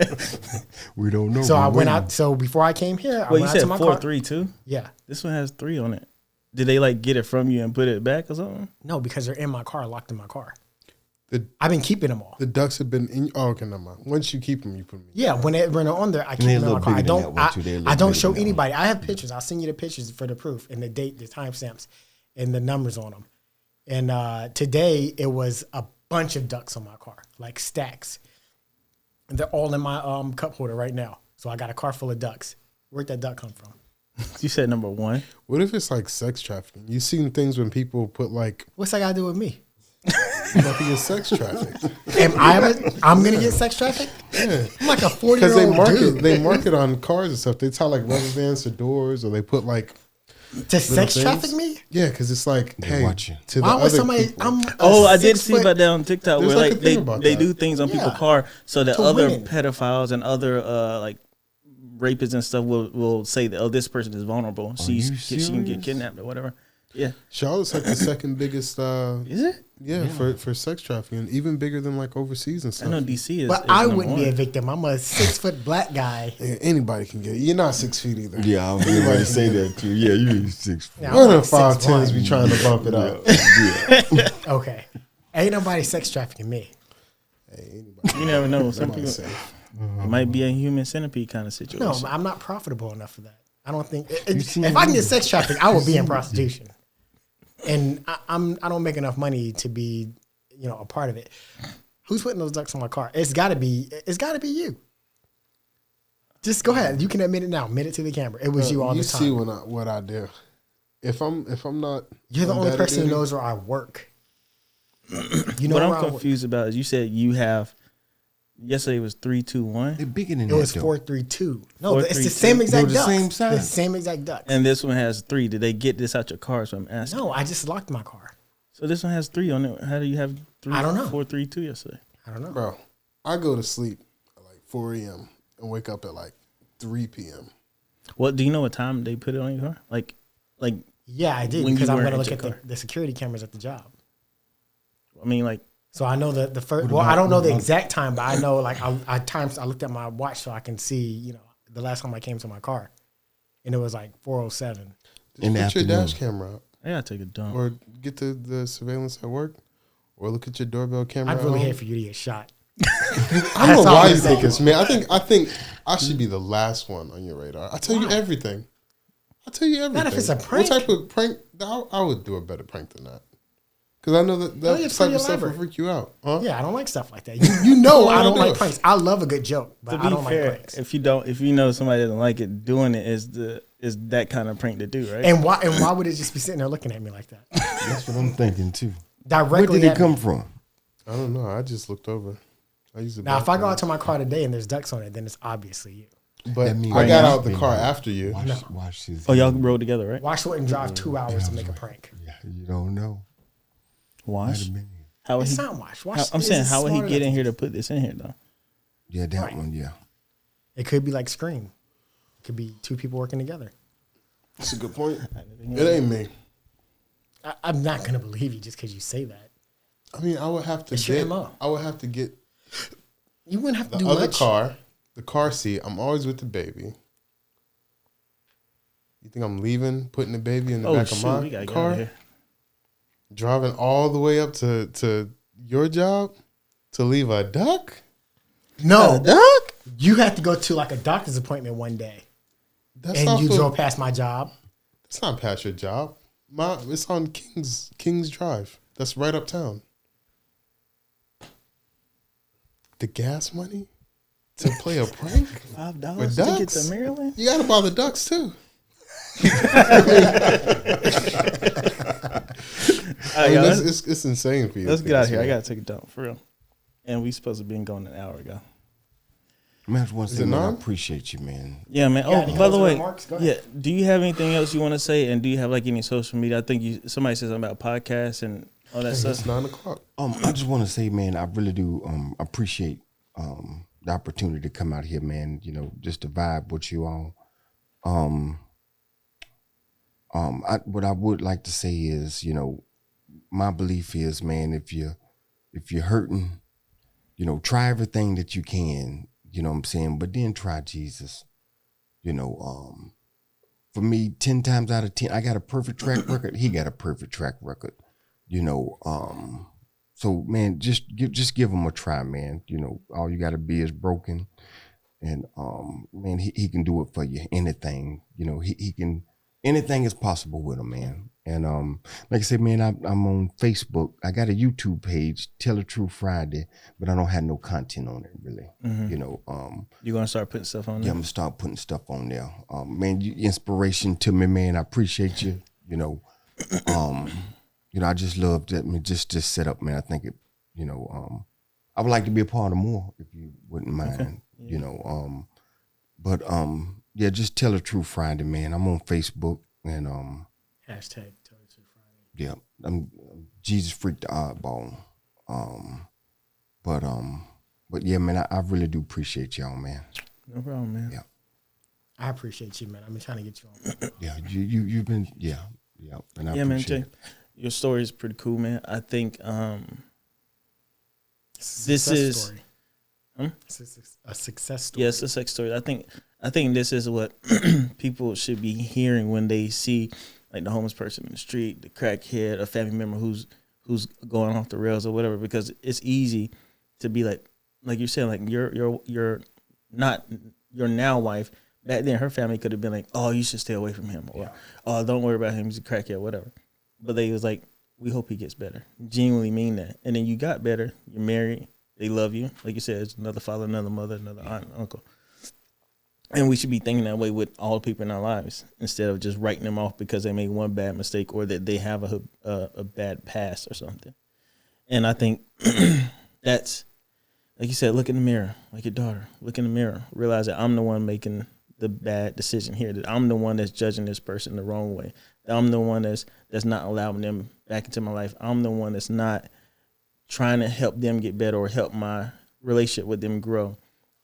We don't know. So I went out. So before I came here, I Well, went you out said to my 4, car. 3, 2. Yeah. This one has 3 on it. Did they like get it from you and put it back or something? No, because they're in my car, locked in my car. The- I've been keeping them all. The ducks have been in. Oh, okay, never mind. Once you keep them, you put them in. Yeah, when they're on there, I keep they're a them in my little car. I bigger than don't. that one, too. They're a little I don't bigger show than that one. anybody. I have pictures. I'll send you the pictures for the proof and the date, the timestamps, and the numbers on them. And today it was a bunch of ducks on my car, like stacks. And they're all in my cup holder right now. So I got a car full of ducks. Where'd that duck come from? You said number 1. What if it's like sex trafficking? You've seen things when people put like, What's that got to do with me? you might be get sex trafficked. I'm gonna get sex trafficked? Yeah. I'm like a Because 40-year-old dude. they market on cars and stuff. They tie like rubber bands to doors, or they put like To sex things. traffic me? Yeah, because it's like, hey, watch you. to the Why would other somebody? people. I'm a Oh, I did 6 see foot- about that on TikTok There's where like a like thing they about that. do things on people's Yeah. car so that To other women. pedophiles and other like rapists and stuff will say that, oh, this person is vulnerable. She you can get serious? kidnapped or whatever. Yeah. Charlotte's like the second biggest, Is it? for sex trafficking, even bigger than like overseas and I stuff. know DC is. But is I number wouldn't be a 1. victim. I'm a 6 foot black guy. Yeah, anybody can get it. You're not 6 feet either. Yeah, I was going to say that too. Yeah, you 6 foot. Yeah, One I'm of like 5'10s 6'1". be trying to bump it up. Yeah. Okay. Ain't nobody sex trafficking me. Hey, anybody. You never know. Some Somebody people say. it might be a human centipede kind of situation. No, I'm not profitable enough for that. I don't think. seen If I can me? get sex trafficked, I will be in prostitution. And I don't make enough money to be, a part of it. Who's putting those ducks on my car? It's got to be you. Just go ahead. You can admit it now. Admit it to the camera. It was you all the time. You see what I do. If I'm not, You're the on only daddy person who duty, knows where I work. You know What where I'm I work. confused about is you said you have. Yesterday was 3, 2, 1, They're bigger than It that. was though. 432. No, it's 432. the same exact They were the ducks. same size. The same exact ducks. and this one has 3. Did they get this out your car? So I'm asking. No, I just locked my car. So this one has 3 on it. How do you have 3? I don't know. 4, 3, 2 yesterday. I don't know. bro. I go to sleep at like 4 a.m. and wake up at like 3 p.m. What do you know? What time they put it on your car? Like, Yeah, I did When because you I'm were going to at look your at car. the security cameras at the job. I mean, like. So I know the first. Well, I don't know the exact time, but I know like I looked at my watch so I can see the last time I came to my car, and it was like 4:07. In the Put your afternoon. dash camera up, I gotta take a dump. or get the surveillance at work, or look at your doorbell camera. I'd at really home. hate for you to get shot. I don't know That's all why I'm you saying. think it's me. I think I should be the last one on your radar. I tell you Why? everything. I tell you everything. Not if it's a prank. What type of prank? I would do a better prank than that. Because I know that it's type pretty of stuff will elaborate. freak you out. Huh? Yeah, I don't like stuff like that. You know I don't do like it. pranks. I love a good joke, but To I be don't fair, like pranks. if you know somebody doesn't like it, doing it is that kind of prank to do, right? And why would it just be sitting there looking at me like that? That's what I'm thinking too. Directly Where did it at come me. from? I don't know. I just looked over. I used to. Now, if I go out to my car today and there's ducks on it, then it's obviously you. but That means I got right out the now- car after you. Watch this. Oh, y'all rode together, right? Wash wouldn't drive 2 hours to make a prank. Yeah, you don't know. Wash. Might have been. How would It's he? not Wash. Wash I'm saying, is how would he smarter get than- in here to put this in here though? Yeah, that Right. one. Yeah. It could be like Scream. It could be 2 people working together. That's a good point. It ain't me. I'm not gonna believe you just because you say that. I mean, I would have to It's your get. MO. I would have to get You wouldn't have to the do other much. car, the car seat. I'm always with the baby. You think I'm leaving, putting the baby in the Oh back shoot, of we my gotta get out car, of here. driving all the way up to your job to leave a duck? No, Duck? you had to go to like a doctor's appointment one day, That's and not you for- drove past my job. It's not past your job. It's on King's Drive. That's right uptown. The gas money to play a prank? $5 With to get ducks? to Maryland. You gotta buy the ducks too. I mean, Y'all, it's insane for you. let's get out of here. I gotta take a dump for real. And we supposed to been going an hour ago. Man, I just want to say, it man, I none? appreciate you, man. Yeah, man. got any Oh, by the closing way, remarks? Go yeah. ahead. Do you have anything else you want to say? And do you have like any social media? I think somebody said something about podcasts and all that stuff. It's 9:00. I just want to say, man, I really do appreciate the opportunity to come out here, man. You know, just to vibe with you all. What I would like to say is, you know, my belief is, man, if you're hurting, you know, try everything that you can. You know what I'm saying? But then try Jesus. You know, for me, 10 times out of 10, I got a perfect track record. He got a perfect track record. You know, so man, just give him a try, man. You know, all you gotta be is broken. And man, he can do it for you. Anything. You know, he can, anything is possible with him, man. And like I said, man, I'm on Facebook. I got a YouTube page, Tell the Truth Friday, but I don't have no content on it really. You know, You gonna start putting stuff on yeah, there? I'm gonna start putting stuff on there. Man, you inspiration to me, man. I appreciate you. You know, I just love that. I mean, just set up, man. I think it. You know, I would like to be a part of more if you wouldn't mind. Okay. You know, but yeah, just Tell the Truth Friday, man. I'm on Facebook and Hashtag Tell the Truth Friday. yeah, I'm Jesus Freak the Oddball. But yeah, man, I really do appreciate y'all, man. No problem, man. Yeah. I appreciate you, man. I've been trying to get you on. Yeah, you've been and I Yeah, man. appreciate Jay, it. your story is pretty cool, man. I think It's a This success is- story. Hmm? It's a success story. yeah, it's a sex story. I think this is what people should be hearing when they see like the homeless person in the street, the crackhead, a family member who's going off the rails or whatever. Because it's easy to be like you said, like you're not your now wife. Back then, her family could have been like, "Oh, you should stay away from him," or "Oh, don't worry about him. He's a crackhead," whatever. But they was like, "We hope he gets better." Genuinely mean that. And then you got better. You're married. They love you. Like you said, it's another father, another mother, another aunt, uncle. And we should be thinking that way with all the people in our lives instead of just writing them off because they made one bad mistake or that they have a bad past or something. And I think that's, like you said, look in the mirror, like your daughter. Look in the mirror. Realize that I'm the one making the bad decision here, that I'm the one that's judging this person the wrong way. That I'm the one that's not allowing them back into my life. I'm the one that's not trying to help them get better or help my relationship with them grow.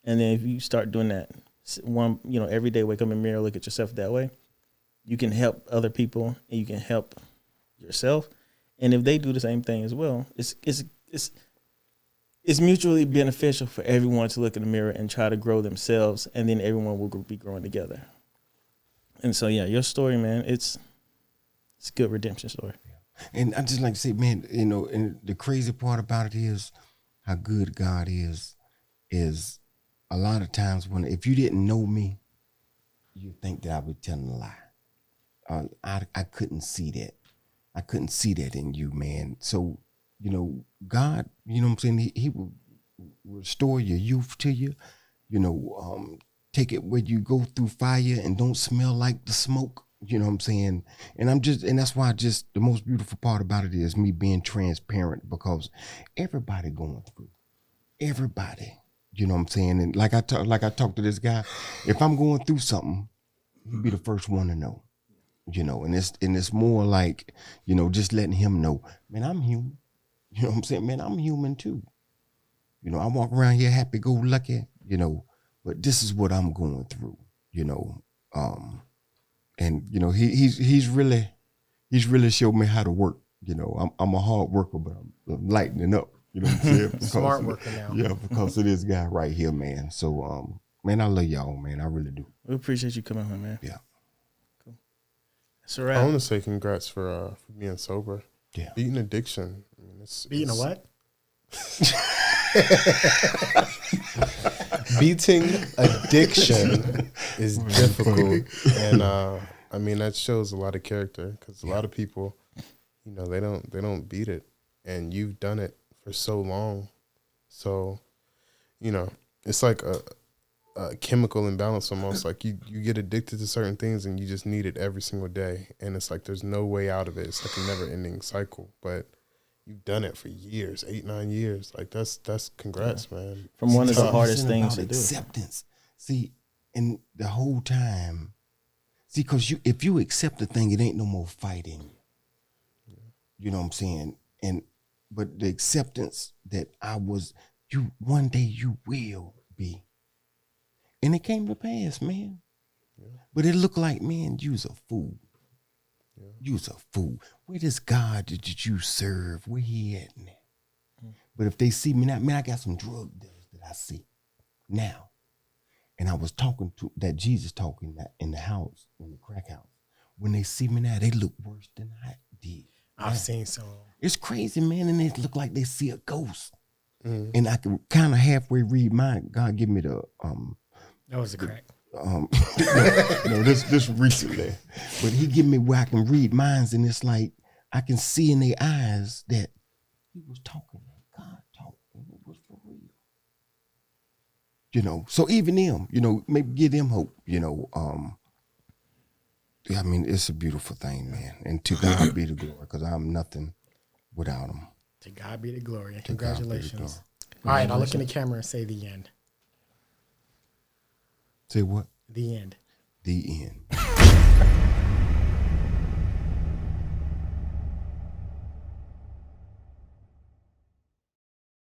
And then if you start doing that, every day, wake up in the mirror, look at yourself that way, you can help other people and you can help yourself. And if they do the same thing as well, it's mutually beneficial for everyone to look in the mirror and try to grow themselves, and then everyone will be growing together. And so, yeah, your story, man, it's a good redemption story. And I just like to say, man, you know, and the crazy part about it is how good God is a lot of times if you didn't know me, you think that I would tell a lie. I couldn't see that. I couldn't see that in you, man. So, you know, God, you know what I'm saying? He will restore your youth to you, you know, take it where you go through fire and don't smell like the smoke. You know what I'm saying? And that's why the most beautiful part about it is me being transparent, because everybody going through, everybody, you know what I'm saying? And like I talked to this guy, if I'm going through something, he'd be the first one to know, you know, and it's more like, you know, just letting him know, man, I'm human. You know what I'm saying? Man, I'm human too. You know, I walk around here happy-go-lucky, you know, but this is what I'm going through, you know. And you know, he's really showed me how to work. You know, I'm a hard worker, but I'm lightening up. You know what I'm saying? Smart worker now. Yeah, because of this guy right here, man. So, man, I love y'all, man. I really do. We appreciate you coming on, man. Yeah. Cool. It's a I wrap. want to say congrats for being sober. Yeah. Beating addiction. I mean, Beating a what? Beating addiction is difficult, and I mean that shows a lot of character because a lot of people, you know, they don't beat it, and you've done it for so long, so you know it's like a chemical imbalance almost. Like you get addicted to certain things and you just need it every single day, and it's like there's no way out of it. It's like a never ending cycle, but you've done it for years, 8-9 years. Like that's congrats, man. From one of the It's hardest about things to do. acceptance. See, and the whole time, see, because if you accept the thing, it ain't no more fighting. You know what I'm saying? But the acceptance that one day you will be. And it came to pass, man. Yeah. But it looked like, man, you was a fool. Yeah. You was a fool. Where this God did you serve? Where he at now? But if they see me now, man, I got some drug dealers that I see now. And I was talking to that Jesus talking that in the house, in the crack house. When they see me now, they look worse than I did. I've seen some. It's crazy, man, and it look like they see a ghost. Mm-hmm. And I can kind of halfway read mine. God give me the that was a crack. No, this recently, but he give me where I can read minds, and it's like I can see in their eyes that he was talking, God talking, it was for real. You know, so even them, you know, maybe give them hope. You know, I mean, it's a beautiful thing, man, and to God be the glory, because I'm nothing without him. To God be the glory, and congratulations. All right, I'll look in the camera and say the end. Say what? The end. The end.